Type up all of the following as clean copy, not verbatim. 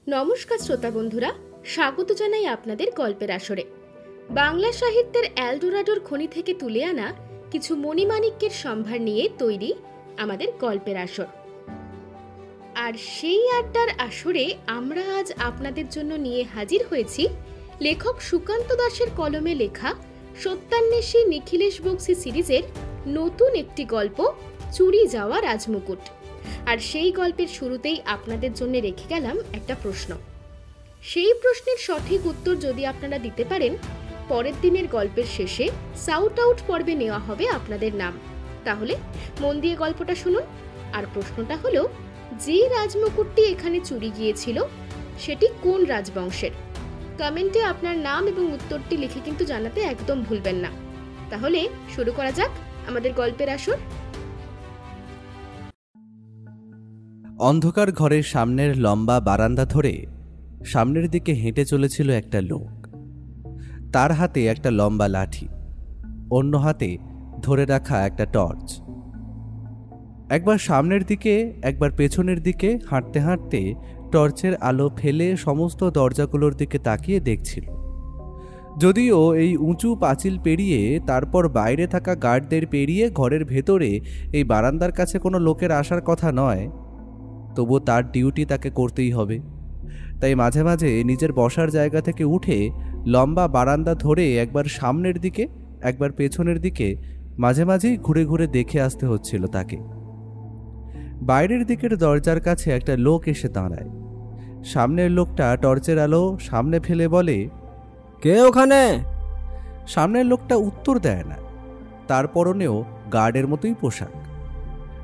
নমস্কার শ্রোতা বন্ধুরা, স্বাগত জানাই আপনাদের গল্পের আসরে। বাংলা সাহিত্যের এলডোরাডোর খনি থেকে তুলে আনা কিছু মণিমাণিক্যের সম্ভার নিয়ে তৈরি আমাদের গল্পের আসর। আর সেই আড্ডার আসরে আমরা আজ আপনাদের জন্য নিয়ে হাজির হয়েছি লেখক সুকান্ত দাসের কলমে লেখা সত্যান্বেষী নিখিলেশ বক্সী সিরিজের নতুন একটি গল্প, চুরি যাওয়া রাজমুকুট। আর সেই গল্পের শুরুতেই আপনাদের জন্য রেখে গেলাম একটা প্রশ্ন। সেই প্রশ্নের সঠিক উত্তর যদি আপনারা দিতে পারেন, পরের দিনের গল্পের শেষে সাউট আউট পর্বে নেওয়া হবে আপনাদের নাম। তাহলে মন দিয়ে গল্পটা শুনুন। আর প্রশ্নটা হলো, যে রাজমুকুটটি এখানে চুরি গিয়েছিল সেটি কোন রাজবংশের? কমেন্টে আপনার নাম এবং উত্তরটি লিখে কিন্তু জানাতে একদম ভুলবেন না। তাহলে শুরু করা যাক আমাদের গল্পের আসর। অন্ধকার ঘরের সামনের লম্বা বারান্দা ধরে সামনের দিকে হেঁটে চলেছিল একটা লোক। তার হাতে একটা লম্বা লাঠি, অন্য হাতে ধরে রাখা একটা টর্চ। একবার সামনের দিকে একবার পেছনের দিকে হাঁটতে হাঁটতে টর্চের আলো ফেলে সমস্ত দরজাগুলোর দিকে তাকিয়ে দেখছিল। যদিও এই উঁচু পাঁচিল পেরিয়ে তারপর বাইরে থাকা গার্ডদের পেরিয়ে ঘরের ভেতরে এই বারান্দার কাছে কোনো লোকের আসার কথা নয়, তবু তার ডিউটি তাকে করতেই হবে। তাই মাঝে মাঝে নিজের বসার জায়গা থেকে উঠে লম্বা বারান্দা ধরে একবার সামনের দিকে একবার পেছনের দিকে মাঝে মাঝেই ঘুরে ঘুরে দেখে আসতে হচ্ছিল তাকে। বাইরের দিকের দরজার কাছে একটা লোক এসে দাঁড়ায়। সামনের লোকটা টর্চের আলো সামনে ফেলে বলে, কে ওখানে? সামনের লোকটা উত্তর দেয় না। তার পরনেও গার্ডের মতোই পোশাক।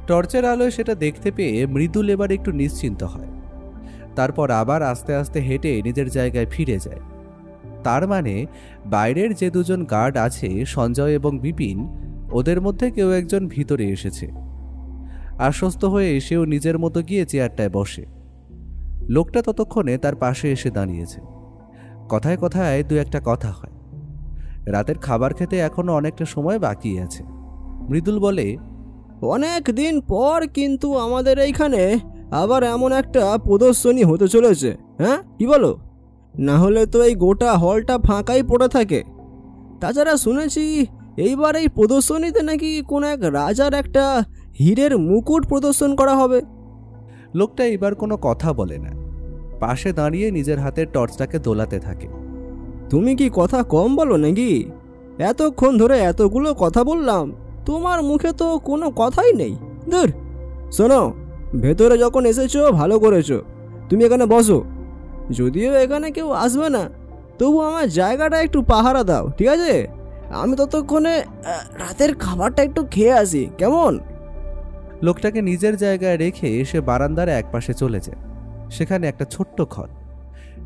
টর্চের আলোয় সেটা দেখতে পেয়ে মৃদুল এবার একটু নিশ্চিন্ত হয়। তারপর আবার আস্তে আস্তে হেঁটে নিজের জায়গায় ফিরে যায়। তার মানে বাইরের যে দুজন গার্ড আছে, সঞ্জয় এবং বিপিন, ওদের মধ্যে কেউ একজন ভিতরে এসেছে। আশ্বস্ত হয়ে সেও নিজের মতো গিয়ে চেয়ারটায় বসে। লোকটা ততক্ষণে তার পাশে এসে দাঁড়িয়েছে। কথায় কথায় দু একটা কথা হয়। রাতের খাবার খেতে এখনো অনেকটা সময় বাকি আছে। মৃদুল বলে, অনেক দিন পর কিন্তু আমাদের এইখানে আবার এমন একটা প্রদর্শনী হতে চলেছে। হ্যাঁ, কি বলো? না হলে তো এই গোটা হলটা ফাঁকাই পড়ে থাকে। তাছাড়া শুনেছি এইবার এই প্রদর্শনীতে নাকি কোন এক রাজার একটা হীরের মুকুট প্রদর্শন করা হবে। লোকটা এবার কোনো কথা বলে না, পাশে দাঁড়িয়ে নিজের হাতের টর্চটাকে দোলাতে থাকে। তুমি কি কথা কম বলো নাকি? এতক্ষণ ধরে এতগুলো কথা বললাম, তোমার মুখে তো কোনো কথাই নেই। দূর, শোনো, ভেতরে যখন এসেছো ভালো করেছো, তুমি এখানে বসো। যদিও এখানে কেউ আসবে না, তবু আমার জায়গাটা একটু পাহারা দাও, ঠিক আছে? আমি ততক্ষণে রাতের খাবারটা একটু খেয়ে আসি, কেমন? লোকটাকে নিজের জায়গায় রেখে এসে বারান্দার একপাশে চলে যায়। সেখানে একটা ছোট্ট ঘর।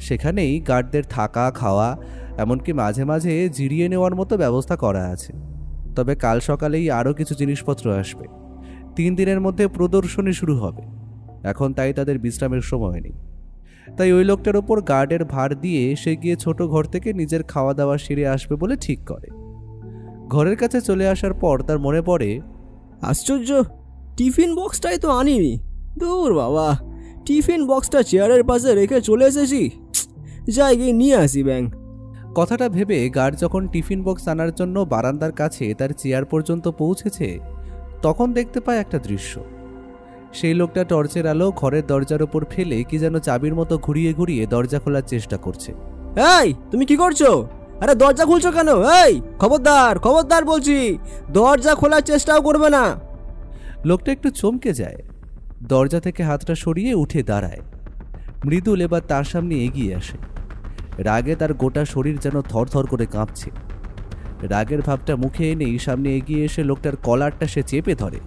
সেখানেই গার্ডদের থাকা, খাওয়া, এমনকি মাঝে মাঝে জিরিয়ে নেওয়ার মতো ব্যবস্থা করা আছে। তবে কাল সকালেই আরও কিছু জিনিসপত্র আসবে। 3 দিনের মধ্যে প্রদর্শনী শুরু হবে। এখন তাই তাদের বিশ্রামের সময় নেই। তাই ওই লোকটার ওপর গার্ডের ভার দিয়ে সে গিয়ে ছোট ঘর থেকে নিজের খাওয়া দাওয়া সেরে আসবে বলে ঠিক করে। ঘরের কাছে চলে আসার পর তার মনে পড়ে, আশ্চর্য, টিফিন বক্সটাই তো আনিনি। দূর বাবা, টিফিন বক্সটা চেয়ারের পাশে রেখে চলে এসেছি। যাই গিয়ে নিয়ে আসি ব্যাং। কথাটা ভেবে গার্ড যখন টিফিন বক্স আনার জন্য বারান্দার কাছে তার চেয়ার পর্যন্ত পৌঁছেছে, তখন দেখতে পায় একটা দৃশ্য। সেই লোকটা টর্চের আলো ঘরের দরজার ওপর ফেলে কি যেন চাবির মতো ঘুরিয়ে ঘুরিয়ে দরজা খোলার চেষ্টা করছে। এই, তুমি কি করছো? আরে দরজা খুলছো কেন? এই, খবরদার খবরদার বলছি, দরজা খোলার চেষ্টাও করবে না। লোকটা একটু চমকে যায়, দরজা থেকে হাতটা সরিয়ে উঠে দাঁড়ায়। মৃদুল এবার তার সামনে এগিয়ে আসে। রাগে তার গোটা শরীর যেন থরথর করে কাঁপছে। রাগের ভাবটা মুখে এনেই সামনে এগিয়ে এসে লোকটার কলারটা সে চেপে ধরে।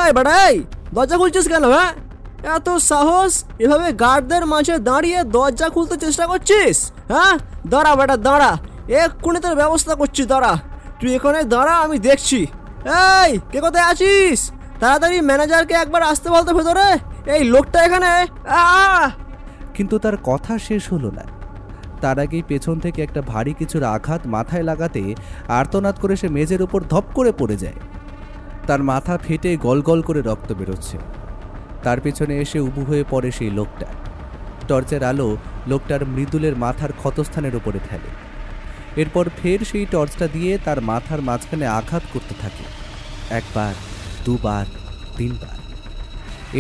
এই বেটা, এই দরজা খুলছিস কেন? হ্যাঁ, এত সাহস? এভাবে গার্ডদের মাঝে দাঁড়িয়ে দরজা খুলতে চেষ্টা করছিস? হ্যাঁ, দাঁড়া বেটা দাঁড়া, এক্ষুনি তোর ব্যবস্থা করছি। দাঁড়া, তুই এখানে দাঁড়া, আমি দেখছি। এই, কে কোথায় আছিস? তাড়াতাড়ি ম্যানেজারকে একবার আসতে বলতো ভেতরে। এই লোকটা এখানে। কিন্তু তার কথা শেষ হলো না। তার আগেই পেছন থেকে একটা ভারী কিছুর আঘাত মাথায় লাগাতে আর্তনাদ করে সে মেঝের উপর ধপ করে পড়ে যায়। তার মাথা ফেটে গল গল করে রক্ত বেরোচ্ছে। তার পেছনে এসে উবু হয়ে পড়ে সেই লোকটা। টর্চের আলো লোকটার মৃদুলের মাথার ক্ষতস্থানের উপরে ফেলে। এরপর ফের সেই টর্চটা দিয়ে তার মাথার মাঝখানে আঘাত করতে থাকে, একবার, দুবার, তিনবার।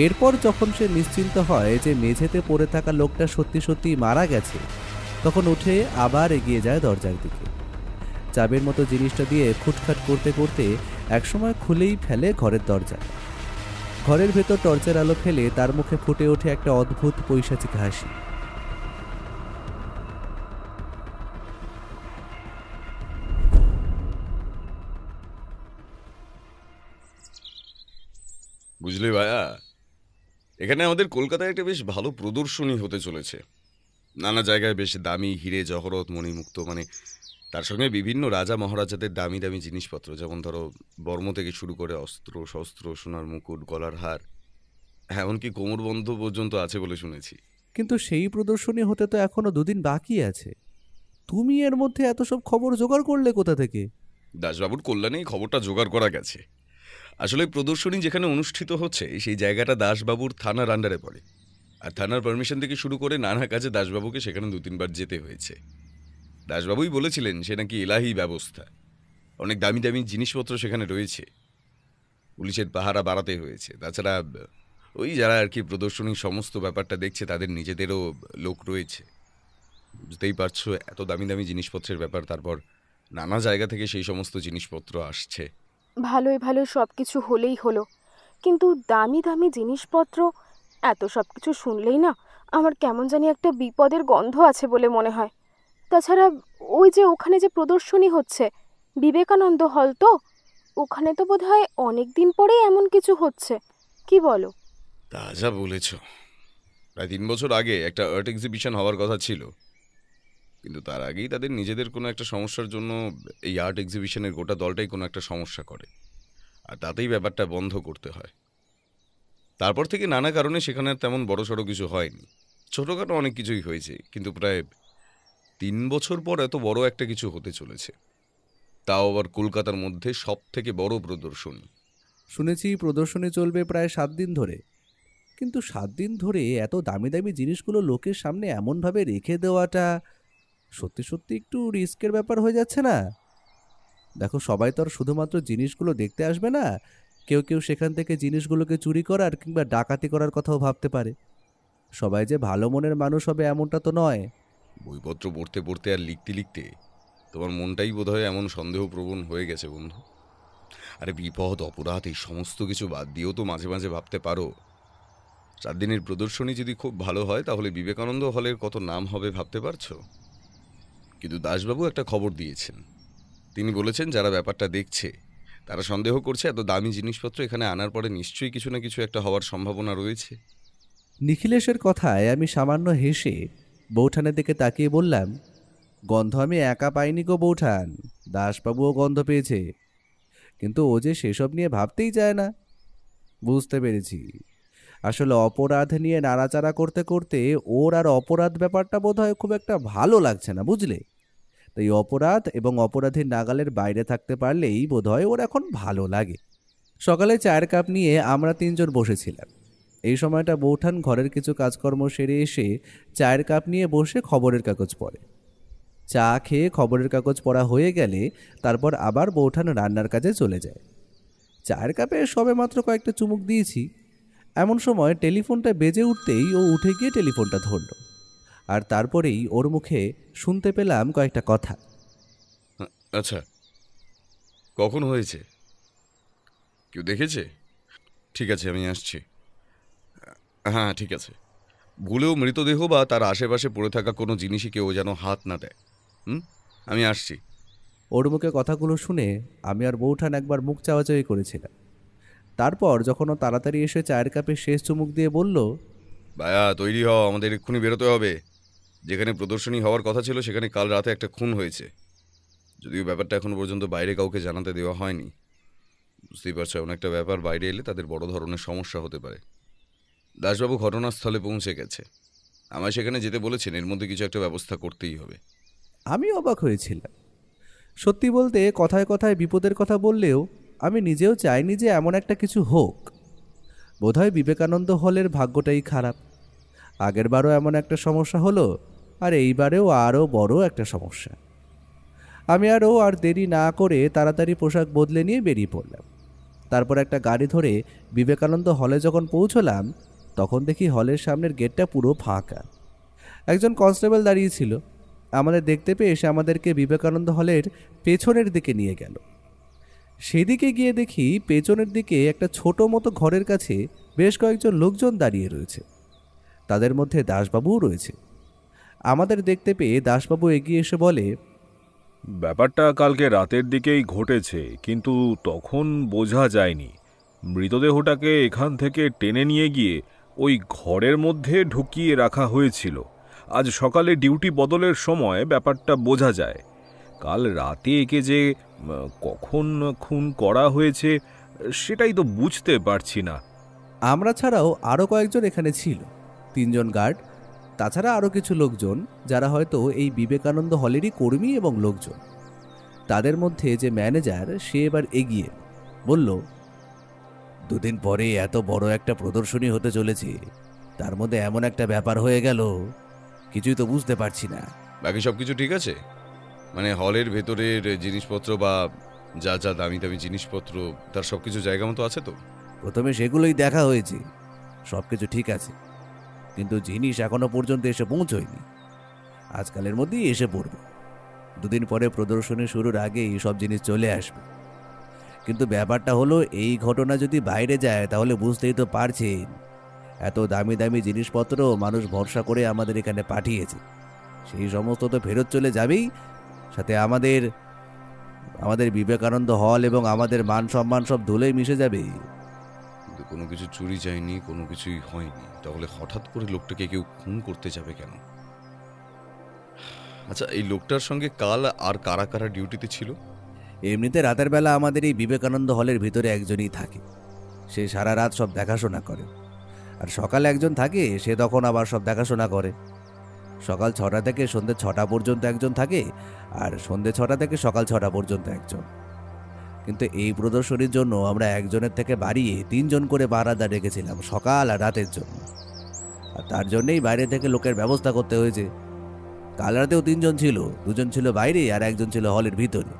এরপর যখন সে নিশ্চিন্ত হয় যে মেঝেতে পড়ে থাকা লোকটা সত্যি সত্যি মারা গেছে, তখন উঠে আবার এগিয়ে যায় দরজার দিকে। চাবির মতো জিনিসটা দিয়ে খুটখাট করতে করতে একসময় খুলেই ফেলে ঘরের দরজা। ঘরের ভেতর টর্চের আলো ফেলে তার মুখে ফুটে ওঠে একটা অদ্ভুত পৈশাচিক হাসি। বুঝলি ভাইয়া, এখানে আমাদের কলকাতায় একটা বেশ ভালো প্রদর্শনী হতে চলেছে। নানা জায়গায় বেশ দামি হিরে জহরত মণিমুক্ত, মানে তার সঙ্গে বিভিন্ন রাজা মহারাজাদের দামি দামি জিনিসপত্র, যেমন ধরো বর্ম থেকে শুরু করে অস্ত্র শস্ত্র, সোনার মুকুট, গলার হার, এমনকি কোমরবন্ধ পর্যন্ত আছে বলে শুনেছি। কিন্তু সেই প্রদর্শনী হতে তো এখনো 2 দিন বাকি আছে। তুমি এর মধ্যে এত সব খবর জোগাড় করলে কোথা থেকে? দাসবাবুর কল্যাণে এই খবরটা জোগাড় করা গেছে। আসলে প্রদর্শনী যেখানে অনুষ্ঠিত হচ্ছে সেই জায়গাটা দাসবাবুর থানার আন্ডারে পড়ে, আর থানার পারমিশন থেকে শুরু করে নানা কাজে দাসবাবুকে সেখানে 2-3 বার যেতে হয়েছে। দাসবাবুই বলেছিলেন সে নাকি এলাহি ব্যবস্থা, অনেক দামি দামি জিনিসপত্র সেখানে রয়েছে, পুলিশের পাহারা বাড়াতে হয়েছে। তাছাড়া ওই যারা আর কি প্রদর্শনীর সমস্ত ব্যাপারটা দেখছে তাদের নিজেদেরও লোক রয়েছে। বুঝতেই পারছো, এত দামি দামি জিনিসপত্রের ব্যাপার, তারপর নানা জায়গা থেকে সেই সমস্ত জিনিসপত্র আসছে। ভালোই ভালো সব কিছু হলেই হলো, কিন্তু দামি দামি জিনিসপত্র এত সব কিছু শুনলেই না আমার কেমন জানি একটা বিপদের গন্ধ আছে বলে মনে হয়। তাছাড়া ওই যে ওখানে যে প্রদর্শনী হচ্ছে, বিবেকানন্দ হল, তো ওখানে তো বোধহয় অনেক দিন পরেই এমন কিছু হচ্ছে, কি বলো? তা যা বলেছ, প্রায় 3 বছর আগে একটা আর্ট এক্সিবিশন হওয়ার কথা ছিল, কিন্তু তার আগেই তাদের নিজেদের কোনো একটা সমস্যার জন্য এই আর্ট এক্সিবিশনের গোটা দলটাই কোনো একটা সমস্যা করে, আর তাতেই ব্যাপারটা বন্ধ করতে হয়। তারপর থেকে নানা কারণে সেখানে আর তেমন বড়সড় কিছু হয়নি, ছোটোখাটো অনেক কিছুই হয়েছে, কিন্তু প্রায় 3 বছর পর এত বড় একটা কিছু হতে চলেছে, তাও আবার কলকাতার মধ্যে সব থেকে বড় প্রদর্শনী। শুনেছি প্রদর্শনী চলবে প্রায় 7 দিন ধরে, কিন্তু 7 দিন ধরে এত দামি দামি জিনিসগুলো লোকের সামনে এমনভাবে রেখে দেওয়াটা সত্যি সত্যি একটু রিস্কের ব্যাপার হয়ে যাচ্ছে না? দেখো, সবাই তো আর শুধুমাত্র জিনিসগুলো দেখতে আসবে না, কেউ কেউ সেখান থেকে জিনিসগুলোকে চুরি করার কিংবা ডাকাতি করার কথাও ভাবতে পারে। সবাই যে ভালো মনের মানুষ হবে এমনটা তো নয়। বইপত্র পড়তে পড়তে আর লিখতে লিখতে তোমার মনটাই বোধহয় এমন সন্দেহপ্রবণ হয়ে গেছে বন্ধু। আরে বিপদ অপরাধ এই সমস্ত কিছু বাদ দিয়েও তো মাঝে মাঝে ভাবতে পারো, 7 দিনের প্রদর্শনী যদি খুব ভালো হয় তাহলে বিবেকানন্দ হলের কত নাম হবে ভাবতে পারছো? কিন্তু দাসবাবু একটা খবর দিয়েছেন, তিনি বলেছেন যারা ব্যাপারটা দেখছে তারা সন্দেহ করছে এত দামি জিনিসপত্র এখানে আনার পরে নিশ্চয়ই কিছু না কিছু একটা হওয়ার সম্ভাবনা রয়েছে। নিখিলেশের কথায় আমি সামান্য হেসে বৌঠানের দিকে তাকিয়ে বললাম, গন্ধ আমি একা পাইনি গো বৌঠান, দাসবাবুও গন্ধ পেয়েছে, কিন্তু ও যে সেসব নিয়ে ভাবতেই চায় না। বুঝতে পেরেছি, আসলে অপরাধ নিয়ে নাড়াচাড়া করতে করতে ওর আর অপরাধ ব্যাপারটা বোধহয় খুব একটা ভালো লাগছে না, বুঝলে? তাই অপরাধ এবং অপরাধীর নাগালের বাইরে থাকতে পারলেই বোধহয় ওর এখন ভালো লাগে। সকালে চায়ের কাপ নিয়ে আমরা 3 জন বসেছিলাম। এই সময়টা বৌঠান ঘরের কিছু কাজকর্ম সেরে এসে চায়ের কাপ নিয়ে বসে খবরের কাগজ পড়ে। চা খেয়ে খবরের কাগজ পড়া হয়ে গেলে তারপর আবার বৌঠান রান্নার কাজে চলে যায়। চায়ের কাপে সবেমাত্র কয়েকটা চুমুক দিয়েছি, এমন সময় টেলিফোনটা বেজে উঠতেই ও উঠে গিয়ে টেলিফোনটা ধরল, আর তারপরেই ওর মুখে শুনতে পেলাম কয়েকটা কথা। আচ্ছা, কখন হয়েছে? কেউ দেখেছে? ঠিক আছে, আমি আসছি। হ্যাঁ ঠিক আছে, ভুলেও মৃতদেহ বা তার আশেপাশে পড়ে থাকা কোনো জিনিসই কেউ যেন হাত না দেয়। আমি আসছি। ওর মুখে কথাগুলো শুনে আমি আর বৌঠান একবার মুখ চাওয়াচাওয়ি করেছিলাম। তারপর যখন ও তাড়াতাড়ি এসে চায়ের কাপে শেষ চুমুক দিয়ে বলল, ভাইয়া তৈরি হও, আমাদের এক্ষুনি বেরোতে হবে। যেখানে প্রদর্শনী হওয়ার কথা ছিল সেখানে কাল রাতে একটা খুন হয়েছে, যদিও ব্যাপারটা এখনো পর্যন্ত বাইরে কাউকে জানাতে দেওয়া হয়নি। বুঝতেই পারছো, এমন একটা ব্যাপার বাইরে এলে তাদের বড় ধরনের সমস্যা হতে পারে। দাসবাবু ঘটনাস্থলে পৌঁছে গেছে, আমায় সেখানে যেতে বলেছেন, এর মধ্যে কিছু একটা ব্যবস্থা করতেই হবে। আমি অবাক হয়েছিলাম। সত্যি বলতে কথায় কথায় বিপদের কথা বললেও আমি নিজেও চাইনি যে এমন একটা কিছু হোক। বোধহয় বিবেকানন্দ হলের ভাগ্যটাই খারাপ, আগেরবারও এমন একটা সমস্যা হলো, আর এইবারেও আরও বড় একটা সমস্যা। আমি আর দেরি না করে তাড়াতাড়ি পোশাক বদলে নিয়ে বেরিয়ে পড়লাম। তারপর একটা গাড়ি ধরে বিবেকানন্দ হলে যখন পৌঁছলাম, তখন দেখি হলের সামনের গেটটা পুরো ফাঁকা। একজন কনস্টেবল দাঁড়িয়ে ছিল। আমাদের দেখতে পেয়ে এসে আমাদেরকে বিবেকানন্দ হলের পেছনের দিকে নিয়ে গেল। সেদিকে গিয়ে দেখি পেছনের দিকে একটা ছোট মতো ঘরের কাছে বেশ কয়েকজন লোকজন দাঁড়িয়ে রয়েছে। তাদের মধ্যে দাসবাবুও রয়েছে। আমাদের দেখতে পেয়ে দাসবাবু এগিয়ে এসে বলে, ব্যাপারটা কালকে রাতের দিকেই ঘটেছে, কিন্তু তখন বোঝা যায়নি। মৃতদেহটাকে এখান থেকে টেনে নিয়ে গিয়ে ওই ঘরের মধ্যে ঢুকিয়ে রাখা হয়েছিল। আজ সকালে ডিউটি বদলের সময় ব্যাপারটা বোঝা যায়। কাল রাতে একে যে কখন খুন করা হয়েছে সেটাই তো বুঝতে পারছি না। আমরা ছাড়াও আরও কয়েকজন এখানে ছিল, 3 জন গার্ড, তাছাড়া আরও কিছু লোকজন যারা হয়তো এই বিবেকানন্দ হলেরই কর্মী এবং লোকজন। তাদের মধ্যে যে ম্যানেজার, সে এবার এগিয়ে বলল, 2 দিন পরে এত বড় একটা প্রদর্শনী হতে চলেছে, তার মধ্যে এমন একটা ব্যাপার হয়ে গেল, কিছুই তো বুঝতে পারছি না। বাকি সব কিছু ঠিক আছে? মানে হলের ভেতরের জিনিসপত্র বা যা যা দামি দামি জিনিসপত্র, তার সব কিছু জায়গা মতো আছে তো? প্রথমে সেগুলোই দেখা হয়েছে, সব কিছু ঠিক আছে, কিন্তু জিনিস এখনো পর্যন্ত এসে পৌঁছয়নি। আজকালের মধ্যেই এসে পড়বে। 2 দিন পরে প্রদর্শনী শুরুর আগেই সব জিনিস চলে আসবে। কিন্তু ব্যাপারটা হলো, এই ঘটনা যদি বাইরে যায় তাহলে বুঝতেই তো পারছেন, এত দামি দামি জিনিসপত্র মানুষ ভরসা করে আমাদের এখানে পাঠিয়েছে, সেই সমস্ত তো ফেরত চলে যাবেই, সাথে আমাদের বিবেকানন্দ হল এবং আমাদের মান সম্মান সব ধুলোয় মিশে যাবে। কিন্তু কোনো কিছু চুরি যায়নি, কোনো কিছুই হয়নি, তাহলে হঠাৎ করে লোকটাকে কেউ খুন করতে যাবে কেন? আচ্ছা, এই লোকটার সঙ্গে কাল আর কারা কারা ডিউটিতে ছিল? এমনিতে রাতের বেলা আমাদের এই বিবেকানন্দ হলের ভিতরে একজনই থাকে, সে সারা রাত সব দেখাশোনা করে। আর সকালে একজন থাকে, সে তখন আবার সব দেখাশোনা করে। সকাল 6টা থেকে সন্ধ্যে 6টা পর্যন্ত একজন থাকে, আর সন্ধ্যে 6টা থেকে সকাল 6টা পর্যন্ত একজন। কিন্তু এই প্রদর্শনীর জন্য আমরা একজনের থেকে বাড়িয়ে 3 জন করে বারাদা রেখেছিলাম সকাল আর রাতের জন্য, আর তার জন্যেই বাইরে থেকে লোকের ব্যবস্থা করতে হয়েছে। কাল রাতেও 3 জন ছিল, 2 জন ছিল বাইরে আর একজন ছিল হলের ভিতরে।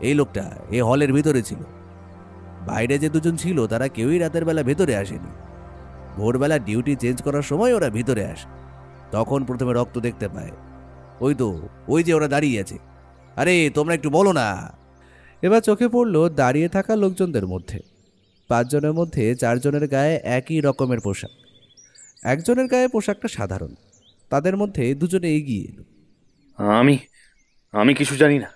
এই লোকটা এই হলের ভিতরে ছিল। বাইরে যে 2 জন ছিল তারা কেউই রাতের বেলা ভেতরে আসেনি। ভোরবেলা ডিউটি চেঞ্জ করার সময় ওরা ভিতরে আসে, তখন প্রথমে রক্ত দেখতে পায়। ওই যে ওরা দাঁড়িয়ে আছে, আরে তোমরা একটু বলো না। এবার চোখে পড়লো দাঁড়িয়ে থাকা লোকজনদের মধ্যে 5 জনের মধ্যে 4 জনের গায়ে একই রকমের পোশাক। একজনের গায়ে পোশাকটা সাধারণ। তাদের মধ্যে 2 জনে এগিয়ে এলো। আমি কিছু জানি না।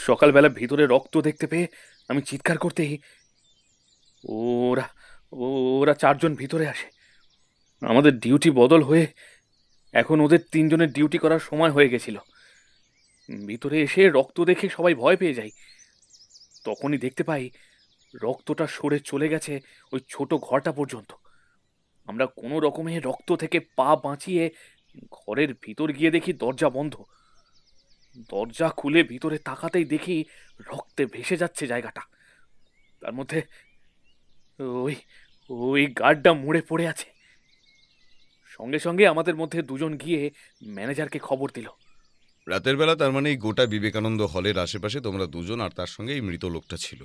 সকালবেলা ভিতরে রক্ত দেখতে পেয়ে আমি চিৎকার করতেই ওরা 4 জন ভিতরে আসে। আমাদের ডিউটি বদল হয়ে এখন ওদের 3 জনের ডিউটি করার সময় হয়ে গেছিল। ভিতরে এসে রক্ত দেখে সবাই ভয় পেয়ে যায়। তখনই দেখতে পাই রক্তটা সরে চলে গেছে ওই ছোট ঘরটা পর্যন্ত। আমরা কোনো রকমে রক্ত থেকে পা বাঁচিয়ে ঘরের ভিতর গিয়ে দেখি দরজা বন্ধ। দরজা খুলে ভিতরে তাকাতেই দেখি রক্তে ভেসে যাচ্ছে জায়গাটা। তার মধ্যে ওই গার্ডটা মুড়ে পড়ে আছে। সঙ্গে সঙ্গে আমাদের মধ্যে 2 জন গিয়ে ম্যানেজারকে খবর দিল। রাতের বেলা তার মানে এই গোটা বিবেকানন্দ হলের আশেপাশে তোমরা 2 জন আর তার সঙ্গে এই মৃত লোকটা ছিল।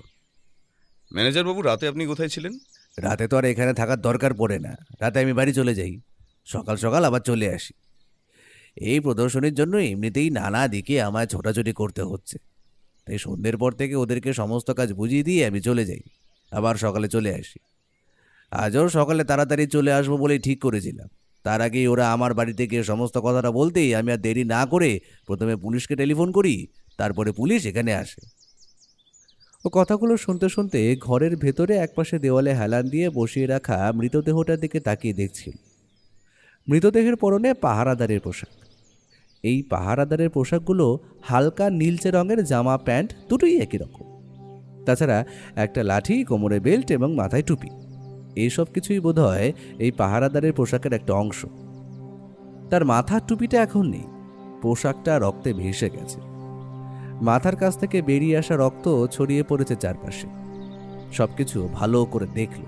ম্যানেজার বাবু, রাতে আপনি কোথায় ছিলেন? রাতে তো আর এখানে থাকার দরকার পড়ে না, রাতে আমি বাড়ি চলে যাই, সকাল সকাল আবার চলে আসি। এই প্রদর্শনীর জন্য এমনিতেই নানা দিকে আমায় ছোটাছুটি করতে হচ্ছে, তাই সন্ধ্যের পর থেকে ওদেরকে সমস্ত কাজ বুঝিয়ে দিয়ে আমি চলে যাই, আবার সকালে চলে আসি। আজও সকালে তাড়াতাড়ি চলে আসবো বলেই ঠিক করেছিলাম। তার আগেই ওরা আমার বাড়িতে গিয়ে সমস্ত কথাটা বলতেই আমি আর দেরি না করে প্রথমে পুলিশকে টেলিফোন করি, তারপরে পুলিশ এখানে আসে। ও কথাগুলো শুনতে শুনতে ঘরের ভেতরে একপাশে দেওয়ালে হেলান দিয়ে বসিয়ে রাখা মৃতদেহটার দিকে তাকিয়ে দেখছিল। মৃতদেহের পরনে পাহারাদারের পোশাক। এই পাহারাদারের পোশাকগুলো হালকা নীলচে রঙের জামা প্যান্ট, দুটোই একই রকম। তাছাড়া একটা লাঠি, কোমরে বেল্ট এবং মাথায় টুপি, এইসব কিছুই বোধহয় এই পাহারাদারের পোশাকের একটা অংশ। তার মাথার টুপিটা এখন নেই, পোশাকটা রক্তে ভেসে গেছে। মাথার কাছ থেকে বেরিয়ে আসা রক্ত ছড়িয়ে পড়েছে চারপাশে। সবকিছু ভালো করে দেখল।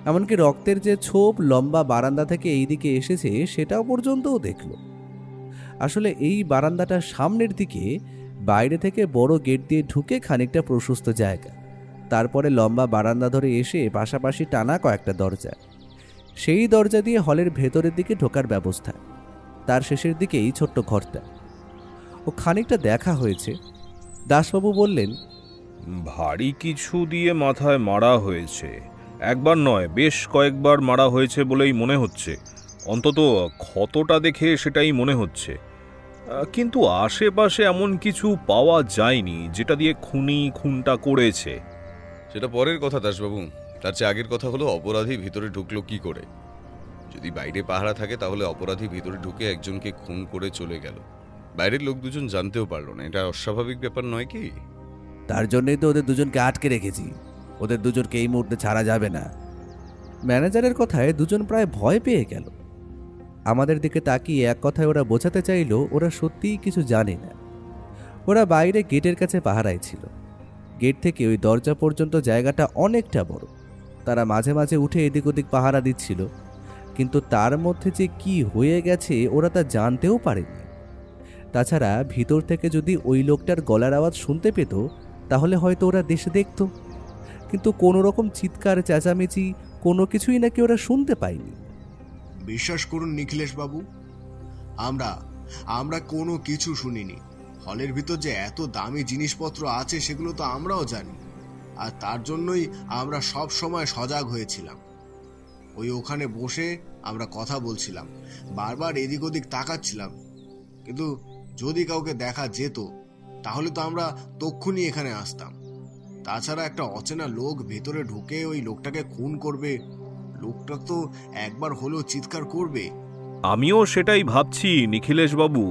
এমনকি রক্তের যে ছোপ লম্বা বারান্দা থেকে এই দিকে এসেছে সেটাও পর্যন্তও দেখল। আসলে এই বারান্দাটার সামনের দিকে বাইরে থেকে বড় গেট দিয়ে ঢুকে খানিকটা প্রশস্ত জায়গা, তারপরে লম্বা বারান্দা ধরে এসে পাশাপাশি টানা কয়েকটা দরজা, সেই দরজা দিয়ে হলের ভেতরের দিকে ঢোকার ব্যবস্থা। তার শেষের দিকেই ছোট্ট ঘরটা। ও খানিকটা দেখা হয়েছে। দাসবাবু বললেন, ভারী কিছু দিয়ে মাথায় মারা হয়েছে, একবার নয় বেশ কয়েকবার মারা হয়েছে বলেই মনে হচ্ছে, অন্তত ক্ষতটা দেখে সেটাই মনে হচ্ছে। কিন্তু আশেপাশে এমন কিছু পাওয়া যায়নি যেটা দিয়ে খুনটা করেছে। সেটা পরের কথা দাসবাবু, তার চেয়ে আগের কথা হলো অপরাধী ভিতরে ঢুকলো কি করে? যদি বাইরে পাহারা থাকে তাহলে অপরাধী ভিতরে ঢুকে একজনকে খুন করে চলে গেল, বাইরের লোক দুজন জানতেও পারলো না, এটা অস্বাভাবিক ব্যাপার নয় কি? তার জন্যই তো ওদের দুজনকে আটকে রেখেছি, ওদের দুজনকে এই মুহূর্তে ছাড়া যাবে না। ম্যানেজারের কথায় দুজন প্রায় ভয় পেয়ে গেল। আমাদের দিকে তাকিয়ে এক কথায় ওরা বোঝাতে চাইল ওরা সত্যিই কিছু জানে না। ওরা বাইরে গেটের কাছে পাহারায় ছিল। গেট থেকে ওই দরজা পর্যন্ত জায়গাটা অনেকটা বড়। তারা মাঝে মাঝে উঠে এদিক ওদিক পাহারা দিচ্ছিল, কিন্তু তার মধ্যে যে কি হয়ে গেছে ওরা তা জানতেও পারেনি। তাছাড়া ভিতর থেকে যদি ওই লোকটার গলার আওয়াজ শুনতে পেত তাহলে হয়তো ওরা দেশে দেখত, কিন্তু কোনো রকম চিৎকার চেঁচামেচি কোনো কিছুই নাকি ওরা শুনতে পায়নি। বিশ্বাস করুন নিখিলেশ বাবু, আমরা কোনো কিছু শুনিনি। হলের ভিতর যে এত দামি জিনিসপত্র আছে সেগুলো তো আমরাও জানি, আর তার জন্যই আমরা সব সময় সজাগ হয়েছিলাম। ওখানে বসে আমরা কথা বলছিলাম, বারবার এদিক ওদিক তাকাচ্ছিলাম, কিন্তু যদি কাউকে দেখা যেত তাহলে তো আমরা তক্ষুনি এখানে আসতাম। তাছাড়া একটা অচেনা লোক ভেতরে ঢুকে ওই লোকটাকে খুন করবে, লোকটা তো একবার হলেও চিৎকার করবে। আমিও সেটাই ভাবছি নিখিলেশ বাবু,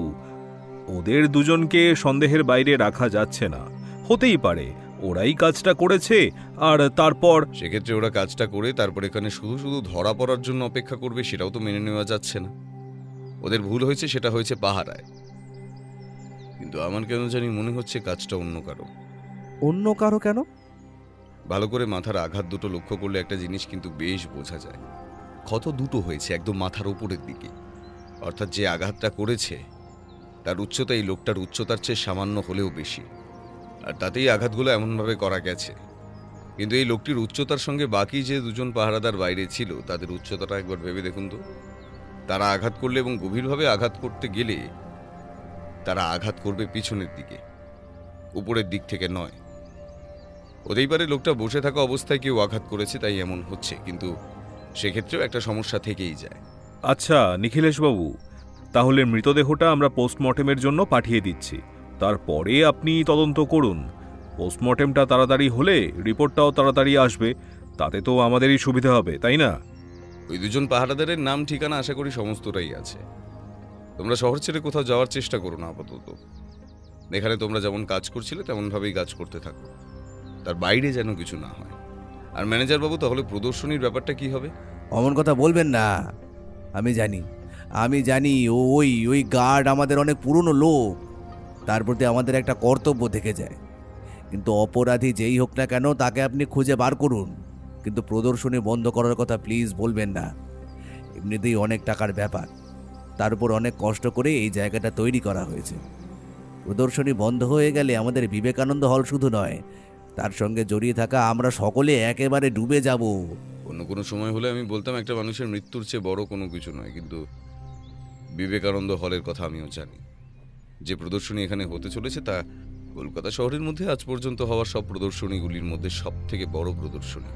ওদের দুজনকে সন্দেহের বাইরে রাখা যাচ্ছে না। হতেই পারে ওরাই কাজটা করেছে, আর তারপর সেক্ষেত্রে ওরা কাজটা করে তারপর এখানে শুধু শুধু ধরা পড়ার জন্য অপেক্ষা করবে, সেটাও তো মেনে নেওয়া যাচ্ছে না। ওদের ভুল হয়েছে, সেটা হয়েছে পাহারায়, কিন্তু আমার কেন জানি মনে হচ্ছে কাজটা অন্য কারো। অন্য কারো কেন? ভালো করে মাথার আঘাত দুটো লক্ষ্য করলে একটা জিনিস কিন্তু বেশ বোঝা যায়। ক্ষত দুটো হয়েছে একদম মাথার উপরের দিকে, অর্থাৎ যে আঘাতটা করেছে তার উচ্চতা এই লোকটার উচ্চতার চেয়ে সামান্য হলেও বেশি, আর তাতেই আঘাতগুলো এমনভাবে করা গেছে। কিন্তু এই লোকটির উচ্চতার সঙ্গে বাকি যে দুজন পাহারাদার বাইরে ছিল তাদের উচ্চতাটা একবার ভেবে দেখুন তো। তারা আঘাত করলে এবং গভীরভাবে আঘাত করতে গেলে তারা আঘাত করবে পিছনের দিকে, উপরের দিক থেকে নয়। হতেই পারে লোকটা বসে থাকা অবস্থায় কেউ আঘাত করেছে তাই এমন হচ্ছে, কিন্তু সেক্ষেত্রেও একটা সমস্যা থেকেই যায়। আচ্ছা নিখিলেশ বাবু, তাহলে মৃতদেহটা আমরা পোস্টমর্টেমের জন্য পাঠিয়ে দিচ্ছি, তারপরে আপনি তদন্ত করুন। পোস্টমর্টেমটা তাড়াতাড়ি হলে রিপোর্টটাও তাড়াতাড়ি আসবে, তাতে তো আমাদেরই সুবিধা হবে, তাই না? ওই দুজন পাহারাদারের নাম ঠিকানা আশা করি সমস্তটাই আছে। তোমরা শহর ছেড়ে কোথাও যাওয়ার চেষ্টা করো না আপাতত। এখানে তোমরা যেমন কাজ করছিলে তেমনভাবেই কাজ করতে থাকো, তার বাইরে যেন কিছু না হয়। আর ম্যানেজার বাবু, তাহলে প্রদর্শনীর ব্যাপারটা কি হবে? অমন কথা বলবেন না। আমি জানি ওই গার্ড আমাদের অনেক পুরনো লোক, তার প্রতি আমাদের একটা কর্তব্য থেকে যায়। কিন্তু অপরাধী যেই হোক না কেন তাকে আপনি খুঁজে বার করুন, কিন্তু প্রদর্শনী বন্ধ করার কথা প্লিজ বলবেন না। এমনিতেই অনেক টাকার ব্যাপার, তার উপর অনেক কষ্ট করে এই জায়গাটা তৈরি করা হয়েছে। প্রদর্শনী বন্ধ হয়ে গেলে আমাদের বিবেকানন্দ হল শুধু নয়, তার সঙ্গে জড়িয়ে থাকা আমরা সকলে একেবারে ডুবে যাব। অন্য কোনো সময় হলে আমি বলতাম একটা মানুষের মৃত্যুর চেয়ে বড় কোনো কিছু নয়, কিন্তু বিবেকানন্দ হলের কথা আমিও জানি। যে প্রদর্শনী এখানে হতে চলেছে তা কলকাতা শহরের মধ্যে আজ পর্যন্ত হওয়া সব প্রদর্শনীগুলির মধ্যে সব থেকে বড় প্রদর্শনী।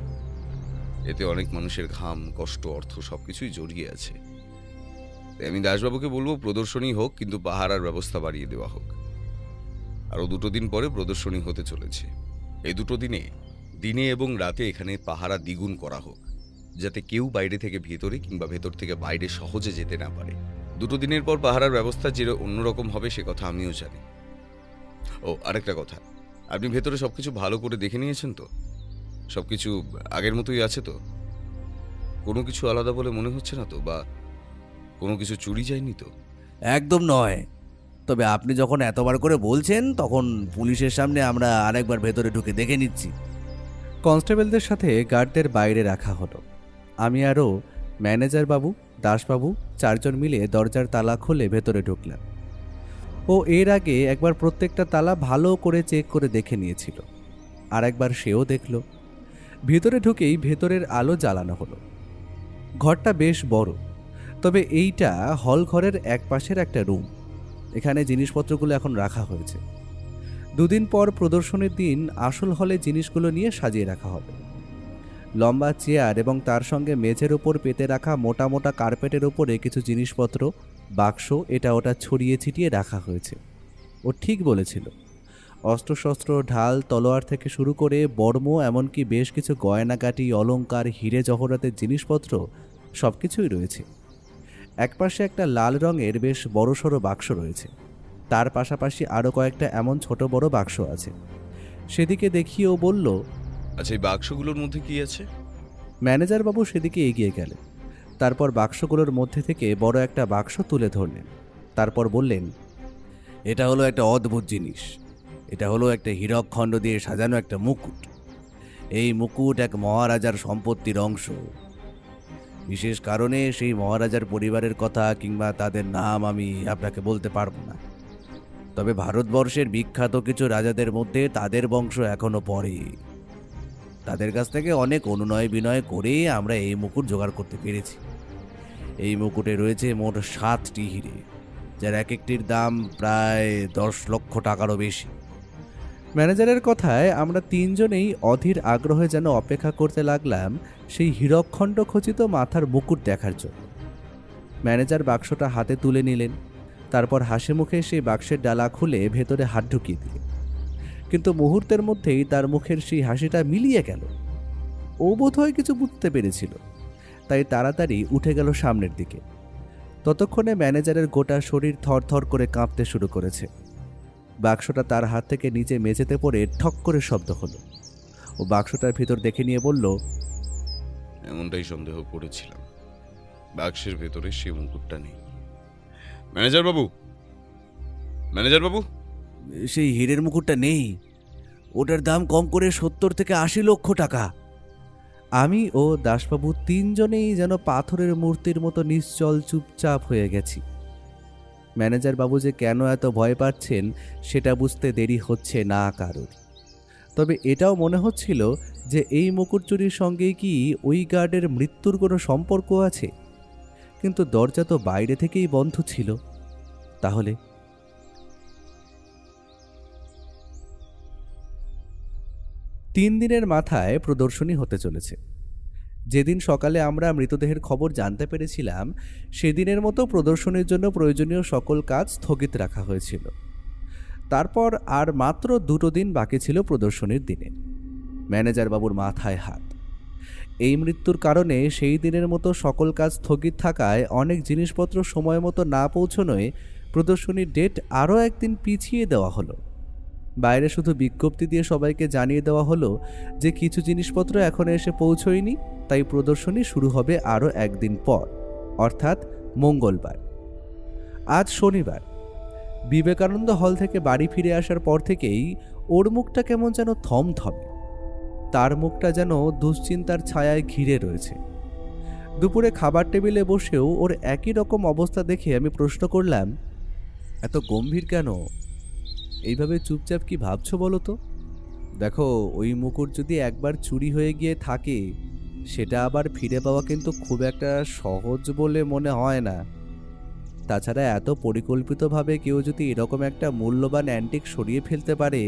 এতে অনেক মানুষের ঘাম, কষ্ট, অর্থ সবকিছুই জড়িয়ে আছে। তাই আমি দাসবাবুকে বলবো প্রদর্শনী হোক, কিন্তু পাহারার ব্যবস্থা বাড়িয়ে দেওয়া হোক। আরও 2 দিন পরে প্রদর্শনী হতে চলেছে। এই 2 দিনে এবং রাতে এখানে পাহারা দ্বিগুণ করা হোক, যাতে কেউ বাইরে থেকে ভেতরে কিংবা ভেতর থেকে বাইরে সহজে যেতে না পারে। 2 দিনের পর পাহারার ব্যবস্থা যে অন্যরকম হবে সে কথা আমিও জানি। ও আরেকটা কথা, আপনি ভেতরে সবকিছু ভালো করে দেখে নিয়েছেন তো? সবকিছু আগের মতোই আছে তো? কোনো কিছু আলাদা বলে মনে হচ্ছে না তো? বা কোনো কিছু চুরি যায়নি তো? একদম নয়, তবে আপনি যখন এতবার করে বলছেন তখন পুলিশের সামনে আমরা আরেকবার ভেতরে ঢুকে দেখে নিচ্ছি। কনস্টেবলদের সাথে গার্ডদের বাইরে রাখা হলো। আমি আরও ম্যানেজার বাবু, দাসবাবু 4 জন মিলে দরজার তালা খুলে ভেতরে ঢুকলাম। ও এর আগে একবার প্রত্যেকটা তালা ভালো করে চেক করে দেখে নিয়েছিল, আর একবার সেও দেখল। ভেতরে ঢুকেই ভেতরের আলো জ্বালানো হলো। ঘরটা বেশ বড়, তবে এইটা হল ঘরের এক পাশের একটা রুম। এখানে জিনিসপত্রগুলো এখন রাখা হয়েছে। 2 দিন পর প্রদর্শনীর দিন আসল হলে জিনিসগুলো নিয়ে সাজিয়ে রাখা হবে। লম্বা চেয়ার এবং তার সঙ্গে মেঝের ওপর পেতে রাখা মোটা মোটা কার্পেটের ওপরে কিছু জিনিসপত্র, বাক্স এটা ওটা ছড়িয়ে ছিটিয়ে রাখা হয়েছে। ও ঠিক বলেছিল, অস্ত্রশস্ত্র, ঢাল, তলোয়ার থেকে শুরু করে বর্ম, এমনকি বেশ কিছু গয়নাগাটি, অলংকার, হিরে জহরাতের জিনিসপত্র সব কিছুই রয়েছে। একপাশে একটা লাল রঙের বেশ বড়সড় বাক্স রয়েছে, তার পাশাপাশি আরও কয়েকটা এমন ছোট বড় বাক্স আছে। সেদিকে দেখিয়ে ও বলল, আচ্ছা, এই বাক্সগুলোর মধ্যে কি আছে? ম্যানেজার বাবু সেদিকে এগিয়ে গেলেন। তারপর বাক্সগুলোর মধ্যে থেকে বড় একটা বাক্স তুলে ধরলেন। তারপর বললেন, এটা হলো একটা অদ্ভুত জিনিস। এটা হলো একটা হীরক খণ্ড দিয়ে সাজানো একটা মুকুট। এই মুকুট এক মহারাজার সম্পত্তির অংশ। বিশেষ কারণে সেই মহারাজার পরিবারের কথা কিংবা তাদের নাম আমি আপনাকে বলতে পারবো না, তবে ভারতবর্ষের বিখ্যাত কিছু রাজাদের মধ্যে তাদের বংশ এখনো পড়ে। তাদের কাছ থেকে অনেক অনুনয় বিনয় করে আমরা এই মুকুট জোগাড় করতে পেরেছি। এই মুকুটে রয়েছে মোট 7টি হিরে, যার এক একটির দাম প্রায় 10 লক্ষ টাকারও বেশি। ম্যানেজারের কথায় আমরা 3 জনেই অধীর আগ্রহে যেন অপেক্ষা করতে লাগলাম সেই হীরকখণ্ড খচিত মাথার মুকুট দেখার জন্য। ম্যানেজার বাক্সটা হাতে তুলে নিলেন, তারপর হাসি মুখে সেই বাক্সের ডালা খুলে ভেতরে হাত ঢুকিয়ে দিলেন। কিন্তু মুহূর্তের মধ্যেই তার মুখের সেই হাসিটা মিলিয়ে গেল। ও বোধহয় কিছু বুঝতে পেরেছিল, তাই তাড়াতাড়ি উঠে গেল সামনের দিকে। ততক্ষণে ম্যানেজারের গোটা শরীর থরথর করে কাঁপতে শুরু করেছে। বাক্সটা তার হাত থেকে নিচে মেঝেতে পড়ে ঠক করে শব্দ হলো। ও বাক্সটার ভিতর দেখে নিয়ে বলল, এমনটাই সন্দেহ করেছিলাম, বাক্সের ভেতরে সে মুকুটটা নেই। ম্যানেজার বাবু, ম্যানেজার বাবু, সেই হীরের মুকুটটা নেই। ওটার দাম কম করে 70 থেকে 80 লক্ষ টাকা। আমি ও দাসবাবু 3 জনেই যেন পাথরের মূর্তির মতো নিশ্চল চুপচাপ হয়ে গেছি। ম্যানেজার বাবু যে কেন এত ভয় পাচ্ছেন সেটা বুঝতে দেরি হচ্ছে না কারোর। তবে এটাও মনে হচ্ছিল যে এই মুকুট চুরির সঙ্গে কি ওই গার্ডের মৃত্যুর কোনো সম্পর্ক আছে। কিন্তু দরজা তো বাইরে থেকেই বন্ধ ছিল। তাহলে 3 দিনের মাথায় প্রদর্শনী হতে চলেছে। যেদিন সকালে আমরা মৃতদেহের খবর জানতে পেরেছিলাম, সেদিনের মতো প্রদর্শনীর জন্য প্রয়োজনীয় সকল কাজ স্থগিত রাখা হয়েছিল। তারপর আর মাত্র 2 দিন বাকি ছিল প্রদর্শনীর দিনে। ম্যানেজার বাবুর মাথায় হাত। এই মৃত্যুর কারণে সেই দিনের মতো সকল কাজ স্থগিত থাকায় অনেক জিনিসপত্র সময় মতো না পৌঁছনোয় প্রদর্শনীর ডেট আরও একদিন পিছিয়ে দেওয়া হলো। বাইরে শুধু বিজ্ঞপ্তি দিয়ে সবাইকে জানিয়ে দেওয়া হলো যে কিছু জিনিসপত্র এখনো এসে পৌঁছয়নি, তাই প্রদর্শনী শুরু হবে আরও একদিন পর, অর্থাৎ মঙ্গলবার। আজ শনিবার। বিবেকানন্দ হল থেকে বাড়ি ফিরে আসার পর থেকেই ওর মুখটা কেমন যেন থমথমে। তার মুখটা যেন দুশ্চিন্তার ছায়ায় ঘিরে রয়েছে। দুপুরে খাবার টেবিলে বসেও ওর একই রকম অবস্থা দেখে আমি প্রশ্ন করলাম, এত গম্ভীর কেন? এইভাবে চুপচাপ কি ভাবছো বলো তো? দেখো, ওই মুকুট যদি একবার চুরি হয়ে গিয়ে থাকে, সেটা আবার ফিরে পাওয়া কিন্তু খুব একটা সহজ বলে মনে হয় না। তাছাড়া এত পরিকল্পিতভাবে কেউ যদি এরকম একটা মূল্যবান অ্যান্টিক সরিয়ে ফেলতে পারে,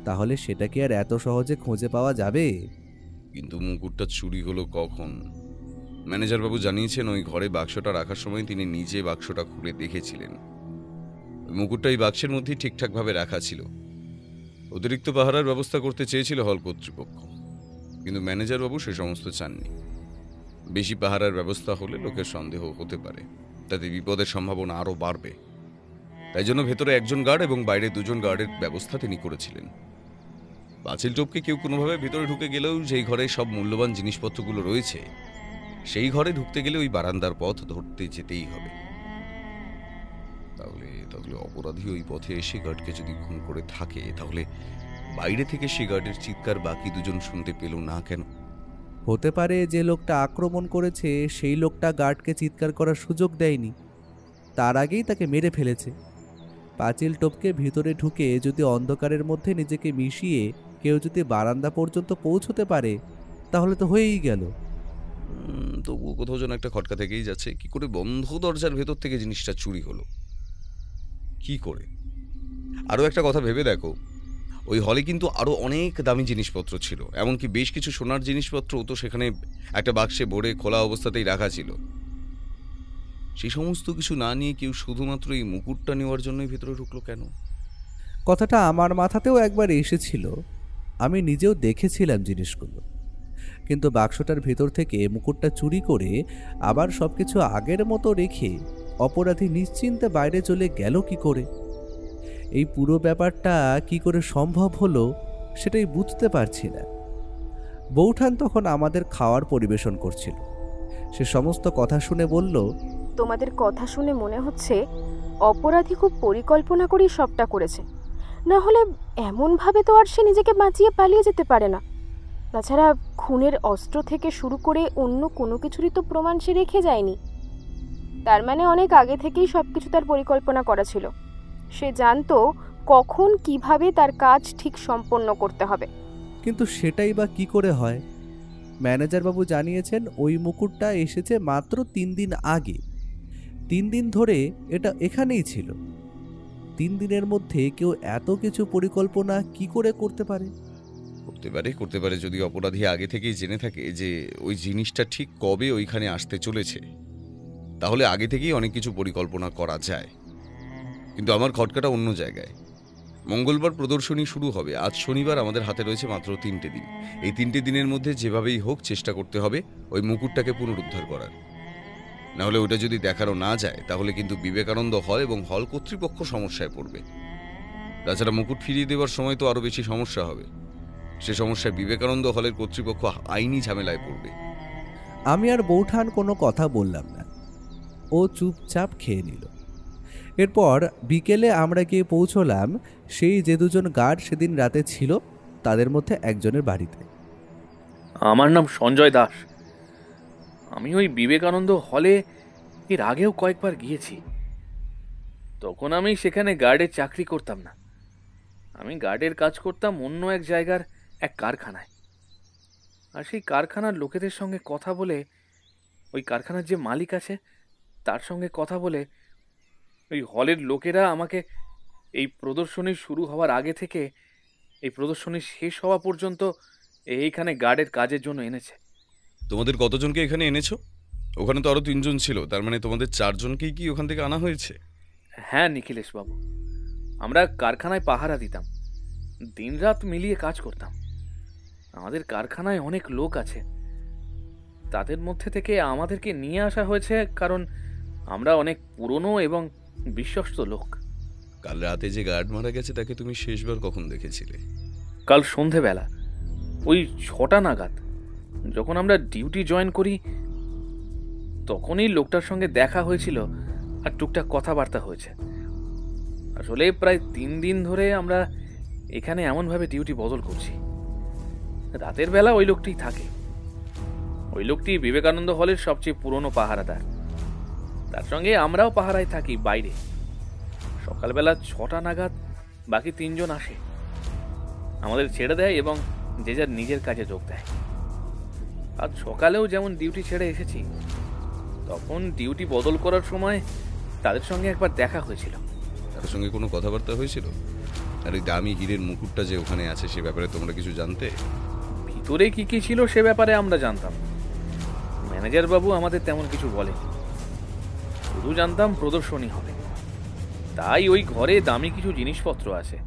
তাহলে সেটা কি আর এত সহজে খুঁজে পাওয়া যাবে? কিন্তু মুকুটটা চুরি হলো কখন? ম্যানেজার বাবু জানিয়েছেন ওই ঘরে বাক্সটা রাখার সময় তিনি নিজে বাক্সটা খুলে দেখেছিলেন। ওই মুকুটটা এই বাক্সের মধ্যেই ঠিকঠাকভাবে রাখা ছিল। অতিরিক্ত পাহারার ব্যবস্থা করতে চেয়েছিল হল কর্তৃপক্ষ, কিন্তু ম্যানেজার বাবু সে সমস্ত চাননি। বেশি পাহারার ব্যবস্থা হলে লোকের সন্দেহ হতে পারে, তাতে বিপদের সম্ভাবনা আরও বাড়বে। তাই জন্য ভেতরে 1 জন গার্ড এবং বাইরে 2 জন গার্ডের ব্যবস্থা তিনি করেছিলেন। পাঁচিল টপকে কেউ কোনোভাবে ভেতরে ঢুকে গেলেও যেই ঘরে সব মূল্যবান জিনিসপত্রগুলো রয়েছে, সেই ঘরে ঢুকতে গেলে ওই বারান্দার পথ ধরতে যেতেই হবে। তাহলে অপরাধী ওই পথে এসে গার্ডকে যদি খুন করে থাকে, তাহলে বাইরে থেকে সে গার্ডের চিৎকার বাকি 2 জন শুনতে পেল না কেন? হতে পারে যে লোকটা আক্রমণ করেছে সেই লোকটা গার্ডকে চিৎকার করার সুযোগ দেয়নি, তার আগেই তাকে মেরে ফেলেছে। পাঁচিল টপকে ভিতরে ঢুকে যদি অন্ধকারের মধ্যে নিজেকে মিশিয়ে কেউ যদি বারান্দা পর্যন্ত পৌঁছতে পারে তাহলে তো হয়েই গেল। তবুও কোথাও যেন একটা খটকা থেকেই যাচ্ছে। কি করে বন্ধ দরজার ভেতর থেকে জিনিসটা চুরি হলো, কি করে? আরও একটা কথা ভেবে দেখো, ওই হলে কিন্তু আরও অনেক দামি জিনিসপত্র ছিল, এমনকি বেশ কিছু সোনার জিনিসপত্রও তো সেখানে একটা বাক্সে ভরে খোলা অবস্থাতেই রাখা ছিল। সেই সমস্ত কিছু না নিয়ে কেউ শুধুমাত্র এই মুকুটটা নেওয়ার জন্যই ভেতরে ঢুকলো কেন? কথাটা আমার মাথাতেও একবার এসেছিল, আমি নিজেও দেখেছিলাম জিনিসগুলো, কিন্তু বাক্সটার ভেতর থেকে মুকুটটা চুরি করে আবার সব কিছু আগের মতো রেখে অপরাধী নিশ্চিন্তে বাইরে চলে গেল কি করে? এই পুরো ব্যাপারটা কি করে সম্ভব হলো সেটাই বুঝতে পারছি না। বৌঠান তখন আমাদের খাওয়ার পরিবেশন করছিল। সে সমস্ত কথা শুনে বলল, তোমাদের কথা শুনে মনে হচ্ছে অপরাধী খুব পরিকল্পনা করেই সবটা করেছে, না হলে এমনভাবে তো আর সে নিজেকে বাঁচিয়ে পালিয়ে যেতে পারে না। তাছাড়া খুনের অস্ত্র থেকে শুরু করে অন্য কোনো কিছুরই তো প্রমাণ সে রেখে যায়নি। তার মানে অনেক আগে থেকেই সব কিছু তার পরিকল্পনা করা ছিল। সে জানতো কখন কিভাবে তার কাজ ঠিক সম্পন্ন করতে হবে। কিন্তু সেটাই বা কি করে হয়? ম্যানেজারবাবু জানিয়েছেন ওই মুকুটটা এসেছে মাত্র 3 দিন আগে। 3 দিন ধরে এটা এখানেই ছিল। 3 দিনের মধ্যে কেউ এত কিছু পরিকল্পনা কি করে করতে পারে? করতে পারে যদি অপরাধী আগে থেকেই জেনে থাকে যে ওই জিনিসটা ঠিক কবে ওইখানে আসতে চলেছে, তাহলে আগে থেকেই অনেক কিছু পরিকল্পনা করা যায়। কিন্তু আমার খটকাটা অন্য জায়গায়। মঙ্গলবার প্রদর্শনী শুরু হবে, আজ শনিবার, আমাদের হাতে রয়েছে মাত্র 3টে দিন। এই 3টে দিনের মধ্যে যেভাবেই হোক চেষ্টা করতে হবে ওই মুকুটটাকে পুনরুদ্ধার করার। নাহলে ওটা যদি দেখানো না যায় তাহলে কিন্তু বিবেকানন্দ হল এবং হল কর্তৃপক্ষ সমস্যায় পড়বে। তাছাড়া মুকুট ফিরিয়ে দেওয়ার সময় তো আরও বেশি সমস্যা হবে। সে সমস্যায় বিবেকানন্দ হলের কর্তৃপক্ষ আইনি ঝামেলায় পড়বে। আমি আর বৌঠান কোনো কথা বললাম না, ও চুপচাপ খেয়ে নিল। এরপর বিকেলে আমরা গিয়ে পৌঁছলাম সেই যে 2 জন গার্ড সেদিন রাতে ছিল তাদের মধ্যে একজনের বাড়িতে। আমার নাম সঞ্জয় দাস। আমি ওই বিবেকানন্দ হলে এর আগেও কয়েকবার গিয়েছি। তখন আমি সেখানে গার্ডের চাকরি করতাম না, আমি গার্ডের কাজ করতাম অন্য এক জায়গার এক কারখানায়। আর সেই কারখানার লোকেদের সঙ্গে কথা বলে, ওই কারখানার যে মালিক আছে তার সঙ্গে কথা বলে, ওই হলের লোকেরা আমাকে এই প্রদর্শনী শুরু হওয়ার আগে থেকে এই প্রদর্শনী শেষ হওয়া পর্যন্ত এইখানে গার্ডের কাজের জন্য এনেছে। তোমাদের কতজনকে এখানে এনেছো? ওখানে তো আরো 3 জন ছিল, তার মানে তোমাদের 4 জনকেই কি ওখান থেকে আনা হয়েছে? হ্যাঁ নিখিলেশ বাবু, আমরা কারখানায় পাহারা দিতাম, দিনরাত মিলিয়ে কাজ করতাম। আমাদের কারখানায় অনেক লোক আছে, তাদের মধ্যে থেকে আমাদেরকে নিয়ে আসা হয়েছে কারণ আমরা অনেক পুরনো এবং বিশ্বস্ত লোক। কাল রাতে যে গার্ড মারা গেছে তাকে তুমি শেষবার কখন দেখেছিলে? কাল সন্ধেবেলা ওই 6টা নাগাদ, যখন আমরা ডিউটি জয়েন করি তখনই লোকটার সঙ্গে দেখা হয়েছিল আর টুকটাক কথাবার্তা হয়েছে। আসলে প্রায় 3 দিন ধরে আমরা এখানে এমনভাবে ডিউটি বদল করছি, রাতের বেলা ওই লোকটিই থাকে। ওই লোকটি বিবেকানন্দ হলের সবচেয়ে পুরনো পাহারাদার, তার সঙ্গে আমরাও পাহারায় থাকি বাইরে। সকালবেলা 6টা নাগাদ বাকি 3 জন আসে, আমাদের ছেড়ে দেয় এবং যে যার নিজের কাজে যোগ দেয়। আজ সকালেও যেমন ডিউটি ছেড়ে এসেছি, তখন ডিউটি বদল করার সময় তাদের সঙ্গে একবার দেখা হয়েছিল। তার সঙ্গে কোনো কথাবার্তা হয়েছিল? আর ওই দামি হীরের মুকুটটা যে ওখানে আছে সে ব্যাপারে তোমরা কিছু জানতে? ভিতরে কি কি ছিল সে ব্যাপারে আমরা জানতাম, ম্যানেজার বাবু আমাদের তেমন কিছু বলেনি। শুধু জানতাম প্রদর্শনী হবে, তাই ওই ঘরে দামি কিছু জিনিসপত্র আছে,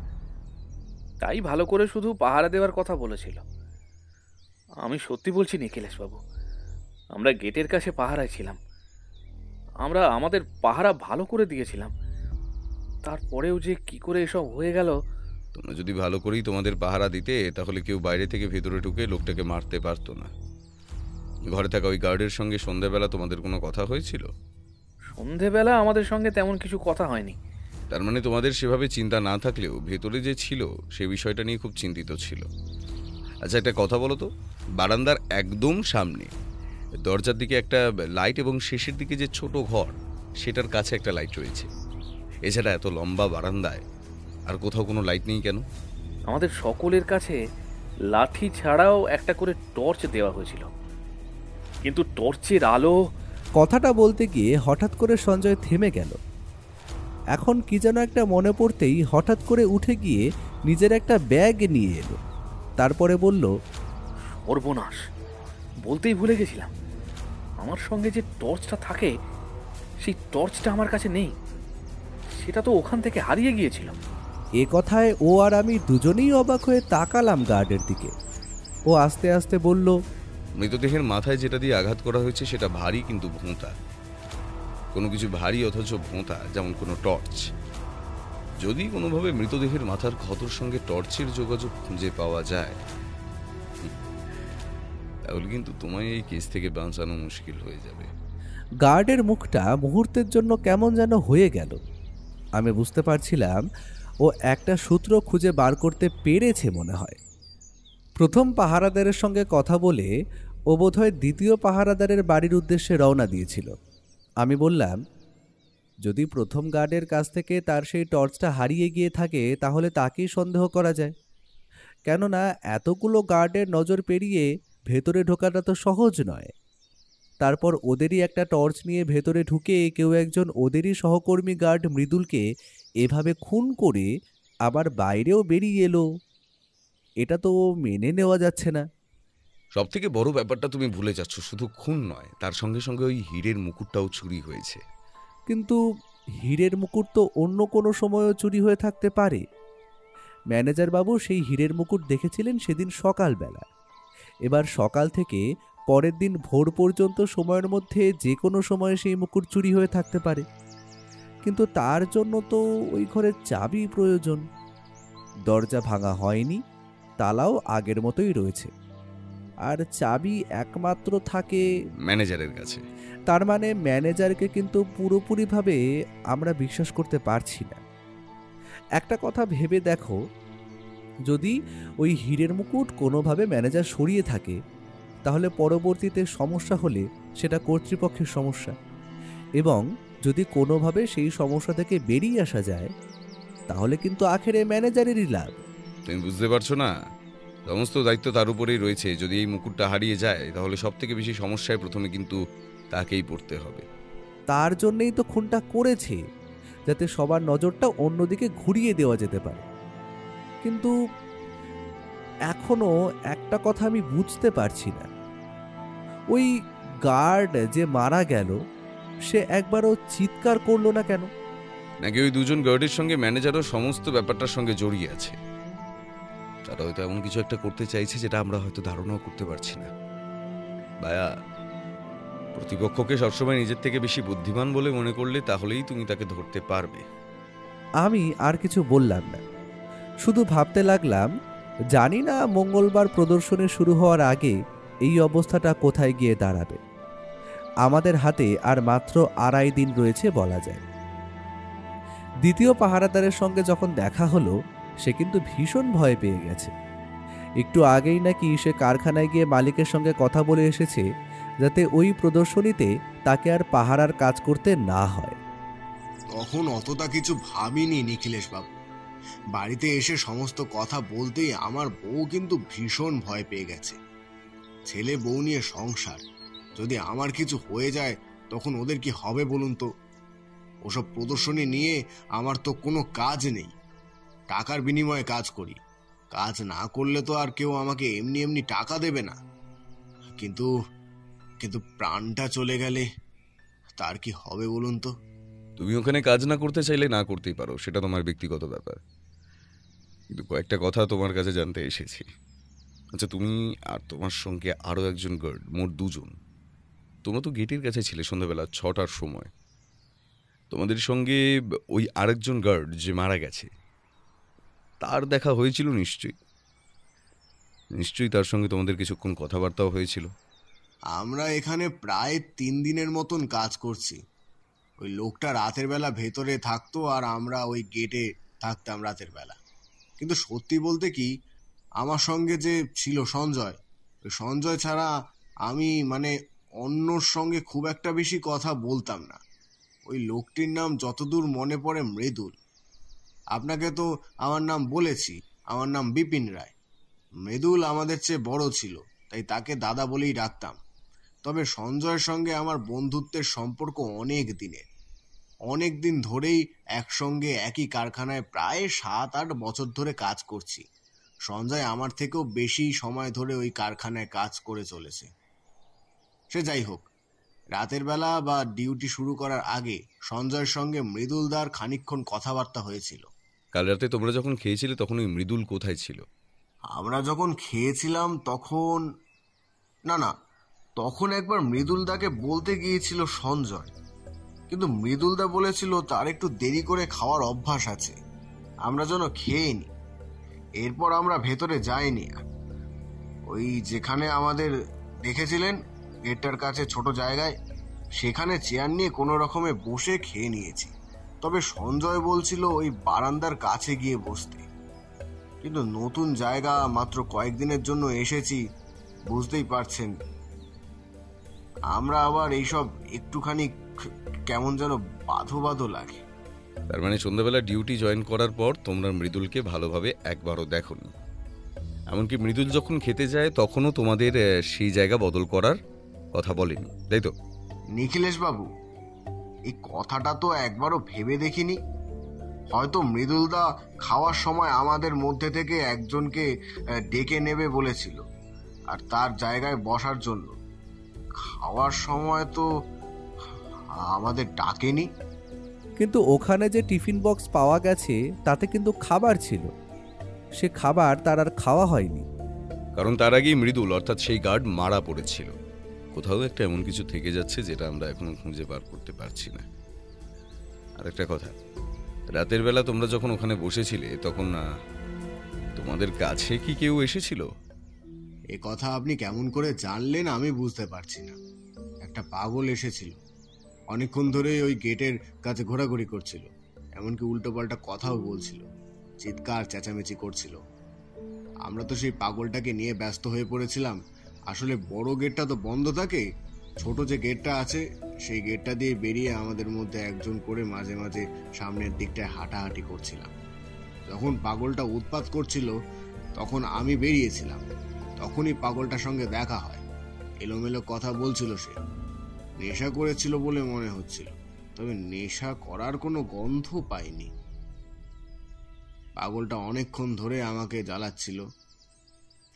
তাই ভালো করে শুধু পাহারা দেওয়ার কথা বলেছিল। আমি সত্যি বলছি নিখিলেশ বাবু, আমরা গেটের কাছে পাহারায় ছিলাম, আমরা আমাদের পাহারা ভালো করে দিয়েছিলাম। তারপরেও যে কি করে এসব হয়ে গেল। তোমরা যদি ভালো করেই তোমাদের পাহারা দিতে তাহলে কেউ বাইরে থেকে ভেতরে ঢুকে লোকটাকে মারতে পারতো না। ঘরে থাকা ওই গার্ডের সঙ্গে সন্ধ্যাবেলা তোমাদের কোনো কথা হয়েছিল? সন্ধেবেলা আমাদের সঙ্গে তেমন কিছু কথা হয়নি। তার মানে তোমাদের সেভাবে চিন্তা না থাকলেও ভেতরে যে ছিল সে বিষয়টা নিয়ে খুব চিন্তিত ছিল। আচ্ছা, একটা কথা বলো তো, বারান্দার একদম সামনে দরজার দিকে একটা লাইট এবং শেষের দিকে যে ছোট ঘর সেটার কাছে একটা লাইট রয়েছে, এছাড়া এত লম্বা বারান্দায় আর কোথাও কোনো লাইট নেই কেন? আমাদের সকলের কাছে লাঠি ছাড়াও একটা করে টর্চ দেওয়া হয়েছিল, কিন্তু টর্চের আলো... কথাটা বলতে গিয়ে হঠাৎ করে সঞ্জয় থেমে গেল। এখন কি যেন একটা মনে পড়তেই হঠাৎ করে উঠে গিয়ে নিজের একটা ব্যাগ নিয়ে এলো। তারপরে বলল, সর্বনাশ, বলতেই ভুলে গেছিলাম, আমার সঙ্গে যে টর্চটা থাকে সেই টর্চটা আমার কাছে নেই, সেটা তো ওখান থেকে হারিয়ে গিয়েছিল। এ কথায় ও আর আমি দুজনেই অবাক হয়ে তাকালাম গার্ডের দিকে। ও আস্তে আস্তে বলল, মৃতদেহের মাথায় যেটা দিয়ে আঘাত করা হয়েছে সেটা ভারী কিন্তু ভোঁতা। কোনো কিছু ভারী অথচ ভোঁতা, যেমন কোনো টর্চ। যদি কোনোভাবে মৃতদেহের মাথার ক্ষতর সঙ্গে টর্চের যোগাযোগ খুঁজে পাওয়া যায়, তাহলে কিন্তু তোমায় এই কেস থেকে বাঁচানো মুশকিল হয়ে যাবে। গার্ডের মুখটা মুহূর্তের জন্য কেমন যেন হয়ে গেল। আমি বুঝতে পারছিলাম ও একটা সূত্র খুঁজে বার করতে পেরেছে মনে হয়। প্রথম পাহারাদারের সঙ্গে কথা বলে ও বোধহয় দ্বিতীয় পাহারাদারের বাড়ির উদ্দেশ্যে রওনা দিয়েছিল। আমি বললাম, যদি প্রথম গার্ডের কাছ থেকে তার সেই টর্চটা হারিয়ে গিয়ে থাকে তাহলে তাকেই সন্দেহ করা যায়, কেননা এতগুলো গার্ডের নজর পেরিয়ে ভেতরে ঢোকাটা তো সহজ নয়। তারপর ওদেরই একটা টর্চ নিয়ে ভেতরে ঢুকে কেউ একজন ওদেরই সহকর্মী গার্ড মৃদুলকে এভাবে খুন করে আবার বাইরেও বেরিয়ে এলো, এটা তো মেনে নেওয়া যাচ্ছে না। সব থেকে বড় ব্যাপারটা তুমি ভুলে যাচ্ছ, শুধু খুন নয়, তার সঙ্গে সঙ্গে ওই হীরের মুকুটটাও চুরি হয়েছে। কিন্তু হীরের মুকুট তো অন্য কোনো সময়ও চুরি হয়ে থাকতে পারে। ম্যানেজার বাবু সেই হীরের মুকুট দেখেছিলেন সেদিন সকালবেলা। এবার সকাল থেকে পরের দিন ভোর পর্যন্ত সময়ের মধ্যে যে কোনো সময়ে সেই মুকুট চুরি হয়ে থাকতে পারে, কিন্তু তার জন্য তো ওই ঘরের চাবি প্রয়োজন। দরজা ভাঙা হয়নি, তালাও আগের মতোই রয়েছে, আর চাবি একমাত্র থাকে ম্যানেজারের কাছে। তার মানে ম্যানেজারকে কিন্তু পুরোপুরিভাবে আমরা বিশ্বাস করতে পারছি না। একটা কথা ভেবে দেখো, যদি ওই হীরের মুকুট কোনোভাবে ম্যানেজার সরিয়ে থাকে, তাহলে পরবর্তীতে সমস্যা হলে সেটা কর্তৃপক্ষের সমস্যা, এবং যদি কোনোভাবে সেই সমস্যা থেকে বেরিয়ে আসা যায় তাহলে কিন্তু আখেরে ম্যানেজারেরই লাভ। তুমি বুঝতে পারছো না? সমস্ত দায়িত্ব তার উপরেই রয়েছে। যদি এই মুকুটটা হারিয়ে যায় তাহলে সব থেকে বেশি সমস্যায় প্রথমে কিন্তু তাকেই পড়তে হবে। তার জন্যই তো খুনটা করেছে, যাতে সবার নজরটা অন্যদিকে ঘুরিয়ে দেওয়া যেতে পারে। কিন্তু এখনো একটা কথা আমি বুঝতে পারছি না, ওই গার্ড যে মারা গেল সে একবারও চিৎকার করলো না কেন? নাকি ওই দুজন গার্ডের সঙ্গে ম্যানেজারও সমস্ত ব্যাপারটার সঙ্গে জড়িয়ে আছে? তারা হয়তো এমন কিছু একটা করতে চাইছে যেটা আমরা হয়তো ধারণাও করতে পারছি না। ভায়া, প্রতিপক্ষকে সবসময় নিজের থেকে বেশি বুদ্ধিমান বলে মনে করলে তাহলেই তুমি তাকে ধরতে পারবে। আমি আর কিছু বললাম না, শুধু ভাবতে লাগলাম, জানি না মঙ্গলবার প্রদর্শনী শুরু হওয়ার আগে এই অবস্থাটা কোথায় গিয়ে দাঁড়াবে। আমাদের হাতে আর মাত্র 2.5 দিন রয়েছে বলা যায়। দ্বিতীয় পাহারাদারের সঙ্গে যখন দেখা হলো সে কিন্তু ভীষণ ভয় পেয়ে গেছে। একটু আগেই নাকি সে কারখানায় গিয়ে মালিকের সঙ্গে কথা বলে এসেছে যাতে ওই প্রদর্শনীতে তাকে আর পাহারার কাজ করতে না হয়। তখন অতটা কিছু ভাবিনি নিখিলেশ বাবু। বাড়িতে এসে সমস্ত কথা বলতেই আমার বউ কিন্তু ভীষণ ভয় পেয়ে গেছে। ছেলে বউ নিয়ে সংসার, যদি আমার কিছু হয়ে যায় তখন ওদের কি হবে বলুন তো? ওসব প্রদর্শনী নিয়ে আমার তো কোনো কাজ নেই, টাকার বিনিময়ে কাজ করি। কাজ না করলে তো আর কেউ আমাকে এমনি এমনি টাকা দেবে না। কিন্তু কিন্তু প্রাণটা চলে গেলে তার কি হবে বলুন তো? তুমি ওখানে কাজ না করতে চাইলে না করতেই পারো, সেটা তোমার ব্যক্তিগত ব্যাপার। কিন্তু কয়েকটা কথা তোমার কাছে জানতে এসেছি। আচ্ছা, তুমি আর তোমার সঙ্গে আরও একজন গার্ড, মোট 2 জন, তোমরা তো গেটের কাছে ছিলে সন্ধ্যাবেলা 6টার সময়। তোমাদের সঙ্গে ওই আরেকজন গার্ড যে মারা গেছে তার দেখা হয়েছিল নিশ্চয়ই? নিশ্চয়ই তার সঙ্গে তোমাদের কিছুক্ষণ কথাবার্তাও হয়েছিল। আমরা এখানে প্রায় 3 দিনের মতন কাজ করছি। ওই লোকটা রাতের বেলা ভেতরে থাকতো আর আমরা ওই গেটে থাকতাম রাতের বেলা। কিন্তু সত্যি বলতে কি, আমার সঙ্গে যে ছিল সঞ্জয়, সঞ্জয় ছাড়া আমি অন্যর সঙ্গে খুব একটা বেশি কথা বলতাম না। ওই লোকটির নাম যতদূর মনে পড়ে মৃদুল। আপনাকে তো আমার নাম বলেছি, আমার নাম বিপিন রায়। মৃদুল আমাদের চেয়ে বড় ছিল, তাই তাকে দাদা বলেই ডাকতাম। তবে সঞ্জয়ের সঙ্গে আমার বন্ধুত্বের সম্পর্ক অনেক দিন ধরেই একসঙ্গে একই কারখানায় প্রায় 7-8 বছর ধরে কাজ করছি। সঞ্জয় আমার থেকেও বেশি সময় ধরে ওই কারখানায় কাজ করে চলেছে। সে যাই হোক, রাতের বেলা বা ডিউটি শুরু করার আগে সঞ্জয়ের সঙ্গে মৃদুলদার খানিকক্ষণ কথাবার্তা হয়েছিল। কাল রাতে তোমরা যখন খেয়েছিলে তখন ওই মৃদুল কোথায় ছিল? আমরা যখন খেয়েছিলাম তখন একবার মৃদুলদাকে বলতে গিয়েছিল সঞ্জয়, কিন্তু মৃদুলদা বলেছিল তার একটু দেরি করে খাওয়ার অভ্যাস আছে, আমরা যেন খেয়ে নি। এরপর আমরা ভেতরে যাইনি। ওই যেখানে আমাদের দেখেছিলেন গেটটার কাছে ছোট জায়গায়, সেখানে চেয়ার নিয়ে কোনো রকমে বসে খেয়ে নিয়েছি। তবে সঞ্জয় বলছিল ওই বারান্দার কাছে গিয়ে বসতে, কিন্তু নতুন জায়গা, মাত্র কয়েকদিনের জন্য এসেছি, বুঝতেই পারছেন। আমরা আবার এইসব একটুখানি কেমন যেন বাধো লাগে। তার মানে সন্ধ্যাবেলা ডিউটি জয়েন করার পর তোমরা মৃদুলকে ভালোভাবে একবারও দেখোনি? এমনকি মৃদুল যখন খেতে যায় তখনও তোমাদের সেই জায়গা বদল করার কথা বলেনি, তাই তো? নিখিলেশ বাবু, এই কথাটা তো একবারও ভেবে দেখিনি। হয়তো মৃদুলদা খাওয়ার সময় আমাদের মধ্যে থেকে একজনকে ডেকে নেবে বলেছিল আর তার জায়গায় বসার জন্য। খাওয়ার সময় তো আমাদের ডাকেনি। কিন্তু ওখানে যে টিফিন বক্স পাওয়া গেছে তাতে কিন্তু খাবার ছিল, সে খাবার তার আর খাওয়া হয়নি। কারণ তার আগেই মৃদুল অর্থাৎ সেই গার্ড মারা পড়েছিল। কোথাও একটা এমন কিছু থেকে যাচ্ছে যেটা আমরা এখনো খুঁজে বার করতে পারছি না। আর একটা কথা, রাতের বেলা তোমরা যখন ওখানে বসেছিলে তখন তোমাদের কাছে কি কেউ এসেছিল? এ কথা আপনি কেমন করে জানলেন আমি বুঝতে পারছি না। একটা পাগল এসেছিল, অনেকক্ষণ ধরে ওই গেটের কাছে ঘোরাঘুরি করছিল, এমনকি উল্টোপাল্টা কথাও বলছিল, চিৎকার চেঁচামেচি করছিল। আমরা তো সেই পাগলটাকে নিয়ে ব্যস্ত হয়ে পড়েছিলাম। আসলে বড় গেটটা তো বন্ধ থাকে, ছোট যে গেটটা আছে সেই গেটটা দিয়ে বেরিয়ে আমাদের মধ্যে একজন করে মাঝে মাঝে সামনের দিকটায় হাঁটাহাঁটি করছিলাম। যখন পাগলটা উৎপাত করছিল তখন আমি বেরিয়েছিলাম। তখনই পাগলটার সঙ্গে দেখা হয়। এলোমেলো কথা বলছিল, সে নেশা করেছিল বলে মনে হচ্ছিল, তবে নেশা করার কোনো গন্ধ পাইনি। পাগলটা অনেকক্ষণ ধরে আমাকে জ্বালাচ্ছিল।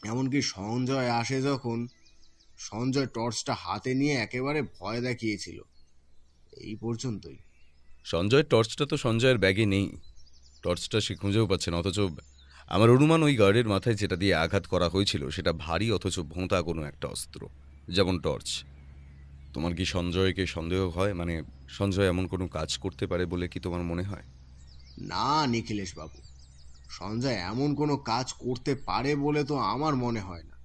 এমনকি সঞ্জয় আসে যখন, সঞ্জয় টর্চটা হাতে নিয়ে একেবারে ভয় দেখিয়েছিল। এই পর্যন্তই। সঞ্জয়ের টর্চটা তো সঞ্জয়ের ব্যাগে নেই, টর্চটা সে খুঁজেও পাচ্ছে না। অথচ আমার অনুমান ওই গার্ডের মাথায় যেটা দিয়ে আঘাত করা হয়েছিল সেটা ভারী অথচ ভোঁতা কোনো একটা অস্ত্র, যেমন টর্চ। তোমার কি সঞ্জয়কে সন্দেহ হয়? সঞ্জয় এমন কোনো কাজ করতে পারে বলে কি তোমার মনে হয়? না নিখিলেশ বাবু, সঞ্জয় এমন কোনো কাজ করতে পারে বলে তো আমার মনে হয় না।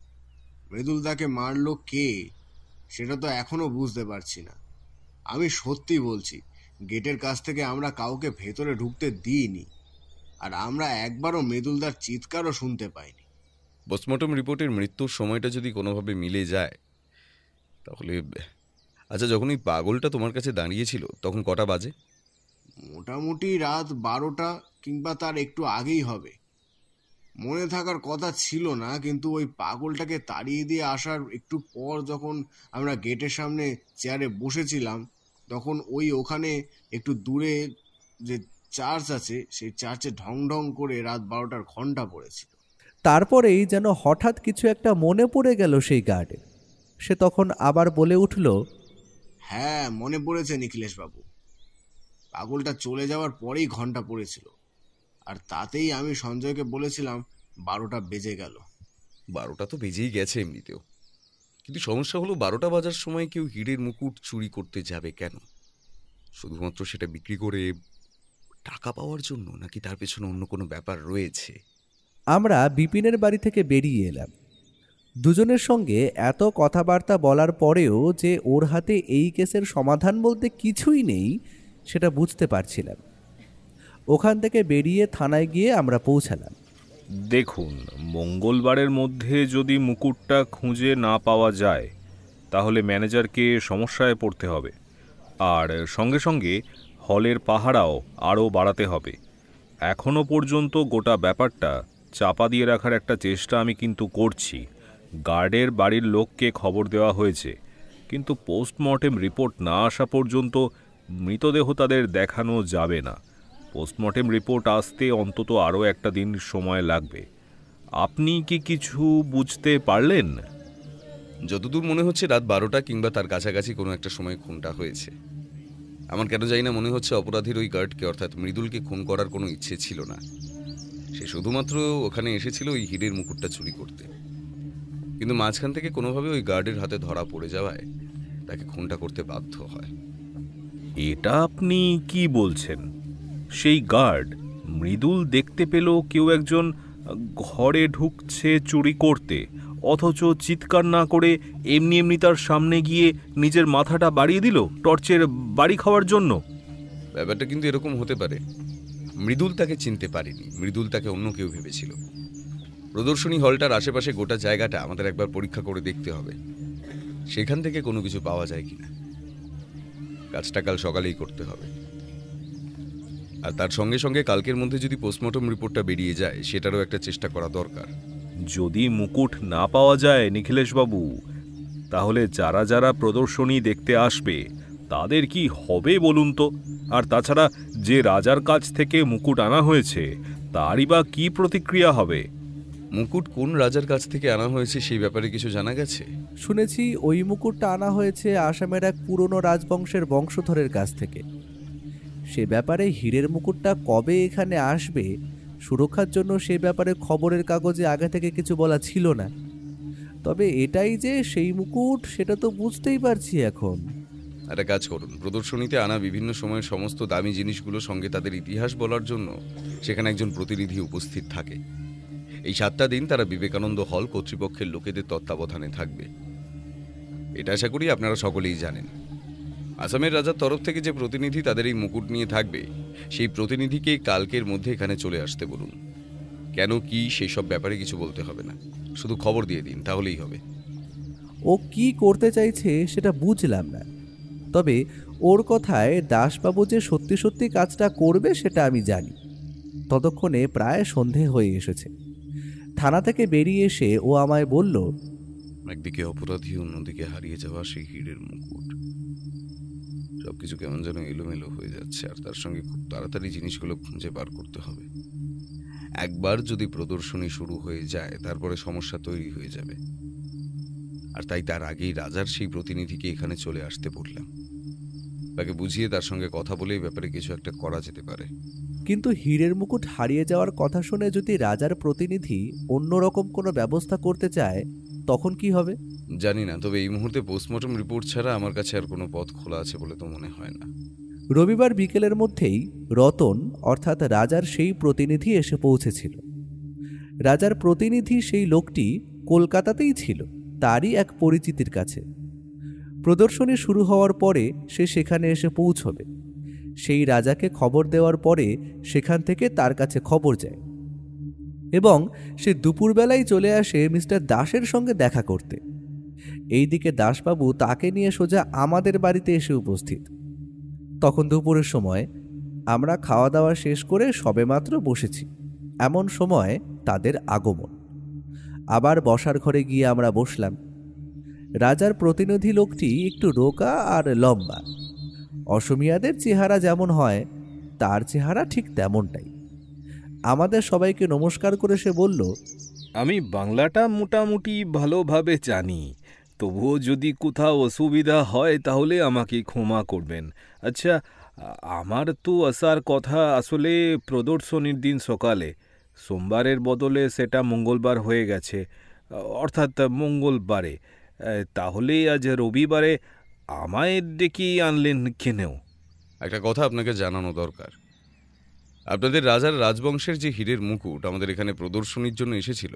মৃদুলদাকে মারলো কে সেটা তো এখনো বুঝতে পারছি না। আমি সত্যি বলছি, গেটের কাছ থেকে আমরা কাউকে ভেতরে ঢুকতে দিইনি, আর আমরা একবারও মৃদুলদার চিৎকারও শুনতে পাইনি। পোস্টমর্টম রিপোর্টের মৃত্যুর সময়টা যদি কোনোভাবে মিলে যায় তাহলে... আচ্ছা, যখন এই পাগলটা তোমার কাছে দাঁড়িয়েছিল তখন কটা বাজে? মোটামুটি রাত 12টা কিংবা তার একটু আগেই হবে। মনে থাকার কথা ছিল না, কিন্তু ওই পাগলটাকে তাড়িয়ে দিয়ে আসার একটু পর যখন আমরা গেটের সামনে চেয়ারে বসেছিলাম তখন ওখানে একটু দূরে যে চার্চ আছে সেই চার্চে ঢং ঢং করে রাত 12টার ঘন্টা পড়েছিল। তারপরেই যেন হঠাৎ কিছু একটা মনে পড়ে গেল সেই গার্ডের। সে তখন আবার বলে উঠল, হ্যাঁ মনে পড়েছে নিখিলেশ বাবু, পাগলটা চলে যাওয়ার পরেই ঘন্টা পড়েছিল, আর তাতেই আমি সঞ্জয়কে বলেছিলাম 12টা বেজে গেল। 12টা তো বেজেই গেছে এমনিতেও, কিন্তু সমস্যা হলো 12টা বাজার সময় কেউ হীরের মুকুট চুরি করতে যাবে কেন? শুধুমাত্র সেটা বিক্রি করে টাকা পাওয়ার জন্য, নাকি তার পেছনে অন্য কোনো ব্যাপার রয়েছে? আমরা বিপিনের বাড়ি থেকে বেরিয়ে এলাম। দুজনের সঙ্গে এত কথাবার্তা বলার পরেও যে ওর হাতে এই কেসের সমাধান বলতে কিছুই নেই সেটা বুঝতে পারছিলাম। ওখান থেকে বেরিয়ে থানায় গিয়ে আমরা পৌঁছালাম। দেখুন, মঙ্গলবারের মধ্যে যদি মুকুটটা খুঁজে না পাওয়া যায় তাহলে ম্যানেজারকে সমস্যায় পড়তে হবে, আর সঙ্গে সঙ্গে হলের পাহারাও আরও বাড়াতে হবে। এখনও পর্যন্ত গোটা ব্যাপারটা চাপা দিয়ে রাখার একটা চেষ্টা আমি কিন্তু করছি। গার্ডের বাড়ির লোককে খবর দেওয়া হয়েছে, কিন্তু পোস্টমর্টেম রিপোর্ট না আসা পর্যন্ত মৃতদেহ তাদের দেখানো যাবে না। পোস্টমর্টেম রিপোর্ট আসতে অন্তত আরও একটা দিন সময় লাগবে। আপনি কি কিছু বুঝতে পারলেন? যতদূর মনে হচ্ছে রাত 12টা কিংবা তার কাছাকাছি কোনো একটা সময় খুনটা হয়েছে। আমার কেন জানি না মনে হচ্ছে অপরাধীর ওই গার্ডকে অর্থাৎ মৃদুলকে খুন করার কোনো ইচ্ছে ছিল না। সে শুধুমাত্র ওখানে এসেছিল ওই হীরের মুকুটটা চুরি করতে, কিন্তু মাঝখান থেকে কোনোভাবে ওই গার্ডের হাতে ধরা পড়ে যাওয়ায় তাকে খুনটা করতে বাধ্য হয়। এটা আপনি কি বলছেন? সেই গার্ড মৃদুল দেখতে পেল কেউ একজন ঘরে ঢুকছে চুরি করতে, অথচ চিৎকার না করে এমনি এমনি তার সামনে গিয়ে নিজের মাথাটা বাড়িয়ে দিল টর্চের বাড়ি খাওয়ার জন্য? ব্যাপারটা কিন্তু এরকম হতে পারে। মৃদুল তাকে চিনতে পারেনি, মৃদুল তাকে অন্য কেউ ভেবেছিল। প্রদর্শনী হলটার আশেপাশে গোটা জায়গাটা আমাদের একবার পরীক্ষা করে দেখতে হবে, সেখান থেকে কোনো কিছু পাওয়া যায় কিনা। কাজটা কাল সকালেই করতে হবে, আর তার সঙ্গে সঙ্গে কালকের মধ্যে যদি পোস্টমর্টম রিপোর্টটা বেরিয়ে যায় সেটারও একটা চেষ্টা করা দরকার। যদি মুকুট না পাওয়া যায় নিখিলেশবাবু, তাহলে যারা যারা প্রদর্শনী দেখতে আসবে তাদের কি হবে বলুন তো? আর তাছাড়া যে রাজার কাছ থেকে মুকুট আনা হয়েছে তারই বা কি প্রতিক্রিয়া হবে? মুকুট কোন রাজার কাছ থেকে আনা হয়েছে সেই ব্যাপারে কিছু জানা গেছে? শুনেছি ওই মুকুটটা আনা হয়েছে আসামের এক পুরনো রাজবংশের বংশধরের কাছ থেকে। সে ব্যাপারে হীরের মুকুটটা কবে এখানে আসবে সুরক্ষার জন্য সে ব্যাপারে খবরের কাগজে আগে থেকে কিছু বলা ছিল না। তবে এটাই যে সেই মুকুট সেটা তো বুঝতেই পারছি এখন। একটা কাজ করুন, প্রদর্শনীতে আনা বিভিন্ন সময়ের সমস্ত দামি জিনিসগুলো সঙ্গে তাদের ইতিহাস বলার জন্য সেখানে একজন প্রতিনিধি উপস্থিত থাকে। এই 7টা দিন তারা বিবেকানন্দ হল কর্তৃপক্ষের লোকেদের তত্ত্বাবধানে থাকবে। এটা আশা করি আপনারা সকলেই জানেন। আসামের রাজার তরফ থেকে যে প্রতিনিধি তাদের এই মুকুট নিয়ে থাকবে সেই প্রতিনিধিকে কালকের মধ্যে এখানে চলে আসতে বলুন। কেন কি সেই সব ব্যাপারে কিছু বলতে হবে না, শুধু খবর দিয়ে দিন, তাহলেই হবে। ও কি করতে চাইছে সেটা বুঝলাম না, তবে ওর কথায় দাসবাবু যে সত্যি সত্যি কাজটা করবে সেটা আমি জানি। ততক্ষণে প্রায় সন্ধে হয়ে এসেছে। থানা থেকে বেরিয়ে এসে ও আমায় বলল, একদিকে অপরাধী, অন্যদিকে হারিয়ে যাওয়া সেই হীরের মুকুট, সবকিছু কেমন যেন এলোমেলো হয়ে যাচ্ছে, আর তার সঙ্গে খুব তাড়াতাড়ি জিনিসগুলো খুঁজে বার করতে হবে। একবার যদি প্রদর্শনী শুরু হয়ে যায় তারপরে সমস্যা তৈরি হয়ে যাবে, আর তাই তার আগেই রাজার সেই প্রতিনিধিকে এখানে চলে আসতে বললাম। তাকে বুঝিয়ে তার সঙ্গে কথা বলে এই ব্যাপারে কিছু একটা করা যেতে পারে। কিন্তু হীরের মুকুট হারিয়ে যাওয়ার কথা শুনে যদি রাজার প্রতিনিধি অন্যরকম কোনো ব্যবস্থা করতে চায় তখন কি হবে জানি না, তবে এই মুহূর্তে পোস্টমর্টম রিপোর্ট ছাড়া আমার কাছে আর কোনো পথ খোলা আছে বলে তো মনে হয় না। রবিবার বিকেলের মধ্যেই রতন অর্থাৎ রাজার সেই প্রতিনিধি এসে পৌঁছেছিল। রাজার প্রতিনিধি সেই লোকটি কলকাতাতেই ছিল, তারই এক পরিচিতির কাছে। প্রদর্শনী শুরু হওয়ার পরে সে সেখানে এসে পৌঁছবে। সেই রাজাকে খবর দেওয়ার পরে সেখান থেকে তার কাছে খবর যায় এবং সে দুপুরবেলায় চলে আসে মিস্টার দাসের সঙ্গে দেখা করতে। এইদিকে দাসবাবু তাকে নিয়ে সোজা আমাদের বাড়িতে এসে উপস্থিত। তখন দুপুরের সময়, আমরা খাওয়া দাওয়া শেষ করে সবেমাত্র বসেছি, এমন সময় তাদের আগমন। আবার বসার ঘরে গিয়ে আমরা বসলাম। রাজার প্রতিনিধি লোকটি একটু রোগা আর লম্বা। অসমিয়াদের চেহারা যেমন হয় তার চেহারা ঠিক তেমনটাই। আমাদের সবাইকে নমস্কার করে সে বলল, আমি বাংলাটা মোটামুটি ভালোভাবে জানি, তবুও যদি কোথাও অসুবিধা হয় তাহলে আমাকে ক্ষমা করবেন। আচ্ছা, আমার তো আসার কথা আসলে প্রদর্শনীর দিন সকালে, সোমবারের বদলে সেটা মঙ্গলবার হয়ে গেছে, অর্থাৎ মঙ্গলবারে। তাহলে আজ রবিবারে আমায় ডেকে আনলেন কেনেও? একটা কথা আপনাকে জানানো দরকার। আপনাদের রাজার রাজবংশের যে হীরের মুকুট আমাদের এখানে প্রদর্শনীর জন্য এসেছিল,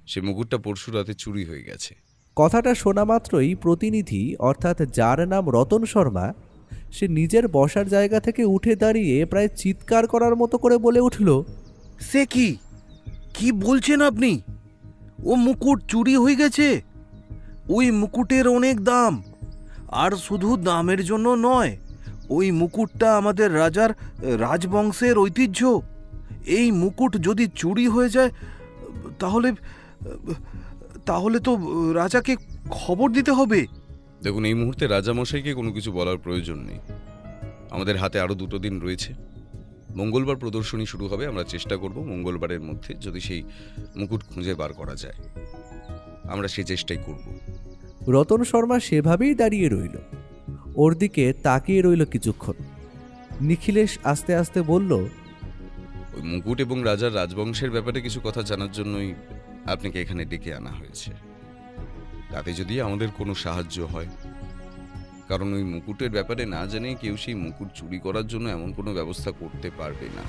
সে মুকুটটা পরশু রাতে চুরি হয়ে গেছে। কথাটা শোনা মাত্রই প্রতিনিধি অর্থাৎ যার নাম রতন শর্মা, সে নিজের বসার জায়গা থেকে উঠে দাঁড়িয়ে প্রায় চিৎকার করার মতো করে বলে উঠল, সে কি? কি বলছেন আপনি? ও মুকুট চুরি হয়ে গেছে? ওই মুকুটের অনেক দাম, আর শুধু দামের জন্য নয়, ওই মুকুটটা আমাদের রাজার রাজবংশের ঐতিহ্য। এই মুকুট যদি চুরি হয়ে যায় তাহলে তাহলে তো রাজাকে খবর দিতে হবে। দেখুন, এই মুহূর্তে রাজামশাইকে কোনো কিছু বলার প্রয়োজন নেই। আমাদের হাতে আরও 2 দিন রয়েছে। মঙ্গলবার প্রদর্শনী শুরু হবে। আমরা চেষ্টা করব মঙ্গলবারের মধ্যে যদি সেই মুকুট খুঁজে বার করা যায়। আমরা সেই চেষ্টাই করব। রতন শর্মা সেভাবেই দাঁড়িয়ে রইল, ওর দিকে তাকিয়ে রইল কিছুক্ষণ। নিখিলেশ আস্তে আস্তে বলল, ওই মুকুট এবং রাজার রাজবংশের ব্যাপারে কিছু কথা জানার জন্যই আপনাকে এখানে ডেকে আনা হয়েছে। তাতে যদি আমাদের কোনো সাহায্য হয়, কারণ ওই মুকুটের ব্যাপারে না জেনে কেউ সেই মুকুট চুরি করার জন্য এমন কোনো ব্যবস্থা করতে পারবে না।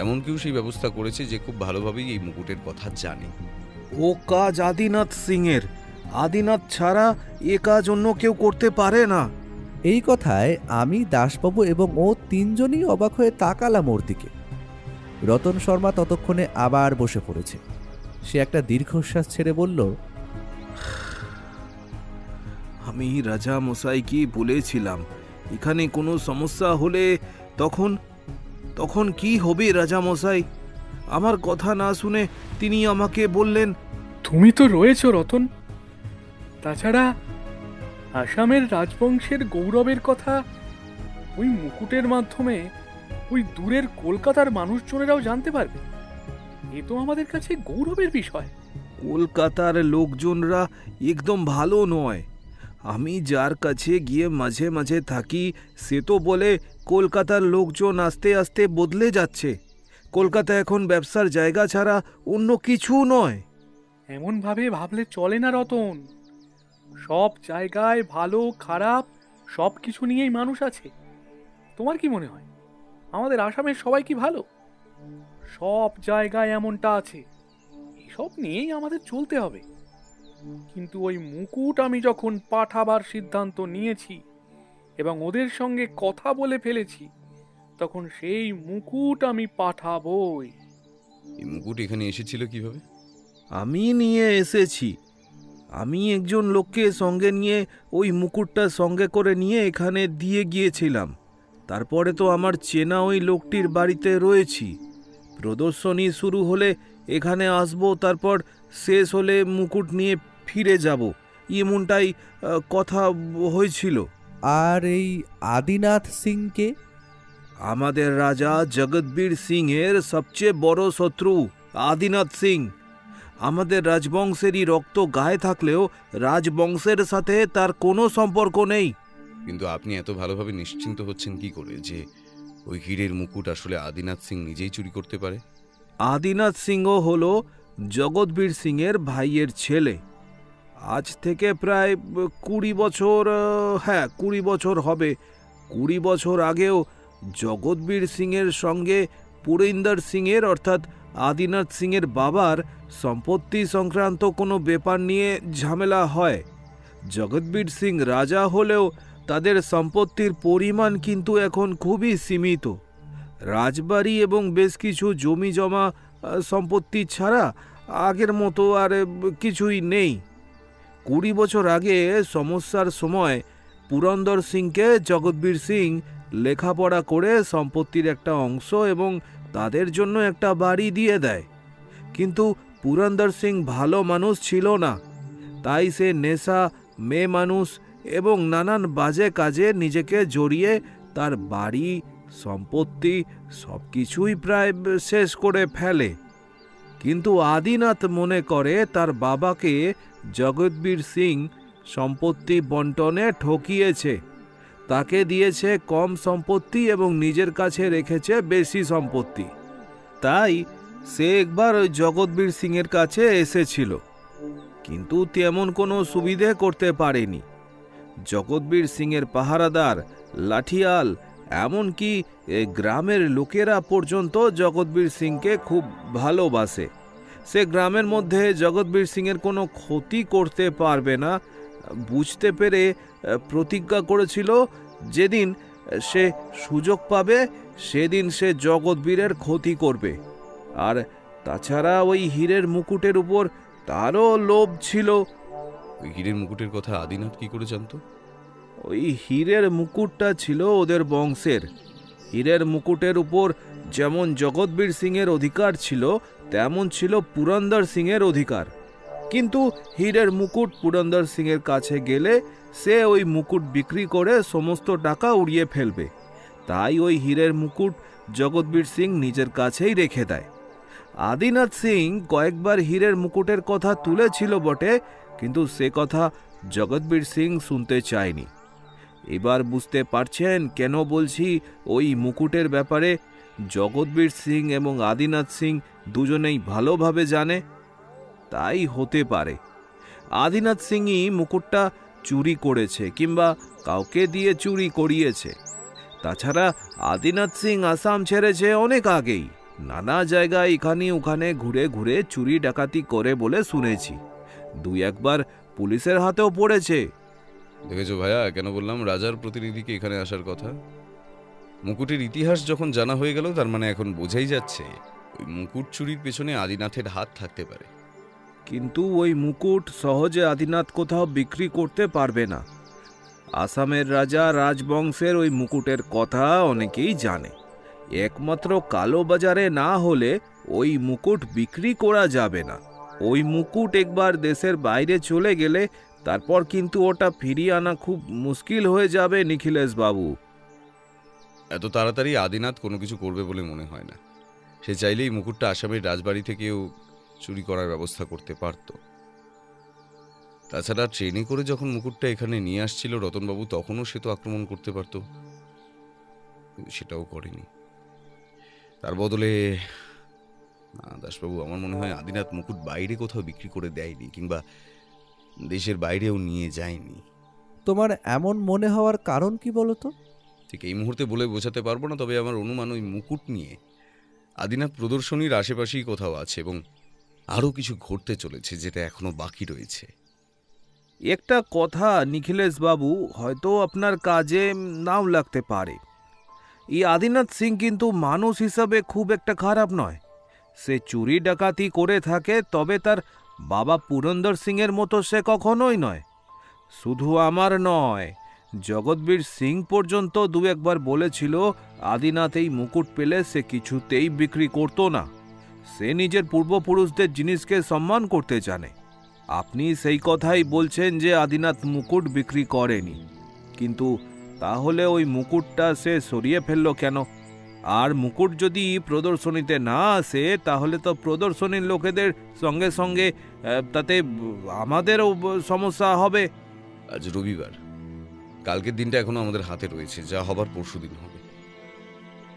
এমন কেউ সেই ব্যবস্থা করেছে যে খুব ভালোভাবেই এই মুকুটের কথা জানে। ও কাজ আদিনাথ সিং এর। আদিনাথ ছাড়া এ কাজ অন্য কেউ করতে পারে না। এই কথায় আমি, দাসবাবু এবং ও 3 জনই অবাক হয়ে তাকালাম ওর দিকে। রতন শর্মা ততক্ষণে আবার বসে পড়েছে। সে একটা দীর্ঘশ্বাস ছেড়ে বলল, আমি রাজা মশাইকে বলেছিলাম এখানে কোনো সমস্যা হলে তখন কি হবে রাজা মশাই? আমার কথা না শুনে তিনি আমাকে বললেন, তুমি তো রয়েছো রতন। তাছাড়া আসামের রাজবংশের গৌরবের কথা ওই মুকুটের মাধ্যমে ওই দূরের কলকাতার মানুষজনেরাও জানতে পারবে। এ তো আমাদের কাছে গৌরবের বিষয়। কলকাতার লোকজনরা একদম ভালো নয়। আমি যার কাছে গিয়ে মাঝে মাঝে থাকি সে তো বলে কলকাতার লোকজন আস্তে আস্তে বদলে যাচ্ছে। কলকাতা এখন ব্যবসার জায়গা ছাড়া অন্য কিছু নয়। এমন ভাবে ভাবলে চলে না রতন। সব জায়গায় ভালো খারাপ সব কিছু নিয়েই মানুষ আছে। তোমার কি মনে হয় আমাদের আসামের সবাই কি ভালো? সব জায়গায় এমনটা আছে। এসব নিয়েই আমাদের চলতে হবে। কিন্তু ওই মুকুট আমি যখন পাঠাবার সিদ্ধান্ত নিয়েছি এবং ওদের সঙ্গে কথা বলে ফেলেছি, তখন সেই মুকুট আমি পাঠাবই। এই মুকুট এখানে এসেছিল কিভাবে? আমি নিয়ে এসেছি। আমি একজন লোককে সঙ্গে নিয়ে ওই মুকুটটা সঙ্গে করে নিয়ে এখানে দিয়ে গিয়েছিলাম। তারপরে তো আমার চেনা ওই লোকটির বাড়িতে রয়েছি। প্রদর্শনী শুরু হলে এখানে আসবো, তারপর শেষ হলে মুকুট নিয়ে ফিরে যাব, এমনটাই কথা হয়েছিল। আর এই আদিনাথ সিংকে? আমাদের রাজা জগৎবীর সিং এর সবচেয়ে বড় শত্রু আদিনাথ সিং। আমাদের রাজবংশেরই রক্ত গায়ে থাকলেও রাজবংশের সাথে তার কোনো সম্পর্ক নেই। কিন্তু আপনি এত ভালোভাবে নিশ্চিন্ত হচ্ছেন কি করে যে ওই হীরের মুকুট আসলে আদিনাথ সিং নিজেই চুরি করতে পারে? আদিনাথ সিংও হলো জগৎবীর সিং এর ভাইয়ের ছেলে। আজ থেকে প্রায় 20 বছর, 20 বছর হবে। 20 বছর আগেও জগৎবীর সিং এর সঙ্গে পুরিন্দর সিং এর অর্থাৎ আদিনাথ সিং এর বাবার সম্পত্তি সংক্রান্ত কোনো ব্যাপার নিয়ে ঝামেলা হয়। জগৎবীর সিং রাজা হলেও তাদের সম্পত্তির পরিমাণ কিন্তু এখন খুবই সীমিত। রাজবাড়ি এবং বেশ কিছু জমি জমা সম্পত্তি ছাড়া আগের মতো আর কিছুই নেই। 20 বছর আগে সমস্যার সময় পুরন্দর সিংকে জগৎবীর সিং লেখাপড়া করে সম্পত্তির একটা অংশ এবং তাদের জন্য একটা বাড়ি দিয়ে দেয়। কিন্তু পুরন্দর সিং ভালো মানুষ ছিল না, তাই সে নেশা, মেয়ে মানুষ এবং নানান বাজে কাজে নিজেকে জড়িয়ে তার বাড়ি, সম্পত্তি সব কিছুই প্রায় শেষ করে ফেলে। কিন্তু আদিনাথ মনে করে তার বাবাকে জগৎবীর সিং সম্পত্তি বন্টনে ঠকিয়েছে। তাকে দিয়েছে কম সম্পত্তি এবং নিজের কাছে রেখেছে বেশি সম্পত্তি। তাই সে একবার ওই জগৎবীর সিং এর কাছে এসেছিল, কিন্তু তেমন কোনো সুবিধে করতে পারেনি। জগৎবীর সিং এর পাহারাদার, লাঠিয়াল, এমনকি গ্রামের লোকেরা পর্যন্ত জগৎবীর সিংকে খুব ভালোবাসে। সে গ্রামের মধ্যে জগৎবীর সিং এর কোনো ক্ষতি করতে পারবে না বুঝতে পেরে প্রতিজ্ঞা করেছিল যেদিন সে সুযোগ পাবে সেদিন সে জগৎবীরের ক্ষতি করবে। আর তাছাড়া ওই হীরের মুকুটের উপর তারও লোভ ছিল। ওই হীরের মুকুটের কথা আদিনাথ কি করে জানতো? ওই হীরের মুকুটটা ছিল ওদের বংশের। হীরের মুকুটের উপর যেমন জগৎবীর সিংয়ের অধিকার ছিল, তেমন ছিল পুরন্দর সিংয়ের অধিকার। কিন্তু হীরের মুকুট পুরন্দর সিংয়ের কাছে গেলে সে ওই মুকুট বিক্রি করে সমস্ত টাকা উড়িয়ে ফেলবে। তাই ওই হীরের মুকুট জগৎবীর সিং নিজের কাছেই রেখে দেয়। আদিনাথ সিং কয়েকবার হীরের মুকুটের কথা তুলেছিল বটে, কিন্তু সে কথা জগৎবীর সিং শুনতে চায়নি। এবার বুঝতে পারছেন কেন বলছি ওই মুকুটের ব্যাপারে জগৎবীর সিং এবং আদিনাথ সিং দুজনেই ভালোভাবে জানে। তাই হতে পারে আদিনাথ সিংই মুকুটটা চুরি করেছে কিংবা কাউকে দিয়ে চুরি করিয়েছে। তাছাড়া আদিনাথ সিং আসাম ছেড়েছে অনেক আগেই। নানা জায়গায় এখানে ওখানে ঘুরে ঘুরে চুরি ডাকাতি করে বলে শুনেছি। দুই একবার পুলিশের হাতেও পড়েছে। দেখেছো ভাইয়া, কেন বললাম রাজার প্রতিনিধিকে এখানে আসার কথা? মুকুটের ইতিহাস যখন জানা হয়ে গেল, তার মানে এখন বোঝাই যাচ্ছে ওই মুকুট চুরির পেছনে আদিনাথের হাত থাকতে পারে। কিন্তু ওই মুকুট সহজে আদিনাথ কোথাও বিক্রি করতে পারবে না। আসামের রাজা রাজবংশের ওই মুকুটের কথা অনেকেই জানে। একমাত্র কালো বাজারে না হলে ওই মুকুট বিক্রি করা যাবে না। ওই মুকুট একবার দেশের বাইরে চলে গেলে তারপর কিন্তু ওটা ফিরিয়ে আনা খুব মুশকিল হয়ে যাবে নিখিলেশ বাবু। এত তাড়াতাড়ি আদিনাথ কোনো কিছু করবে বলে মনে হয় না। সে চাইলেই মুকুটটা আসামের রাজবাড়ি থেকেও চুরি করার ব্যবস্থা করতে পারত। তাছাড়া ট্রেনে করে যখন মুকুটটা এখানে নিয়ে আসছিল রতনবাবু, তখনও সে তো আক্রমণ করতে পারত, সেটাও করেনি। তার বদলে না দাসবাবু, আমার মনে হয় আদিনাথ মুকুট বাইরে কোথাও বিক্রি করে দেয়নি, কিংবা দেশের বাইরেও নিয়ে যায়নি। তোমার এমন মনে হওয়ার কারণ কি বলো তো? ঠিক এই মুহূর্তে বলে বোঝাতে পারবো না, তবে আমার অনুমান ওই মুকুট নিয়ে আদিনাথ প্রদর্শনীর আশেপাশেই কোথাও আছে এবং আরও কিছু ঘটতে চলেছে যেটা এখনো বাকি রয়েছে। একটা কথা নিখিলেশ বাবু, হয়তো আপনার কাজে নাও লাগতে পারে। এই আদিনাথ সিং কিন্তু মানুষ হিসাবে খুব একটা খারাপ নয়। সে চুরি ডাকাতি করে থাকে, তবে তার বাবা পুরন্দর সিংয়ের মতো সে কখনোই নয়। শুধু আমার নয়, জগৎবীর সিং পর্যন্ত দু একবার বলেছিল আদিনাথ এই মুকুট পেলে সে কিছুতেই বিক্রি করত না। সে নিজের পূর্বপুরুষদের জিনিসকে সম্মান করতে জানে। আপনি সেই কথাই বলছেন যে আদিনাথ মুকুট বিক্রি করেনি, কিন্তু তাহলে ওই মুকুটটা সে সরিয়ে ফেলল কেন? আর মুকুট যদি প্রদর্শনীতে না আসে, তাহলে তো প্রদর্শনীর লোকেদের সঙ্গে সঙ্গে তাতে আমাদেরও সমস্যা হবে। আজ রবিবার, কালকের দিনটা এখনো আমাদের হাতে রয়েছে, যা হবার পরশুদিন হবে।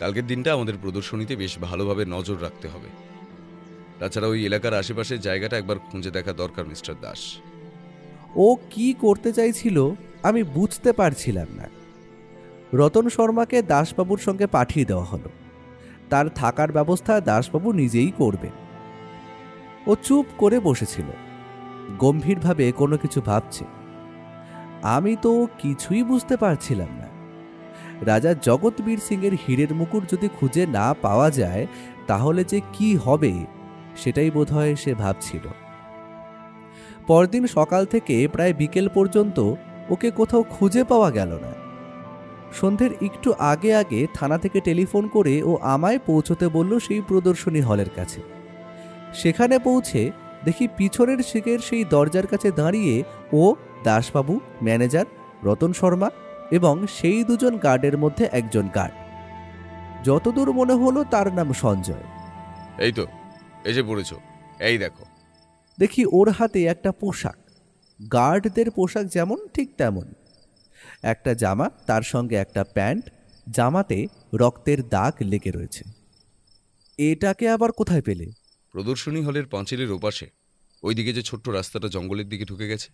কালকের দিনটা আমাদের প্রদর্শনীতে বেশ ভালোভাবে নজর রাখতে হবে। তাছাড়া ওই এলাকার আশেপাশের জায়গাটা একবার খুঁজে দেখা দরকার মিস্টার দাস। ও কি করতে চাইছিল আমি বুঝতে পারছিলাম না। রতন শর্মাকে দাসবাবুর সঙ্গে পাঠিয়ে দেওয়া হলো। তার থাকার ব্যবস্থা দাসবাবু নিজেই করবেন। ও চুপ করে বসেছিল, গম্ভীরভাবে কোনো কিছু ভাবছে। আমি তো কিছুই বুঝতে পারছিলাম না। রাজা জগৎবীর সিংয়ের হীরের মুকুট যদি খুঁজে না পাওয়া যায়, তাহলে যে কি হবে সেটাই বোধহয় সে ভাবছিল। পরদিন সকাল থেকে প্রায় বিকেল পর্যন্ত ওকে কোথাও খুঁজে পাওয়া গেল না। সন্ধ্যের একটু আগে আগে থানা থেকে টেলিফোন করে ও আমায় পৌঁছতে বলল সেই প্রদর্শনী হলের কাছে। সেখানে পৌঁছে দেখি পিছনের সিটের সেই দরজার কাছে দাঁড়িয়ে ও, দাসবাবু, ম্যানেজার, রতন শর্মা এবং সেই দুজন গার্ডের মধ্যে একজন গার্ড। যতদূর মনে হলো তার নাম সঞ্জয়। এই তো এসে পড়েছ, এই দেখো। দেখি ওর হাতে একটা পোশাক, গার্ডদের পোশাক যেমন ঠিক তেমন। একটা জামা, তার সঙ্গে একটা প্যান্ট, জামাতে রক্তের দাগ লেগে রয়েছে। এটাকে আবার কোথায় পেলে? প্রদর্শনী হলের পাঁচিলের ওপাশে ওইদিকে যে ছোট্ট রাস্তাটা জঙ্গলের দিকে ঢুকে গেছে,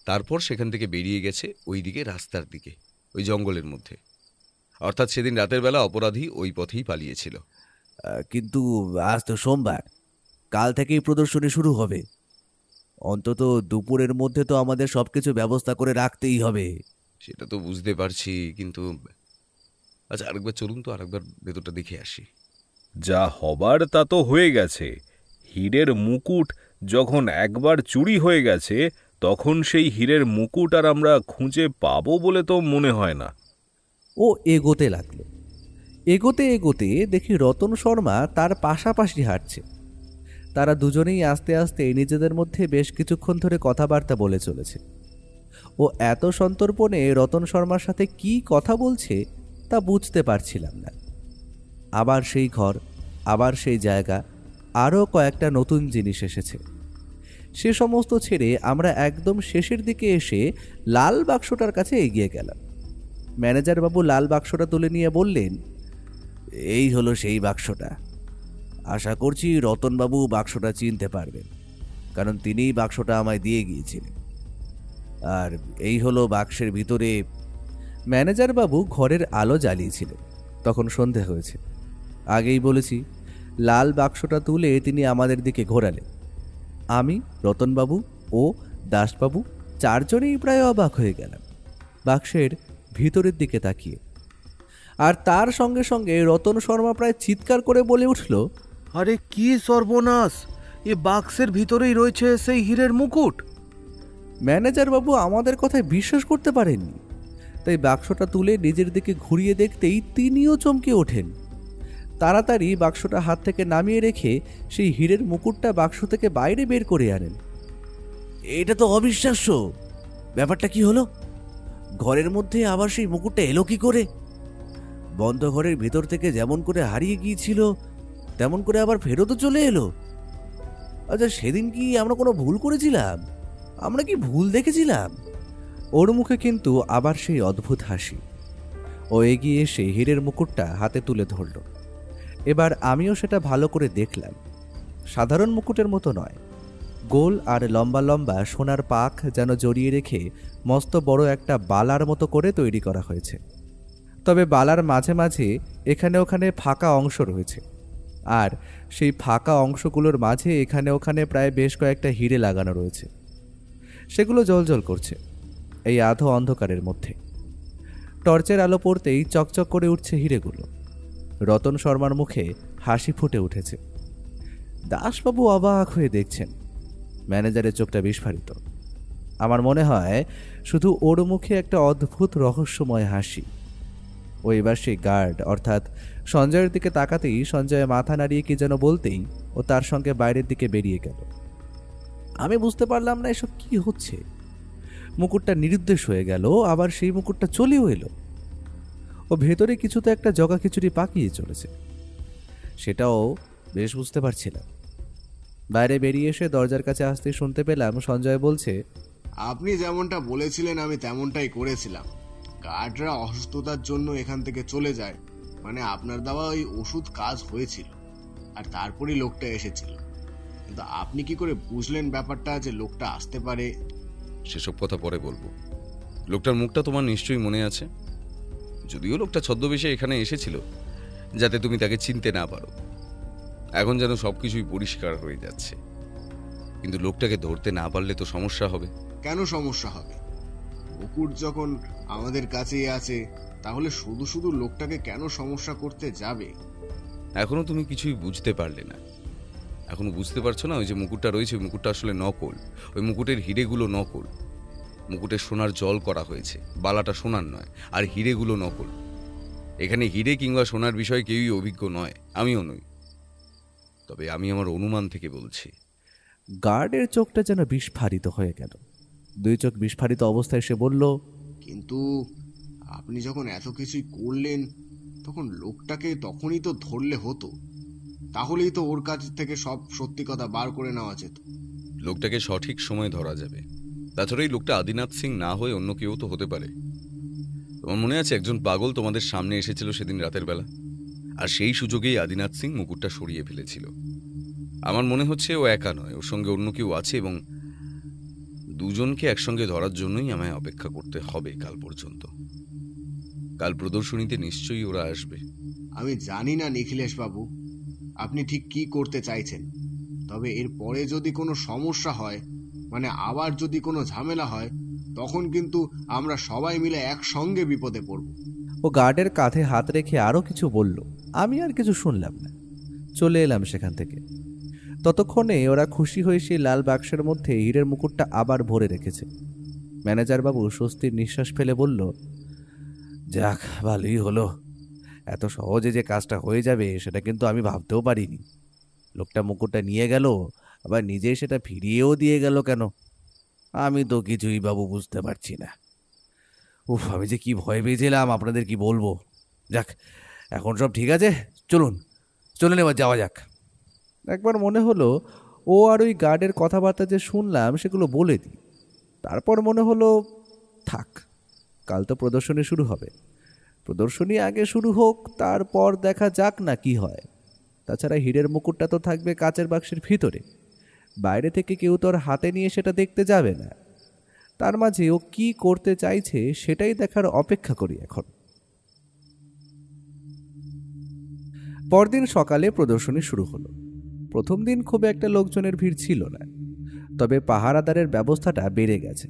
তারপর সেখান থেকে বেরিয়ে গেছে ওই দিকে রাস্তার দিকে, ওই জঙ্গলের মধ্যে। অর্থাৎ সেদিন রাতের বেলা অপরাধী ওই পথেই পালিয়েছিল। কিন্তু আজ তো সোমবার, কাল থেকেই প্রদর্শনী শুরু হবে। অন্তত দুপুরের মধ্যে তো আমাদের সবকিছু ব্যবস্থা করে রাখতেই হবে। সেটা তো বুঝতে পারছি, কিন্তু আচ্ছা আরেকবার চলুন তো, আরেকবার ভেতরটা দেখে আসি। যা হবার তা তো হয়ে গেছে, হীরের মুকুট যখন একবার চুরি হয়ে গেছে তখন সেই হীরের মুকুট আর আমরা খুঁজে পাবো বলে তো মনে হয় না। ও এগোতে লাগলো। এগোতে এগোতে দেখি রতন শর্মা তার পাশাপাশি হাঁটছে। তারা দুজনেই আস্তে আস্তে নিজেদের মধ্যে বেশ কিছুক্ষণ ধরে কথাবার্তা বলে চলেছে। ও এত সন্তর্পণে রতন শর্মার সাথে কি কথা বলছে তা বুঝতে পারছিলাম না। আবার সেই ঘর, আবার সেই জায়গা, আরও কয়েকটা নতুন জিনিস এসেছে। সে সমস্ত ছেড়ে আমরা একদম শেষের দিকে এসে লাল বাক্সটার কাছে এগিয়ে গেলাম। ম্যানেজার বাবু লাল বাক্সটা তুলে নিয়ে বললেন, এই হলো সেই বাক্সটা। আশা করছি রতনবাবু বাক্সটা চিনতে পারবেন, কারণ তিনিই বাক্সটা আমায় দিয়ে গিয়েছিলেন। আর এই হলো বাক্সের ভিতরে। ম্যানেজার বাবু ঘরের আলো জ্বালিয়েছিলেন। তখন সন্ধে হয়েছে। আগেই বলেছি, লাল বাক্সটা তুলে তিনি আমাদের দিকে ঘোরালেন। আমি, রতনবাবু ও দাসবাবু চারজনেই প্রায় অবাক হয়ে গেলাম বাক্সের ভিতরের দিকে তাকিয়ে। আর তার সঙ্গে সঙ্গে রতন শর্মা প্রায় চিৎকার করে বলে উঠল, আরে কি সর্বনাশ! এ বাক্সের ভিতরেই রয়েছে সেই হীরের মুকুট। ম্যানেজার বাবু আমাদের কথায় বিশ্বাস করতে পারেননি। তাই বাক্সটা তুলে নিজের দিকে ঘুরিয়ে দেখতেই তিনিও চমকে ওঠেন। তাড়াতাড়ি বাক্সটা হাত থেকে নামিয়ে রেখে সেই হীরের মুকুটটা বাক্স থেকে বাইরে বের করে আনেন। এটা তো অবিশ্বাস্য! ব্যাপারটা কি হলো? ঘরের মধ্যে আবার সেই মুকুটটা এলো কি করে? বন্ধ ঘরের ভিতর থেকে যেমন করে হারিয়ে গিয়েছিল তেমন করে আবার ফেরতও চলে এলো। আচ্ছা, সেদিন কি আমরা কোনো ভুল করেছিলাম? আমরা কি ভুল দেখেছিলাম? ওর মুখে কিন্তু আবার সেই অদ্ভুত হাসি। ও এগিয়ে এসে হীরের মুকুটটা হাতে তুলে ধরল। এবার আমিও সেটা ভালো করে দেখলাম। সাধারণ মুকুটের মতো নয়, গোল আর লম্বা লম্বা সোনার পাখ যেন জড়িয়ে রেখে মস্ত বড় একটা বালার মতো করে তৈরি করা হয়েছে। তবে বালার মাঝে মাঝে এখানে ওখানে ফাঁকা অংশ রয়েছে, আর সেই ফাঁকা অংশগুলোর মাঝে এখানে ওখানে প্রায় বেশ কয়েকটা হিরে লাগানো রয়েছে। সেগুলো জ্বলজ্বল করছে এই আধো অন্ধকারের মধ্যে। টর্চের আলো পড়তেই চকচক করে উঠছে হিরেগুলো। রতন শর্মার মুখে হাসি ফুটে উঠেছে। দাসবাবু অবাক হয়ে দেখছেন। ম্যানেজারের চোখটা বিস্ফারিত। আমার মনে হয় শুধু ওর মুখে একটা অদ্ভুত রহস্যময় হাসি। ও এবার সেই গার্ড অর্থাৎ সঞ্জয়ের দিকে তাকাতেই সঞ্জয় মাথা নাড়িয়ে কি যেন বলতেই ও তার সঙ্গে বাইরের দিকে বেরিয়ে গেল। আমি বুঝতে পারলাম না এসব কি হচ্ছে। মুকুটটা নিরুদ্দেশ হয়ে গেল, আবার সেই মুকুটটা চলেও এলো। ও ভেতরে কিছুতে একটা জগা খিচুড়ি পাকিয়ে চলেছে, সেটাও বেশ বুঝতে পারছিলাম। বাইরে বেরিয়ে এসে দরজার কাছে আসতে শুনতে পেলাম সঞ্জয় বলছে, আপনি যেমনটা বলেছিলেন আমি তেমনটাই করেছিলাম। গার্ডরা অসুস্থতার জন্য এখান থেকে চলে যায়, মানে আপনার দেওয়া ওই ওষুধ কাজ হয়েছিল, আর তারপরই লোকটা এসেছিল। কিন্তু আপনি কি করে বুঝলেন ব্যাপারটা যে লোকটা আসতে পারে? সেসব কথা পরে বলবো। লোকটার মুখটা তোমার নিশ্চয়ই মনে আছে। যদিও লোকটা ছদ্মবেশে এখানে এসেছিল যাতে তুমি তাকে চিনতে না পারো। এখন যেন সবকিছুই পরিষ্কার হয়ে যাচ্ছে। কিন্তু লোকটাকে ধরতে না পারলে তো সমস্যা হবে। কেন সমস্যা হবে? মুকুট যখন আমাদের কাছেই আছে, তাহলে শুধু শুধু লোকটাকে কেন সমস্যা করতে যাবে? এখনো তুমি কিছুই বুঝতে পারলে না। এখনো বুঝতে পারছো না ওই যে মুকুটটা রয়েছে, ওই মুকুটটা আসলে নকল। ওই মুকুটের হিরেগুলো নকল। মুকুটের সোনার জল করা হয়েছে, বালাটা সোনার নয়, আর হিরেগুলো নকল। এখানে হিরে কিংবা সোনার বিষয়ে কেউই অভিজ্ঞ নয়, আমিও নই। তবে আমি আমার অনুমান থেকে বলছি। গার্ডের চোখটা যেন বিস্ফারিত হয়ে গেল। দুই চোখ বিস্ফারিত অবস্থায় সে বলল, কিন্তু আপনি যখন এত কিছুই করলেন তখন লোকটাকে তখনই তো ধরলে হতো। তাহলেই তো ওর কাছ থেকে সব সত্যি কথা বার করে নেওয়া যেত। লোকটাকে সঠিক সময় ধরা যাবে। তাছাড়া এই লোকটা আদিনাথ সিং না হয়ে অন্য কেউ তো হতে পারে। তোমার মনে আছে একজন পাগল তোমাদের সামনে এসেছিল সেদিন রাতের বেলা, আর সেই সুযোগেই আদিনাথ সিং মুকুটটা সরিয়ে ফেলেছিল। আমার মনে হচ্ছে ও একা নয়, ওর সঙ্গে অন্য কেউ আছে, এবং দুজনকে একসঙ্গে ধরার জন্যই আমায় অপেক্ষা করতে হবে কাল পর্যন্ত। কাল প্রদর্শনীতে নিশ্চয়ই ওরা আসবে। আমি জানি না নিখিলেশ বাবু আপনি ঠিক কি করতে চাইছেন, তবে এর পরে যদি কোনো সমস্যা হয়, মানে আবার যদি কোনো ঝামেলা হয়, তখন কিন্তু আমরা সবাই মিলে একসঙ্গে বিপদে পড়ব। ও গার্ডের কাঁধে হাত রেখে আরও কিছু বলল। আমি আর কিছু শুনলাম না, চলে এলাম সেখান থেকে। ততক্ষণে ওরা খুশি হয়ে সেই লাল বাক্সের মধ্যে হীরের মুকুটটা আবার ভরে রেখেছে। ম্যানেজার বাবু স্বস্তির নিঃশ্বাস ফেলে বলল, যাক, ভালোই হলো। এত সহজে যে কাজটা হয়ে যাবে সেটা কিন্তু আমি ভাবতেও পারিনি। লোকটা মুকুটটা নিয়ে গেল, আবার নিজেই সেটা ফিরিয়েও দিয়ে গেল কেন? আমি তো কিছুই বাবু বুঝতে পারছি না। উফ, আমি যে কি ভয় পেয়েছিলাম আপনাদের কি বলবো। যাক, এখন সব ঠিক আছে, চলুন এবার যাওয়া যাক। একবার মনে হলো ও আর ওই গার্ডের কথাবার্তা যে শুনলাম সেগুলো বলে দিই। তারপর মনে হলো থাক, কাল তো প্রদর্শনী শুরু হবে। প্রদর্শনী আগে শুরু হোক, তারপর দেখা যাক না কি হয়। তাছাড়া হীরের মুকুটটা তো থাকবে কাচের বাক্সের ভিতরে, বাইরে থেকে কেউ তো আর হাতে নিয়ে সেটা দেখতে যাবে না। তার মাঝে ও কি করতে চাইছে সেটাই দেখার অপেক্ষা করি এখন। পরদিন সকালে প্রদর্শনী শুরু হলো। প্রথম দিন খুব একটা লোকজনের ভিড় ছিল না, তবে পাহারাদারের ব্যবস্থাটা বেড়ে গেছে।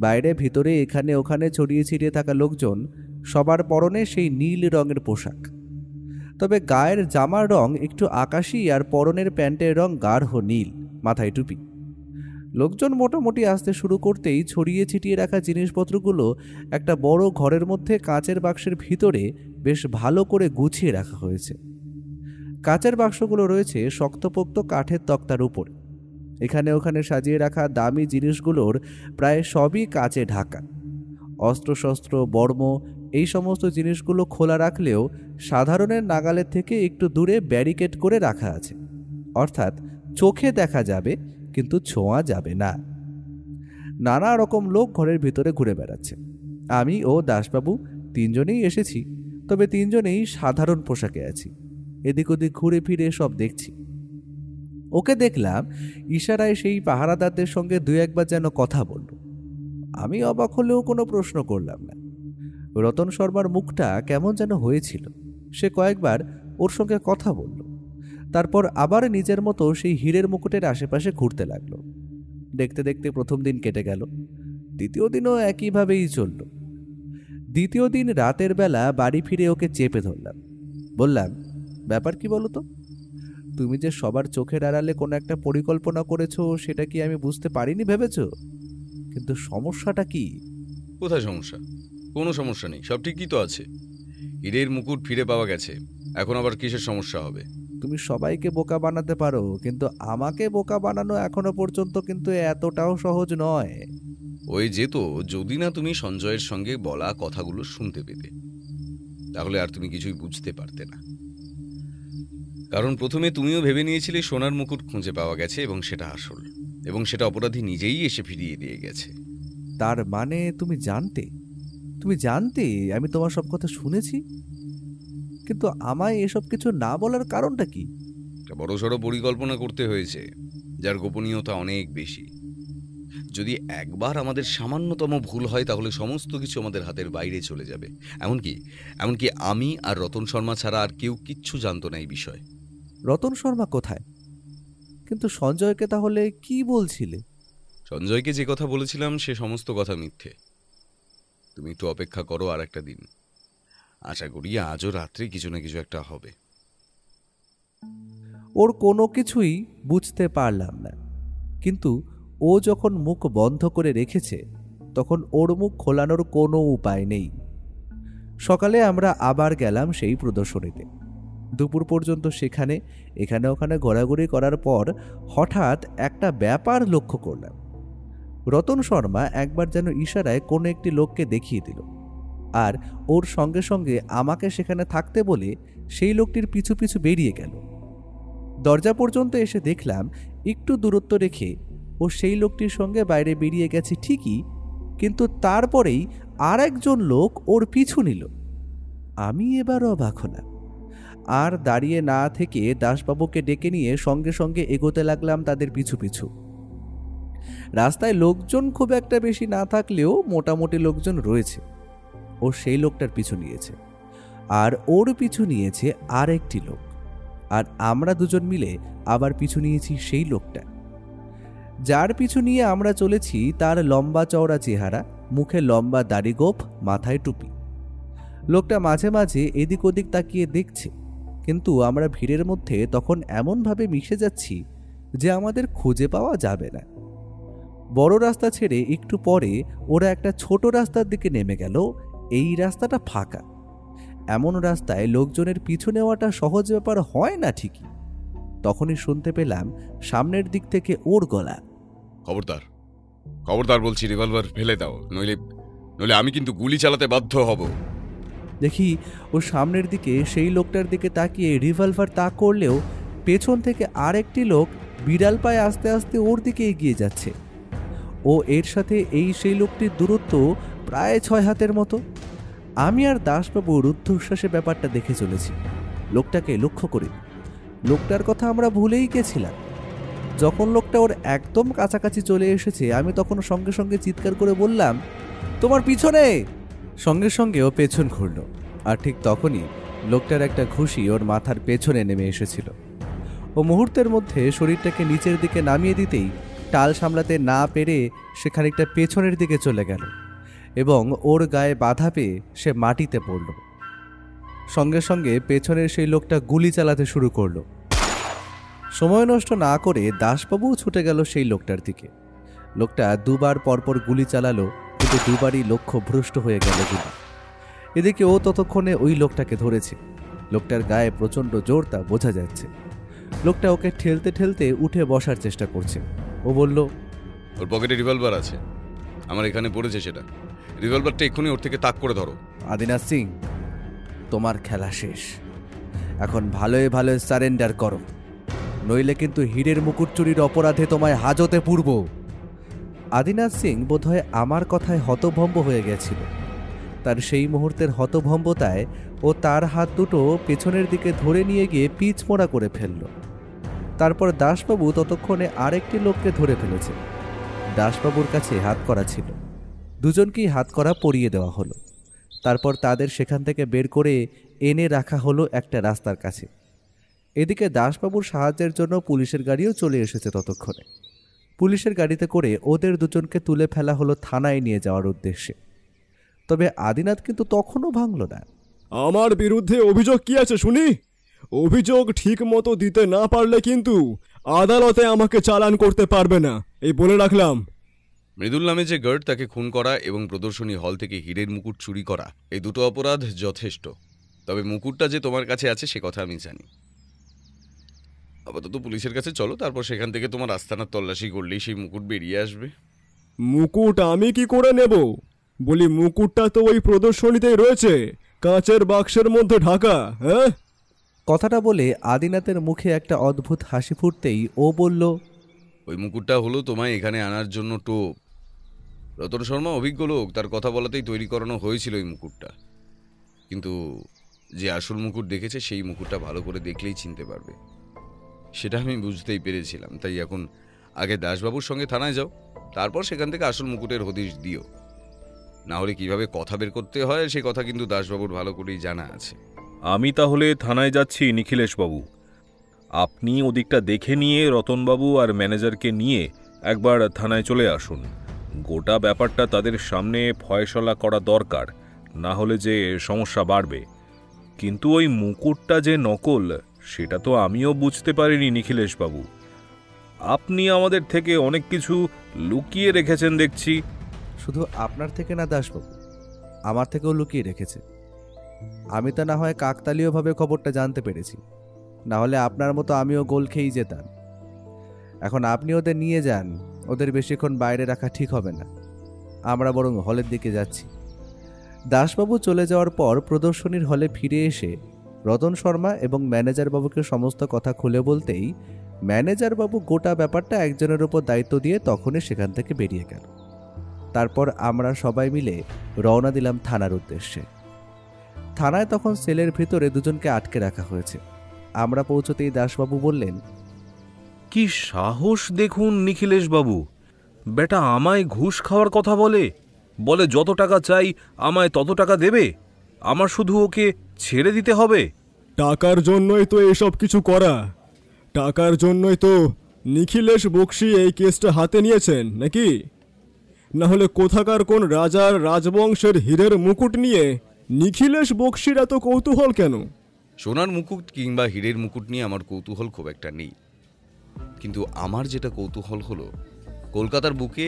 বাইরে ভিতরে এখানে ওখানে ছড়িয়ে ছিটিয়ে থাকা লোকজন সবার পরনে সেই নীল রঙের পোশাক, তবে গায়ের জামার রং একটু আকাশি আর পরনের প্যান্টের রং গাঢ় নীল, মাথায় টুপি। লোকজন মোটামুটি আসতে শুরু করতেই ছড়িয়ে ছিটিয়ে রাখা জিনিসপত্রগুলো একটা বড় ঘরের মধ্যে কাচের বাক্সের ভিতরে বেশ ভালো করে গুছিয়ে রাখা হয়েছে। কাচের বাক্সগুলো রয়েছে শক্তপোক্ত কাঠের তক্তার উপর। এখানে ওখানে সাজিয়ে রাখা দামি জিনিসগুলোর প্রায় সবই কাচে ঢাকা। অস্ত্রশস্ত্র, বর্ম, এই সমস্ত জিনিসগুলো খোলা রাখলেও সাধারণের নাগালের থেকে একটু দূরে ব্যারিকেড করে রাখা আছে, অর্থাৎ চোখে দেখা যাবে কিন্তু ছোঁয়া যাবে না। নানা রকম লোক ঘরের ভিতরে ঘুরে বেড়াচ্ছে। আমি ও দাসবাবু তিনজনেই এসেছি, তবে তিনজনেই সাধারণ পোশাকে আছি। এদিক ওদিক ঘুরে ফিরে সব দেখছি। ওকে দেখলাম ইশারায় সেই পাহারাদারদের সঙ্গে দুই একবার যেন কথা বলল। আমি অবাক হলেও কোনো প্রশ্ন করলাম না। রতন শর্মার মুখটা কেমন যেন হয়েছিল। সে কয়েকবার ওর সঙ্গে কথা বলল, তারপর আবার নিজের মতো সেই হীরের মুকুটের আশেপাশে ঘুরতে লাগলো। দেখতে দেখতে প্রথম দিন কেটে গেল। দ্বিতীয় দিনও একইভাবেই চলল। দ্বিতীয় দিন রাতের বেলা বাড়ি ফিরে ওকে চেপে ধরলাম। বললাম, ব্যাপার কি বলো তো? তুমি যে সবার চোখের আড়ালে কোনো একটা পরিকল্পনা করেছো সেটা কি আমি বুঝতে পারিনি ভেবেছ? কিন্তু সমস্যাটা কি? কোথায় সমস্যা? কোনো সমস্যা নেই, সব ঠিকই তো আছে। হীরের মুকুট ফিরে পাওয়া গেছে, এখন আবার কিসের সমস্যা হবে? তুমি সবাইকে বোকা বানাতে পারো, কিন্তু আমাকে বোকা বানানো এখনো পর্যন্ত কিন্তু এতটাও সহজ নয়। ওই যেত যদি না তুমি সঞ্জয়ের সঙ্গে বলা কথাগুলো শুনতে পেতে, তাহলে আর তুমি কিছুই বুঝতে পারতে না। কারণ প্রথমে তুমিও ভেবে নিয়েছিলে সোনার মুকুট খুঁজে পাওয়া গেছে এবং সেটা আসল, এবং সেটা অপরাধী নিজেই এসে ফিরিয়ে দিয়ে গেছে। তার মানে তুমি জানতে আমি তোমার সব কথা শুনেছি, কিন্তু আমায় এসব কিছু না বলার কারণটা কি? একটা বড়সড় পরিকল্পনা করতে হয়েছে, যার গোপনীয়তা অনেক বেশি। যদি একবার আমাদের সামান্যতম ভুল হয় তাহলে সমস্ত কিছু আমাদের হাতের বাইরে চলে যাবে। এমনকি আমি আর রতন শর্মা ছাড়া আর কেউ কিচ্ছু জানতো না এই বিষয়। রতন শর্মা কোথায়? কিন্তু সঞ্জয়কে তাহলে কি বলছিলে? সঞ্জয়কে যে কথা বলেছিলাম সে সমস্ত কথা মিথ্যে। তুমি একটু অপেক্ষা করো আর একটা দিন, আশা করি আজও রাত্রে কিছু না কিছু একটা হবে। ওর কোনো কিছুই বুঝতে পারলাম না, কিন্তু ও যখন মুখ বন্ধ করে রেখেছে তখন ওর মুখ খোলানোর কোনো উপায় নেই। সকালে আমরা আবার গেলাম সেই প্রদর্শনীতে। দুপুর পর্যন্ত এখানে ওখানে ঘোরাঘুরি করার পর হঠাৎ একটা ব্যাপার লক্ষ্য করলাম। রতন শর্মা একবার যেন ইশারায় কোনো একটি লোককে দেখিয়ে দিল, আর ওর সঙ্গে সঙ্গে আমাকে সেখানে থাকতে বলে সেই লোকটির পিছু পিছু বেরিয়ে গেল। দরজা পর্যন্ত এসে দেখলাম একটু দূরত্ব রেখে ও সেই লোকটির সঙ্গে বাইরে বেরিয়ে গেছে ঠিকই, কিন্তু তারপরেই আর একজন লোক ওর পিছু নিল। আমি এবার অবাক হলাম। আর দাঁড়িয়ে না থেকে দাসবাবুকে ডেকে নিয়ে সঙ্গে সঙ্গে এগোতে লাগলাম তাদের পিছু পিছু। রাস্তায় লোকজন খুব একটা বেশি না থাকলেও মোটামুটি লোকজন রয়েছে। ও সেই লোকটার পিছু নিয়েছে, আর ওর পিছু নিয়েছে আর একটি লোক, আর আমরা দুজন মিলে আবার পিছু নিয়েছি সেই লোকটা। যার পিছু নিয়ে আমরা চলেছি তার লম্বা চওড়া চেহারা, মুখে লম্বা দাড়ি গোঁফ, মাথায় টুপি। লোকটা মাঝে মাঝে এদিক ওদিক তাকিয়ে দেখছে, কিন্তু আমরা ভিড়ের মধ্যে তখন এমনভাবে মিশে যাচ্ছি যে আমাদের খুঁজে পাওয়া যাবে না। বড় রাস্তা ছেড়ে একটু পরে ওরা একটা ছোট রাস্তার দিকে নেমে গেল। এই রাস্তাটা ফাঁকা। এমন রাস্তায় লোকজনের পিছু নেওয়াটা সহজ ব্যাপার হয় না ঠিকই। তখনই শুনতে পেলাম সামনের দিক থেকে ওর গলা, খবরদার, খবরদার বলছি, রিভলভার ফেলে দাও, নইলে নইলে আমি কিন্তু গুলি চালাতে বাধ্য হব। দেখি ও সামনের দিকে সেই লোকটার দিকে তাকিয়ে রিভলভার তাক করলেও পেছন থেকে আরেকটি লোক বিড়াল পায়ে আস্তে আস্তে ওর দিকে এগিয়ে যাচ্ছে। ও এর সাথে সেই লোকটির দূরত্ব প্রায় 6 হাতের মতো। আমি আর দাসবাবু রুদ্ধশ্বাসে ব্যাপারটা দেখে চলেছি। লোকটাকে লক্ষ্য করি। লোকটার কথা আমরা ভুলেই গেছিলাম। যখন লোকটা ওর একদম কাছাকাছি চলে এসেছে আমি তখন সঙ্গে সঙ্গে চিৎকার করে বললাম, তোমার পিছনে। সঙ্গে সঙ্গে ও পেছন ঘুরল, আর ঠিক তখনই লোকটার একটা ঘুষি ওর মাথার পেছনে নেমে এসেছিল। ও মুহূর্তের মধ্যে শরীরটাকে নিচের দিকে নামিয়ে দিতেই টাল সামলাতে না পেরে সে খানিকটা পেছনের দিকে চলে গেল এবং ওর গায়ে বাধা পেয়ে সে মাটিতে পড়ল। সঙ্গে সঙ্গে পেছনের সেই লোকটা গুলি চালাতে শুরু করল। সময় নষ্ট না করে দাসবাবুও ছুটে গেল সেই লোকটার দিকে। লোকটা দুবার পরপর গুলি চালালো, কিন্তু দুবারই লক্ষ্য ভ্রষ্ট হয়ে গেল গুলি। এদিকে ও ততক্ষণে ওই লোকটাকে ধরেছে। লোকটার গায়ে প্রচণ্ড জোর তা বোঝা যাচ্ছে। লোকটা ওকে ঠেলতে ঠেলতে উঠে বসার চেষ্টা করছে। ও বলল, ওর পকেটে রিভলভার আছে, আমার এখানে পড়েছে সেটা। রিভলভারটা এক্ষুনি ওর থেকে তাক করে ধরো। আদিনাথ সিং, তোমার খেলা শেষ। এখন ভালোই ভালোই সারেন্ডার করো, নইলে কিন্তু হীরের মুকুট চুরির অপরাধে তোমায় হাজতে পুরব। আদিনাথ সিং বোধহয় আমার কথায় হতভম্ব হয়ে গেছিল। তার সেই মুহূর্তের হতভম্বতায় ও তার হাত দুটো পেছনের দিকে ধরে নিয়ে গিয়ে পিচ মোড়া করে ফেলল। তারপর দাসবাবু ততক্ষণে আরেকটি লোককে ধরে ফেলেছে। দাসবাবুর কাছে হাত করা ছিল। দুজনকেই হাত করা পরিয়ে দেওয়া হলো। তারপর তাদের সেখান থেকে বের করে এনে রাখা হলো একটা রাস্তার কাছে। এদিকে দাসবাবুর সাহায্যের জন্য পুলিশের গাড়িও চলে এসেছে ততক্ষণে। পুলিশের গাড়িতে করে ওদের দুজনকে তুলে ফেলা হলো থানায় নিয়ে যাওয়ার উদ্দেশ্যে। তবে আদিনাথ কিন্তু তখনও ভাঙল না। আমার বিরুদ্ধে অভিযোগ কি আছে শুনি? অভিযোগ ঠিক মতো দিতে না পারলে কিন্তু আদালতে আমাকে চালান করতে পারবে না, এই বলে রাখলাম। মৃদুল নামে যে গার্ড, তাকে খুন করা এবং প্রদর্শনী হল থেকে হীরের মুকুট চুরি করা, এই দুটো অপরাধ যথেষ্ট। তবে মুকুটটা যে তোমার কাছে আছে সে কথা আমি জানি। আপাতত পুলিশের কাছে চলো, তারপর সেখান থেকে তোমার আস্তানার তল্লাশি করলেই সেই মুকুট বেরিয়ে আসবে। মুকুট আমি কি করে নেব? বলি, মুকুটটা তো ওই প্রদর্শনীতেই রয়েছে, কাঁচের বাক্সের মধ্যে ঢাকা। হ্যাঁ, কথাটা বলে আদিনাথের মুখে একটা অদ্ভুত হাসি ফুটতেই ও বলল, ওই মুকুটটা হলো তোমায় এখানে আনার জন্য টোপ। রতন শর্মা অভিজ্ঞ লোক, তার কথা বলাতেই তৈরি করানো হয়েছিল এই মুকুটটা। কিন্তু যে আসল মুকুট দেখেছে সেই মুকুটটা ভালো করে দেখলেই চিনতে পারবে, সেটা আমি বুঝতেই পেরেছিলাম। তাই এখন আগে দাসবাবুর সঙ্গে থানায় যাও, তারপর সেখান থেকে আসল মুকুটের হদিশ দিও। না হলে কিভাবে কথা বের করতে হয় সে কথা কিন্তু দাসবাবুর ভালো করেই জানা আছে। আমি তাহলে থানায় যাচ্ছি নিখিলেশবাবু। আপনি ওদিকটা দেখে নিয়ে রতনবাবু আর ম্যানেজারকে নিয়ে একবার থানায় চলে আসুন। গোটা ব্যাপারটা তাদের সামনে ফয়সলা করা দরকার, না হলে যে সমস্যা বাড়বে। কিন্তু ওই মুকুটটা যে নকল সেটা তো আমিও বুঝতে পারিনি নিখিলেশবাবু। আপনি আমাদের থেকে অনেক কিছু লুকিয়ে রেখেছেন দেখছি। শুধু আপনার থেকে না দাসবাবু, আমার থেকেও লুকিয়ে রেখেছে। আমি তো না হয় কাকতালীয়ভাবে খবরটা জানতে পেরেছি, না হলে আপনার মতো আমিও গোল খেয়েই যেতাম। এখন আপনি ওদের নিয়ে যান, ওদের বেশিক্ষণ বাইরে রাখা ঠিক হবে না। আমরা বরং হলের দিকে যাচ্ছি। দাসবাবু চলে যাওয়ার পর প্রদর্শনীর হলে ফিরে এসে রতন শর্মা এবং ম্যানেজার বাবুকে সমস্ত কথা খুলে বলতেই ম্যানেজার বাবু গোটা ব্যাপারটা একজনের উপর দায়িত্ব দিয়ে তখনই সেখান থেকে বেরিয়ে গেল। তারপর আমরা সবাই মিলে রওনা দিলাম থানার উদ্দেশ্যে। থানায় তখন সেলের ভিতরে দুজনকে আটকে রাখা হয়েছে। আমরা পৌঁছতেই দাসবাবু বললেন, কি সাহস দেখুন নিখিলেশবাবু, বেটা আমায় ঘুষ খাওয়ার কথা বলে যত টাকা চাই আমায় তত টাকা দেবে, আমার শুধু ওকে ছেড়ে দিতে হবে। টাকার জন্যই তো এসব কিছু করা। টাকার জন্যই তো নিখিলেশ বক্সি এই কেসটা হাতে নিয়েছেন নাকি? না হলে কোথাকার কোন রাজার রাজবংশের হীরের মুকুট নিয়ে নিখিলেশ বক্সির এত কৌতূহল কেন? সোনার মুকুট কিংবা হীরের মুকুট নিয়ে আমার কৌতূহল খুব একটা নেই, কিন্তু আমার যেটা কৌতূহল হলো, কলকাতার বুকে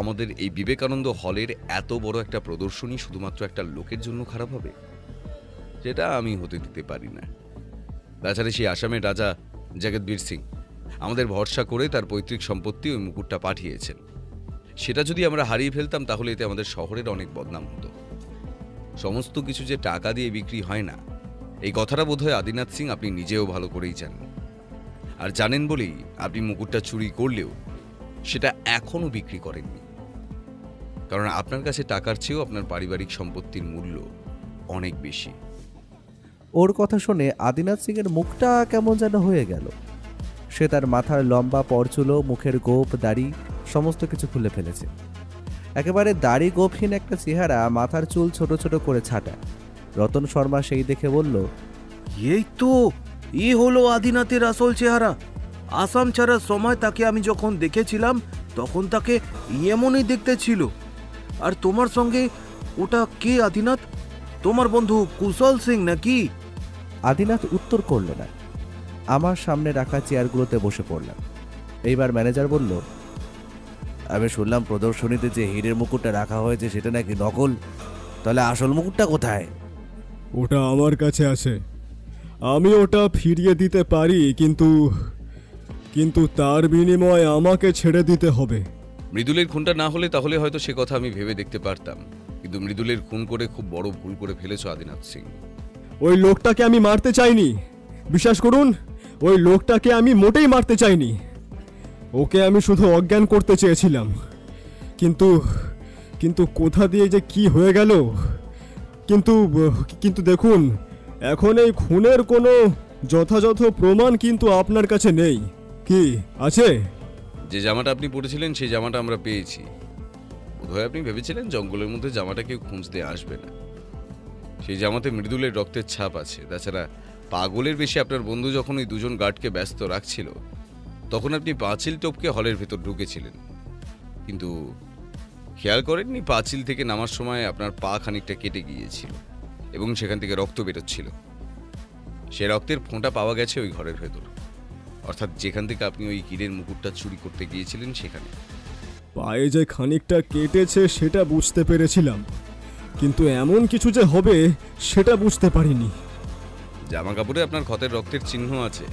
আমাদের এই বিবেকানন্দ হলের এত বড় একটা প্রদর্শনী শুধুমাত্র একটা লোকের জন্য খারাপ হবে, যেটা আমি হতে দিতে পারি না। তাছাড়া সেই আসামের রাজা জগৎবীর সিং আমাদের ভরসা করে তার পৈতৃক সম্পত্তি ওই মুকুটটা পাঠিয়েছেন। সেটা যদি আমরা হারিয়ে ফেলতাম তাহলে এতে আমাদের শহরের অনেক বদনাম হতো। সমস্ত কিছু যে টাকা দিয়ে বিক্রি হয় না, এই কথাটা বোধহয় আদিনাথ সিং আপনি নিজেও ভালো করেই জানেন। আর জানেন বলেই আপনি মুকুটটা চুরি করলেও সেটা এখনো বিক্রি করেননি, কারণ আপনার কাছে টাকার চেয়েও আপনার পারিবারিক সম্পত্তির মূল্য অনেক বেশি। ওর কথা শুনে আদিনাথ সিংয়ের মুখটা কেমন যেন হয়ে গেল। সে তার মাথার লম্বা পরচুলো, মুখের গোপ, দাড়ি সমস্ত কিছু খুলে ফেলেছে। একেবারে দাড়ি গোপহীন একটা চেহারা, মাথার চুল ছোট ছোট করে ছাটা। রতন শর্মা সেই দেখে বলল, এই তো হলো আদিনাথের আসল চেহারা। আসাম ছাড়ার সময় তাকে আমি যখন দেখেছিলাম তখন তাকে এমনই দেখতে ছিল। আর তোমার সঙ্গে ওটা কে আদিনাথ? তোমার বন্ধু কুশল সিং নাকি? আদিনাথ উত্তর করল না। আমার সামনে রাখা চেয়ারগুলোতে বসে পড়লাম। এইবার ম্যানেজার বলল, আমি শুনলাম প্রদর্শনীতে যে হীরের মুকুটটা রাখা হয়েছে সেটা নাকি নকল। তাহলে আসল মুকুটটা কোথায়? ওটা আমার কাছে আছে, আমি ওটা ফিরিয়ে দিতে পারি, কিন্তু তার বিনিময়ে আমাকে ছেড়ে দিতে হবে। মৃদুলের খুনটা না হলে তাহলে হয়তো সে কথা আমি ভেবে দেখতে পারতাম, কিন্তু মৃদুলের খুন করে খুব বড় ভুল করে ফেলেছ আদিনাথ সিং। ওই লোকটাকে আমি মারতে চাইনি, বিশ্বাস করুন, ওই লোকটাকে আমি মোটেই মারতে চাইনি। ওকে আমি শুধু অজ্ঞান করতে চেয়েছিলাম, কিন্তু কোথা দিয়ে যে কি হয়ে গেল। কিন্তু দেখুন, এখন এই খুনের কোনো যথাযথ প্রমাণ কিন্তু আপনার কাছে নেই। কি আছে? যে জামাটা আপনি পরেছিলেন সেই জামাটা আমরা পেয়েছি। বোধহয় আপনি ভেবেছিলেন জঙ্গলের মধ্যে জামাটা কেউ খুঁজতে আসবে না। সেই জামাতে মৃদুলের রক্তের ছাপ আছে। তাছাড়া পাগলের বেশি আপনার বন্ধু যখন ওই দুজন গার্ডকে ব্যস্ত রাখছিল তখন আপনি পাঁচিল টপকে হলের ভেতর ঢুকেছিলেন, কিন্তু খেয়াল করেননি পাঁচিল থেকে নামার সময় আপনার পা খানিকটা কেটে গিয়েছিল এবং সেখান থেকে রক্ত বেরোচ্ছিল। সে রক্তের ফোঁটা পাওয়া গেছে ওই ঘরের ভেতর, অর্থাৎ যেখান থেকে আপনি ওই হীরের মুকুটটা চুরি করতে গিয়েছিলেন সেখানে। পায়ে যে খানিকটা কেটেছে সেটা বুঝতে পেরেছিলাম, কিন্তু এমন কিছু যে হবে সেটা বুঝতে পারিনি। জামা কাপড়ে আপনার ক্ষতের রক্তের চিহ্ন আছে।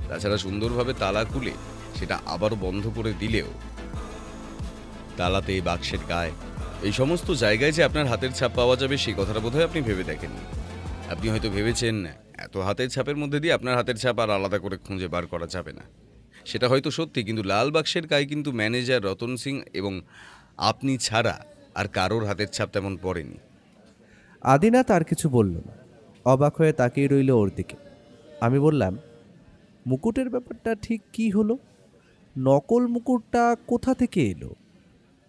তাছাড়া সুন্দরভাবে তালা খুলে সেটা আবারও বন্ধ করে দিলেও তালাতে, বাক্সের গায়ে, এই সমস্ত জায়গায় যে আপনার হাতের ছাপ পাওয়া যাবে সেই কথাটা বোধহয় আপনি ভেবে দেখেননি। আপনি হয়তো ভেবেছেন এত হাতের ছাপের মধ্যে দিয়ে আপনার হাতের ছাপ আর আলাদা করে খুঁজে বার করা যাবে না। সেটা হয়তো সত্যি, কিন্তু লাল বাক্সের গায়ে কিন্তু ম্যানেজার রতন সিং এবং আপনি ছাড়া আর কারোর হাতের ছাপ তেমন পড়েনি। আদিনাথ আর কিছু বলল না, অবাক হয়ে তাকিয়ে রইল ওর দিকে। আমি বললাম, মুকুটের ব্যাপারটা ঠিক কি হলো? নকল মুকুটটা কোথা থেকে এলো?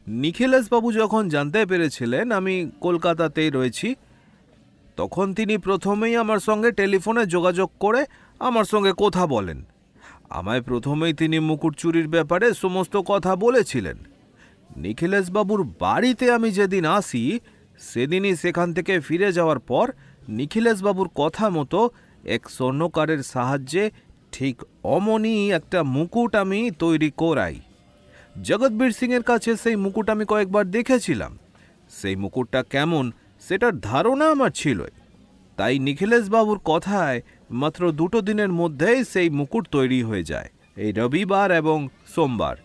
নিখিলেশবাবু যখন জানতে পেরেছিলেন আমি কলকাতাতেই রয়েছি, তখন তিনি প্রথমেই আমার সঙ্গে টেলিফোনে যোগাযোগ করে আমার সঙ্গে কথা বলেন। আমায় প্রথমেই তিনি মুকুট চুরির ব্যাপারে সমস্ত কথা বলেছিলেন। নিখিলেশবাবুর বাড়িতে আমি যেদিন আসি সেদিনই সেখান থেকে ফিরে যাওয়ার পর নিখিলেশবাবুর কথা মতো এক স্বর্ণকারের সাহায্যে ঠিক অমনি একটা মুকুট আমি তৈরি করাই। জগৎবীর সিংয়ের কাছে সেই মুকুট আমি কয়েকবার দেখেছিলাম। সেই মুকুটটা কেমন সেটার ধারণা আমার ছিল, তাই নিখিলেশবাবুর কথায় মাত্র 2 দিনের মধ্যেই সেই মুকুট তৈরি হয়ে যায়, এই রবিবার এবং সোমবার।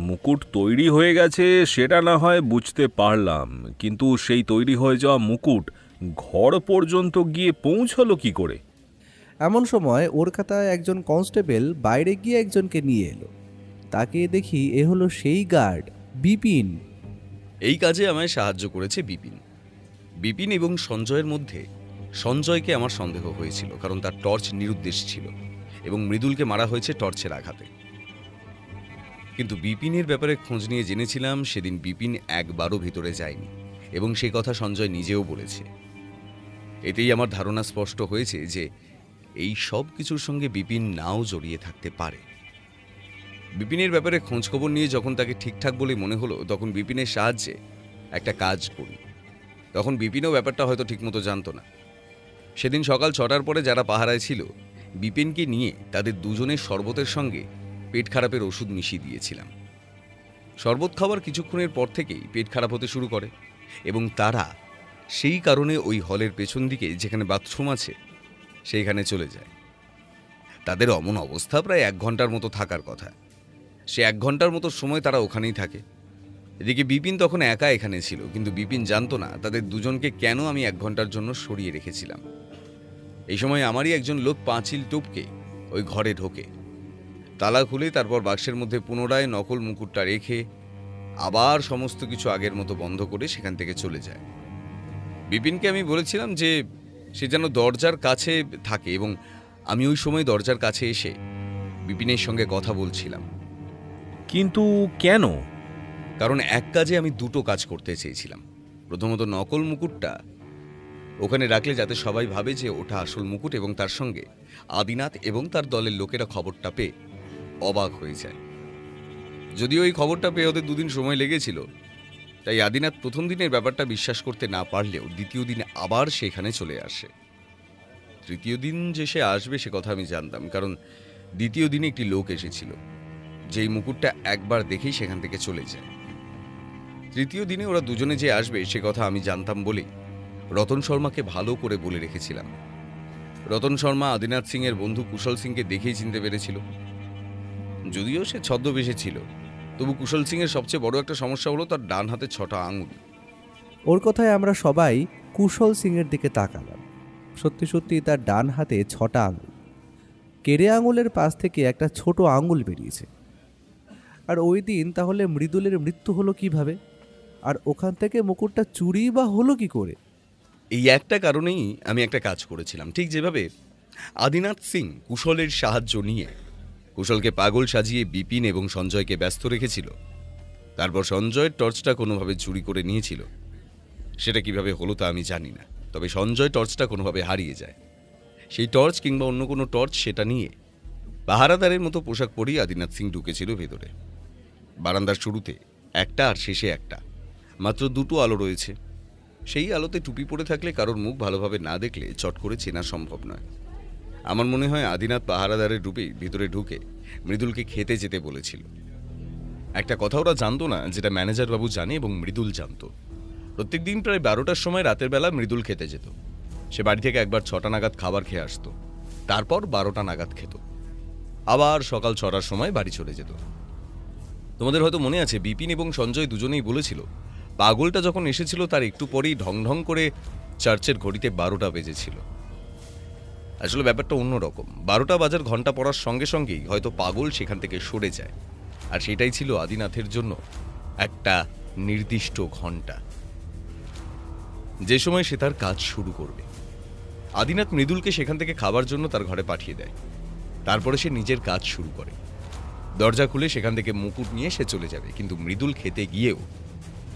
মুকুট তৈরি হয়ে গেছে সেটা না হয় বুঝতে পারলাম, কিন্তু সেই তৈরি হয়ে যাওয়া মুকুট ঘর পর্যন্ত গিয়ে পৌঁছলো কি করে? এমন সময় ওর খাতায় একজন কনস্টেবল বাইরে গিয়ে একজনকে নিয়ে এলো। তাকে দেখি এ হলো সেই গার্ড বিপিন। এই কাজে আমায় সাহায্য করেছে বিপিন। বিপিন এবং সঞ্জয়ের মধ্যে সঞ্জয়কে আমার সন্দেহ হয়েছিল, কারণ তার টর্চ নিরুদ্দেশ ছিল এবং মৃদুলকে মারা হয়েছে টর্চের আঘাতে। কিন্তু বিপিনের ব্যাপারে খোঁজ নিয়ে জেনেছিলাম সেদিন বিপিন একবারও ভিতরে যায়নি এবং সে কথা সঞ্জয় নিজেও বলেছে। এতেই আমার ধারণা স্পষ্ট হয়েছে যে এই সব কিছুর সঙ্গে বিপিন নাও জড়িয়ে থাকতে পারে। বিপিনের ব্যাপারে খোঁজখবর নিয়ে যখন তাকে ঠিকঠাক বলে মনে হলো তখন বিপিনের সাহায্যে একটা কাজ করি। তখন বিপিনও ব্যাপারটা হয়তো ঠিকমতো জানতো না। সেদিন সকাল 6টার পরে যারা পাহারায় ছিল বিপিনকে নিয়ে তাদের দুজনের শরবতের সঙ্গে পেট খারাপের ওষুধ মিশিয়ে দিয়েছিলাম। শরবত খাওয়ার কিছুক্ষণের পর থেকেই পেট খারাপ হতে শুরু করে এবং তারা সেই কারণে ওই হলের পেছন দিকে যেখানে বাথরুম আছে সেইখানে চলে যায়। তাদের অমন অবস্থা প্রায় 1 ঘন্টার মতো থাকার কথা। সে 1 ঘন্টার মতো সময় তারা ওখানেই থাকে। এদিকে বিপিন তখন একা এখানে ছিল, কিন্তু বিপিন জানতো না তাদের দুজনকে কেন আমি 1 ঘন্টার জন্য সরিয়ে রেখেছিলাম। এই সময় আমারই একজন লোক পাঁচিল টপকে ওই ঘরে ঢোকে, তালা খুলে তারপর বাক্সের মধ্যে পুনরায় নকল মুকুটটা রেখে আবার সমস্ত কিছু আগের মতো বন্ধ করে সেখান থেকে চলে যায়। বিপিনকে আমি বলেছিলাম যে সে যেন দরজার কাছে থাকে এবং আমি ওই সময় দরজার কাছে এসে বিপিনের সঙ্গে কথা বলছিলাম। কিন্তু কেন? কারণ এক কাজে আমি 2টো কাজ করতে চেয়েছিলাম। প্রথমত নকল মুকুটটা ওখানে রাখলে যাতে সবাই ভাবে যে ওটা আসল মুকুট, এবং তার সঙ্গে আদিনাথ এবং তার দলের লোকেরা খবরটা পেয়ে অবাক হয়ে যায়। যদিও এই খবরটা পেয়ে ওদের 2 দিন সময় লেগেছিল, তাই আদিনাথ প্রথম দিনের ব্যাপারটা বিশ্বাস করতে না পারলেও দ্বিতীয় দিন আবার সেখানে চলে আসে। তৃতীয় দিন যে সে আসবে সে কথা আমি জানতাম, কারণ দ্বিতীয় দিনে একটি লোক এসেছিল যেই মুকুটটা একবার দেখেই সেখান থেকে চলে যায়। তৃতীয় দিনে ওরা দুজনে যে আসবে সে কথা আমি জানতাম বলেই রতন শর্মাকে ভালো করে বলে রেখেছিলাম। রতন শর্মা আদিনাথ সিং এর বন্ধু কুশল সিংকে দেখেই চিনতে পেরেছিল। যদিও সে ছদ্মবেশে ছিল, তবু কুশল সিং এর সবচেয়ে বড় একটা সমস্যা হলো তার ডান হাতে 6টা আঙুল। ওর কথায় আমরা সবাই কুশল সিংয়ের দিকে তাকালাম। সত্যি সত্যি তার ডান হাতে 6টা আঙুল। কেড়ে আঙুলের পাশ থেকে একটা ছোট আঙুল বেরিয়েছে। আর ওই দিন তাহলে মৃদুলের মৃত্যু হলো কিভাবে? আর ওখান থেকে মুকুটটা চুরি বা হলো কি করে? এই একটা কারণেই আমি একটা কাজ করেছিলাম। ঠিক যেভাবে আদিনাথ সিং কুশলের সাহায্য নিয়ে কুশলকে পাগল সাজিয়ে বিপিন এবং সঞ্জয়কে ব্যস্ত রেখেছিল, তারপর সঞ্জয়ের টর্চটা কোনোভাবে চুরি করে নিয়েছিল। সেটা কিভাবে হলো তা আমি জানি না, তবে সঞ্জয় টর্চটা কোনোভাবে হারিয়ে যায়। সেই টর্চ কিংবা অন্য কোনো টর্চ সেটা নিয়ে পাহারাদারের মতো পোশাক পরেই আদিনাথ সিং ঢুকেছিল ভেতরে। বারান্দার শুরুতে একটা আর শেষে একটা, মাত্র 2টো আলো রয়েছে। সেই আলোতে টুপি পরে থাকলে কারোর মুখ ভালোভাবে না দেখলে চট করে চেনা সম্ভব নয়। আমার মনে হয় আদিনাথ পাহারাদারের রূপেই ভিতরে ঢুকে মৃদুলকে খেতে যেতে বলেছিল। একটা কথা ওরা জানতো না, যেটা ম্যানেজার বাবু জানে এবং মৃদুল জানতো। প্রত্যেক দিন প্রায় 12টার সময় রাতের বেলা মৃদুল খেতে যেত। সে বাড়ি থেকে একবার 6টা নাগাদ খাবার খেয়ে আসতো, তারপর 12টা নাগাদ খেত, আবার সকাল 6টার সময় বাড়ি চলে যেত। তোমাদের হয়তো মনে আছে বিপিন এবং সঞ্জয় দুজনেই বলেছিল পাগলটা যখন এসেছিল তার একটু পরেই ঢং ঢং করে চার্চের ঘড়িতে 12টা বেজেছিল। আসলে ব্যাপারটা অন্যরকম। 12টা বাজার ঘন্টা পড়ার সঙ্গে সঙ্গেই হয়তো পাগল সেখান থেকে সরে যায়, আর সেটাই ছিল আদিনাথের জন্য একটা নির্দিষ্ট ঘন্টা, যে সময় সে তার কাজ শুরু করবে। আদিনাথ মৃদুলকে সেখান থেকে খাবার জন্য তার ঘরে পাঠিয়ে দেয়। তারপরে সে নিজের কাজ শুরু করে। দরজা খুলে সেখান থেকে মুকুট নিয়ে সে চলে যাবে, কিন্তু মৃদুল খেতে গিয়েও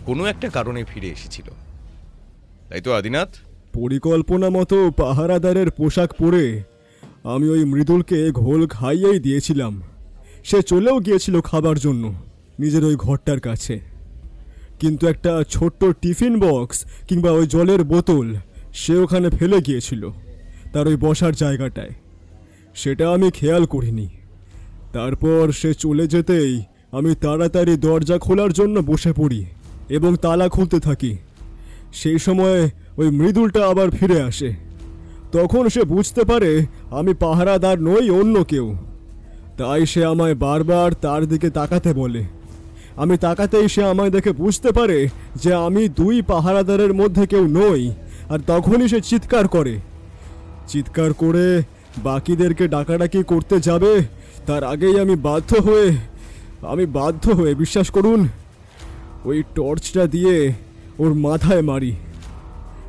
কোনো একটা কারণে ফিরে এসেছিল, তাই তো আদিনাথ? পরিকল্পনা মতো পাহারাদারের পোশাক পরে আমি ওই মৃদুলকে ঘোল খাইয়েই দিয়েছিলাম। সে চলেও গিয়েছিল খাবার জন্য নিজের ওই ঘরটার কাছে, কিন্তু একটা ছোট্ট টিফিন বক্স কিংবা ওই জলের বোতল সে ওখানে ফেলে গিয়েছিল তার ওই বসার জায়গাটায়। সেটা আমি খেয়াল করিনি। তারপর সে চলে যেতেই আমি তাড়াতাড়ি দরজা খোলার জন্য বসে পড়ি এবং তালা খুলতে থাকি। সেই সময় ওই মৃদুলটা আবার ফিরে আসে। তখন সে বুঝতে পারে আমি পাহারাদার নই, অন্য কেউ। তাই সে আমায় বারবার তার দিকে তাকাতে বলে। আমি তাকাতেই সে আমায় দেখে বুঝতে পারে যে আমি 2 পাহারাদারের মধ্যে কেউ নই, আর তখনই সে চিৎকার করে। চিৎকার করে বাকিদেরকে ডাকাডাকি করতে যাবে, তার আগেই আমি বাধ্য হয়ে বিশ্বাস করুন ওই টর্চটা দিয়ে ওর মাথায় মারি।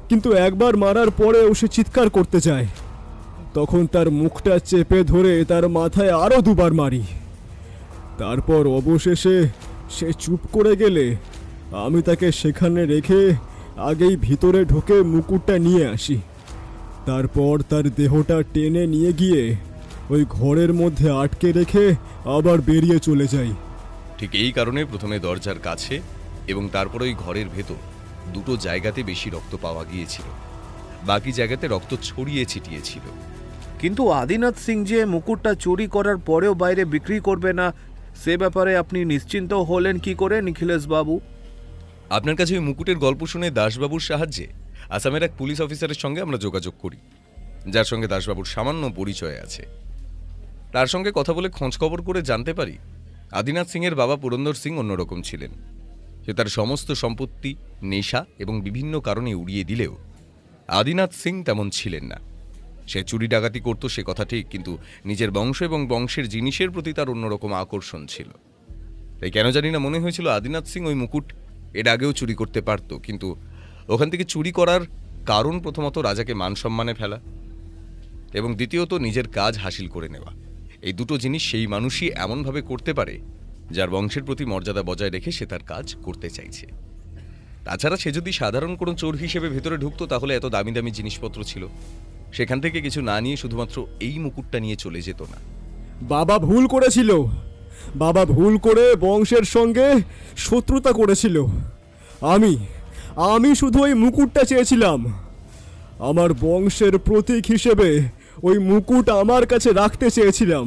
কিন্তু একবার মারার পরেও সে চিৎকার করতে যায়। তখন তার মুখটা চেপে ধরে তার মাথায় আরও 2বার মারি। তারপর অবশেষে সে চুপ করে গেলে আমি তাকে সেখানে রেখে আগেই ভিতরে ঢুকে মুকুটটা নিয়ে আসি। তারপর তার দেহটা টেনে নিয়ে গিয়ে ওই ঘরের মধ্যে আটকে রেখে আবার বেরিয়ে চলে যাই। ঠিক এই কারণে প্রথমে দরজার কাছে এবং তারপর ওই ঘরের ভেতর 2টো জায়গাতে বেশি রক্ত পাওয়া গিয়েছিল, বাকি জায়গাতে রক্ত ছড়িয়ে ছিটিয়ে ছিল। কিন্তু আদিনাথ সিং যে মুকুটটা চুরি করার পরেও বাইরে বিক্রি করবে না, সে ব্যাপারে আপনি নিশ্চিন্ত হলেন কি করে নিখিলেশ বাবু? আপনার কাছে ওই মুকুটের গল্প শুনে দাসবাবুর সাহায্যে আসামের এক পুলিশ অফিসারের সঙ্গে আমরা যোগাযোগ করি, যার সঙ্গে দাসবাবুর সামান্য পরিচয় আছে। তার সঙ্গে কথা বলে খোঁজখবর করে জানতে পারি আদিনাথ সিংয়ের বাবা পুরন্দর সিং অন্যরকম ছিলেন। সে তার সমস্ত সম্পত্তি, নেশা এবং বিভিন্ন কারণে উড়িয়ে দিলেও আদিনাথ সিং তেমন ছিলেন না। সে চুরি ডাকাতি করত সে কথা ঠিক, কিন্তু নিজের বংশ এবং বংশের জিনিসের প্রতি তার অন্যরকম আকর্ষণ ছিল। তাই কেন জানি না মনে হয়েছিল আদিনাথ সিং ওই মুকুট এর আগেও চুরি করতে পারত, কিন্তু ওখান থেকে চুরি করার কারণ প্রথমত রাজাকে মান সম্মানে ফেলা এবং দ্বিতীয়ত নিজের কাজ হাসিল করে নেওয়া। এই দুটো জিনিস সেই মানুষই এমনভাবে করতে পারে যার বংশের প্রতি মর্যাদা বজায় রেখে সে তার কাজ করতে চাইছে। তাছাড়া সে যদি সাধারণ কোনো চোর হিসেবে ভেতরে ঢুকতো তাহলে এত দামি দামি জিনিসপত্র ছিল, সেখান থেকে কিছু না নিয়ে শুধুমাত্র এই মুকুটটা নিয়ে চলে যেত না। বাবা ভুল করেছিল, বাবা ভুল করে বংশের সঙ্গে শত্রুতা করেছিল। আমি শুধু ওই মুকুটটা চেয়েছিলাম। আমার বংশের প্রতীক হিসেবে ওই মুকুট আমার কাছে রাখতে চেয়েছিলাম,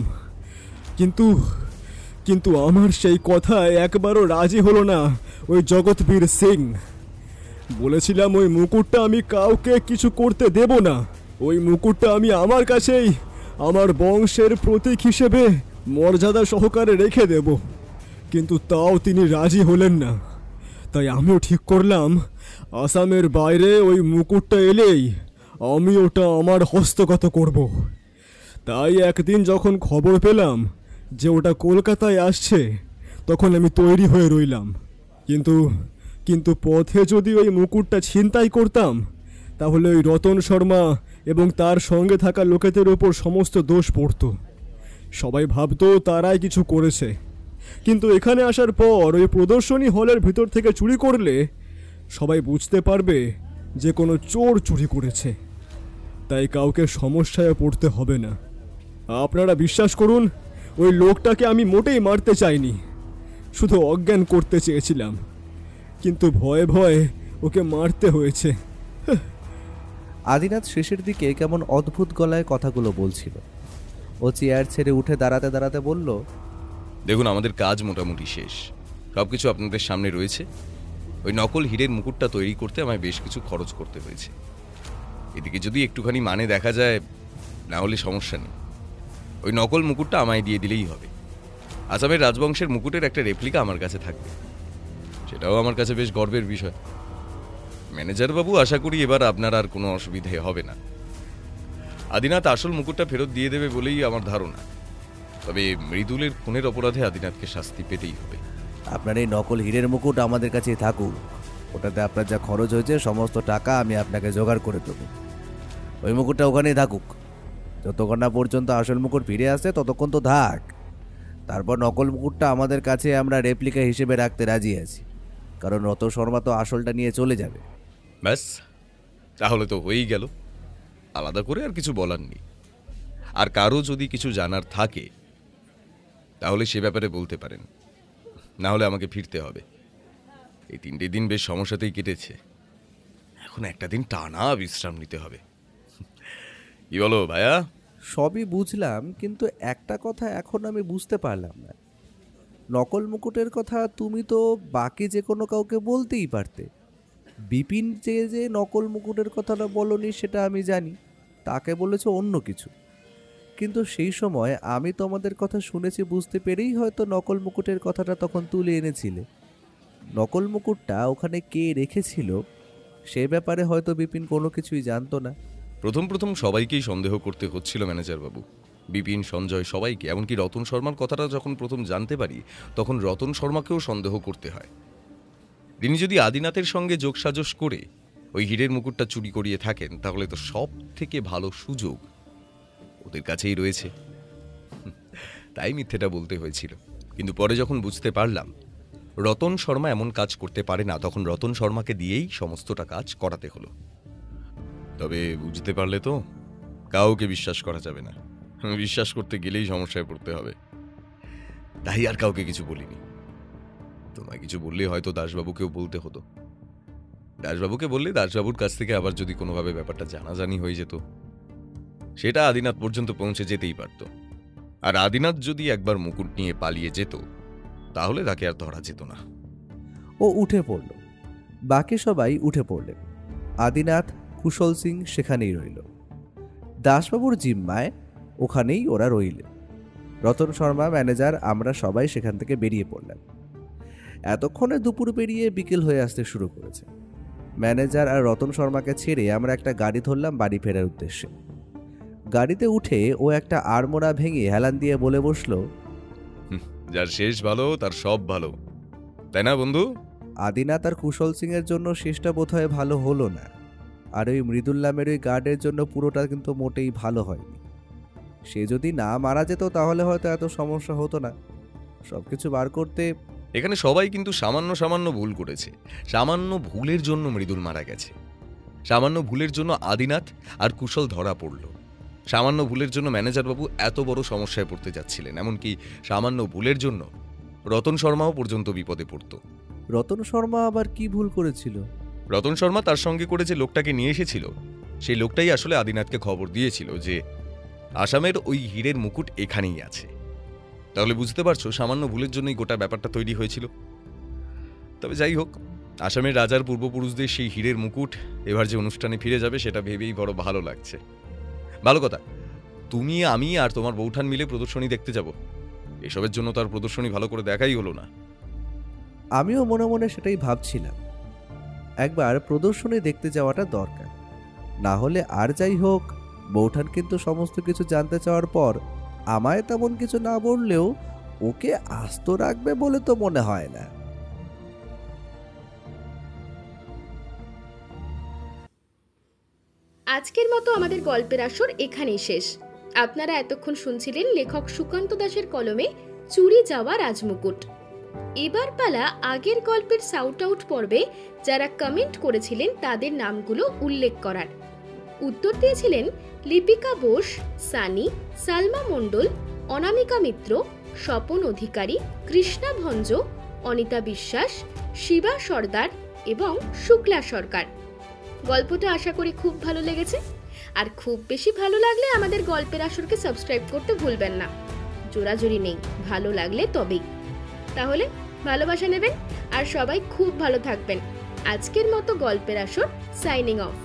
কিন্তু আমার সেই কথায় একবারও রাজি হলো না ওই জগৎবীর সিং। বলেছিলাম ওই মুকুটটা আমি কাউকে কিছু করতে দেব না, ওই মুকুটটা আমি আমার কাছেই আমার বংশের প্রতীক হিসেবে মর্যাদা সহকারে রেখে দেব, কিন্তু তাও তিনি রাজি হলেন না। তাই আমিও ঠিক করলাম আসামের বাইরে ওই মুকুটটা এলেই আমি ওটা আমার হস্তগত করব। তাই একদিন যখন খবর পেলাম যে ওটা কলকাতায় আসছে, তখন আমি তৈরি হয়ে রইলাম। কিন্তু পথে যদি ওই মুকুটটা ছিনতাই করতাম তাহলে ওই রতন শর্মা এবং তার সঙ্গে থাকা লোকেদের ওপর সমস্ত দোষ পড়ত। সবাই ভাবতো তারাই কিছু করেছে, কিন্তু এখানে আসার পর ওই প্রদর্শনী হলের ভিতর থেকে চুরি করলে সবাই বুঝতে পারবে যে কোনো চোর চুরি করেছে। তাই কাউকে সমস্যায় পড়তে হবে না। আপনারা বিশ্বাস করুন, ওই লোকটাকে আমি মোটেই মারতে চাইনি, শুধু অজ্ঞান করতে চেয়েছিলাম, কিন্তু ভয়ে ভয়ে ওকে মারতে হয়েছে। আদিনাথ শেষের দিকে কেমন অদ্ভুত গলায় কথাগুলো বলছিল। ও চেয়ার ছেড়ে উঠে দাঁড়াতে দাঁড়াতে বলল, দেখুন, আমাদের কাজ মোটামুটি শেষ, সবকিছু আপনাদের সামনে রয়েছে। ওই নকল হীরের মুকুটটা তৈরি করতে আমায় বেশ কিছু খরচ করতে হয়েছে। এদিকে যদি একটুখানি মানে দেখা যায়, না হলে সমস্যা নেই, ওই নকল মুকুটটা আমায় দিয়ে দিলেই হবে। আসামের রাজবংশের মুকুটের একটা রেপ্লিকা আমার কাছে থাকবে, সেটাও আমার কাছে বেশ গর্বের বিষয়। ম্যানেজার বাবু, আশা করি এবার আপনার আর কোনো অসুবিধে হবে না। আদিনাথ আসল মুকুটটা ফেরত দিয়ে দেবে বলেই আমার ধারণা, তবে মৃদুলের খুনের অপরাধে আদিনাথকে শাস্তি পেতেই হবে। আপনার এই নকল হীরের মুকুট আমাদের কাছেই থাকুক, ওটাতে আপনার যা খরচ হয়েছে সমস্ত টাকা আমি আপনাকে জোগাড় করে দেবো। ওই মুকুটটা ওখানেই থাকুক, যতক্ষণ না পর্যন্ত আসল মুকুট ফিরে আসে ততক্ষণ তো থাক। তারপর নকল মুকুটটা আমাদের কাছে আমরা রেপ্লিকা হিসেবে রাখতে রাজি আছি, কারণ রতন শর্মা তো আসলটা নিয়ে চলে যাবে। ব্যাস, তাহলে তো হয়েই গেল, আলাদা করে আর কিছু বলার নেই। আর কারো যদি কিছু জানার থাকে তাহলে সে ব্যাপারে বলতে পারেন, না হলে আমাকে ফিরতে হবে। এই 3টে দিন বেশ সমস্যাতেই কেটেছে, এখন একটা দিন টানা বিশ্রাম নিতে হবে। কি বলো ভাইয়া? সবই বুঝলাম, কিন্তু একটা কথা এখন আমি বুঝতে পারলাম না। নকল মুকুটের কথা তুমি তো বাকি যে কোনো কাউকে বলতেই পারতে। বিপিন যে নকল মুকুটের কথাটা বলনি সেটা আমি জানি, তাকে বলেছো অন্য কিছু, কিন্তু সেই সময় আমি তোমাদের কথা শুনেছি বুঝতে পেরেই হয়তো নকল মুকুটের কথাটা তখন তুলে এনেছিলে। নকল মুকুটটা ওখানে কে রেখেছিল সে ব্যাপারে হয়তো বিপিন কোনো কিছুই জানতো না। প্রথম সবাইকেই সন্দেহ করতে হচ্ছিল ম্যানেজার বাবু, বিপিন, সঞ্জয়, সবাইকে। এমনকি রতন শর্মার কথাটা যখন প্রথম জানতে পারি তখন রতন শর্মাকেও সন্দেহ করতে হয়। তিনি যদি আদিনাথের সঙ্গে যোগসাজশ করে ওই হীরের মুকুটটা চুরি করিয়ে থাকেন তাহলে তো সব থেকে ভালো সুযোগ ওদের কাছেই রয়েছে। তাই মিথ্যেটা বলতে হয়েছিল, কিন্তু পরে যখন বুঝতে পারলাম রতন শর্মা এমন কাজ করতে পারে না, তখন রতন শর্মাকে দিয়েই সমস্তটা কাজ করাতে হলো। তবে বুঝতে পারলে তো কাউকে বিশ্বাস করা যাবে না, বিশ্বাস করতে গেলেই সমস্যায় পড়তে হবে। তাই আর কাউকে কিছু বলিনি। তোমায় কিছু বললে হয়তো দাসবাবুকেও বলতে হতো। দাসবাবুকে বললে দাসবাবুর কাছ থেকে আবার যদি কোনোভাবে ব্যাপারটা জানাজানি হয়ে যেত, সেটা আদিনাথ পর্যন্ত পৌঁছে যেতেই পারত। আর আদিনাথ যদি একবার মুকুট নিয়ে পালিয়ে যেত তাহলে তাকে আর ধরা যেত না। ও উঠে পড়ল। বাকি সবাই উঠে পড়লেন। আদিনাথ, কুশল সিং সেখানেই রইল। দাসবাবুর জিম্মায় ওখানেই ওরা রইল। রতন শর্মা, ম্যানেজার, আমরা সবাই সেখান থেকে বেরিয়ে পড়লাম। এতক্ষণে দুপুর পেরিয়ে বিকেল হয়ে আসতে শুরু করেছে। ম্যানেজার আর রতন শর্মাকে ছেড়ে আমরা একটা গাড়ি ধরলাম বাড়ি ফেরার উদ্দেশ্যে। গাড়িতে উঠে ও একটা আড়মোড়া ভেঙে হেলান দিয়ে বলে বসলো, যার শেষ ভালো তার সব ভালো, তাই না বন্ধু? আদিনাথ আর কুশল সিং এর জন্য শেষটা বোধহয় ভালো হলো না, আর ওই মৃদুল নামের ওই গার্ডের জন্য পুরোটা কিন্তু মোটেই ভালো হয়নি। সে যদি না মারা যেত তাহলে হয়তো এত সমস্যা হতো না। সবকিছু বার করতে এখানে সবাই কিন্তু সামান্য সামান্য ভুল করেছে। সামান্য ভুলের জন্য মৃদুল মারা গেছে, সামান্য ভুলের জন্য আদিনাথ আর কুশল ধরা পড়ল, সামান্য ভুলের জন্য ম্যানেজারবাবু এত বড় সমস্যায় পড়তে যাচ্ছিলেন, এমনকি সামান্য ভুলের জন্য রতন শর্মাও পর্যন্ত বিপদে পড়ত। রতন শর্মা আবার কি ভুল করেছিল? রতন শর্মা তার সঙ্গে করে যে লোকটাকে নিয়ে এসেছিল সেই লোকটাই আসলে আদিনাথকে খবর দিয়েছিল যে আসামের ওই হীরের মুকুট এখানেই আছে। তাহলে বুঝতে পারছো সামান্য ভুলের জন্যই গোটা ব্যাপারটা তৈরি হয়েছিল। তবে যাই হোক, আসামের রাজার পূর্বপুরুষদের সেই হীরের মুকুট এবার যে অনুষ্ঠানে ফিরে যাবে সেটা ভেবেই বড় ভালো লাগছে। ভালো কথা, তুমি, আমি আর তোমার বৌঠান মিলে প্রদর্শনী দেখতে যাব। এসবের জন্য তার প্রদর্শনী ভালো করে দেখাই হলো না। আমিও মনে মনে সেটাই ভাবছিলাম, একবার প্রদর্শনী দেখতে যাওয়াটা দরকার। না হলে আর যাই হোক, বৌঠান কিন্তু সমস্ত কিছু জানতে চাওয়ার পর আমায় তেমন কিছু না বললেও ওকে আস্ত রাখবে বলে তো মনে হয় না। আজকের মতো আমাদের গল্পের আসর এখানেই শেষ। আপনারা এতক্ষণ শুনছিলেন লেখক সুকান্ত দাসের কলমে চুরি যাওয়া রাজমুকুট। এবার পালা আগের গল্পের সাউট আউট পর্বে যারা কমেন্ট করেছিলেন তাদের নামগুলো উল্লেখ করার। উত্তর দিয়েছিলেন লিপিকা বোস, সানি, সালমা মণ্ডল, অনামিকা মিত্র, স্বপন অধিকারী, কৃষ্ণা ভঞ্জ, অনিতা বিশ্বাস, শিবা সর্দার এবং শুক্লা সরকার। গল্পটা আশা করি খুব ভালো লেগেছে। আর খুব বেশি ভালো লাগলে আমাদের গল্পের আসরকে সাবস্ক্রাইব করতে ভুলবেন না। জোরাজুরি নেই, ভালো লাগলে তবেই। তাহলে ভালোবাসা নেবেন আর সবাই খুব ভালো থাকবেন। আজকের মতো গল্পের আসর সাইনিং অফ।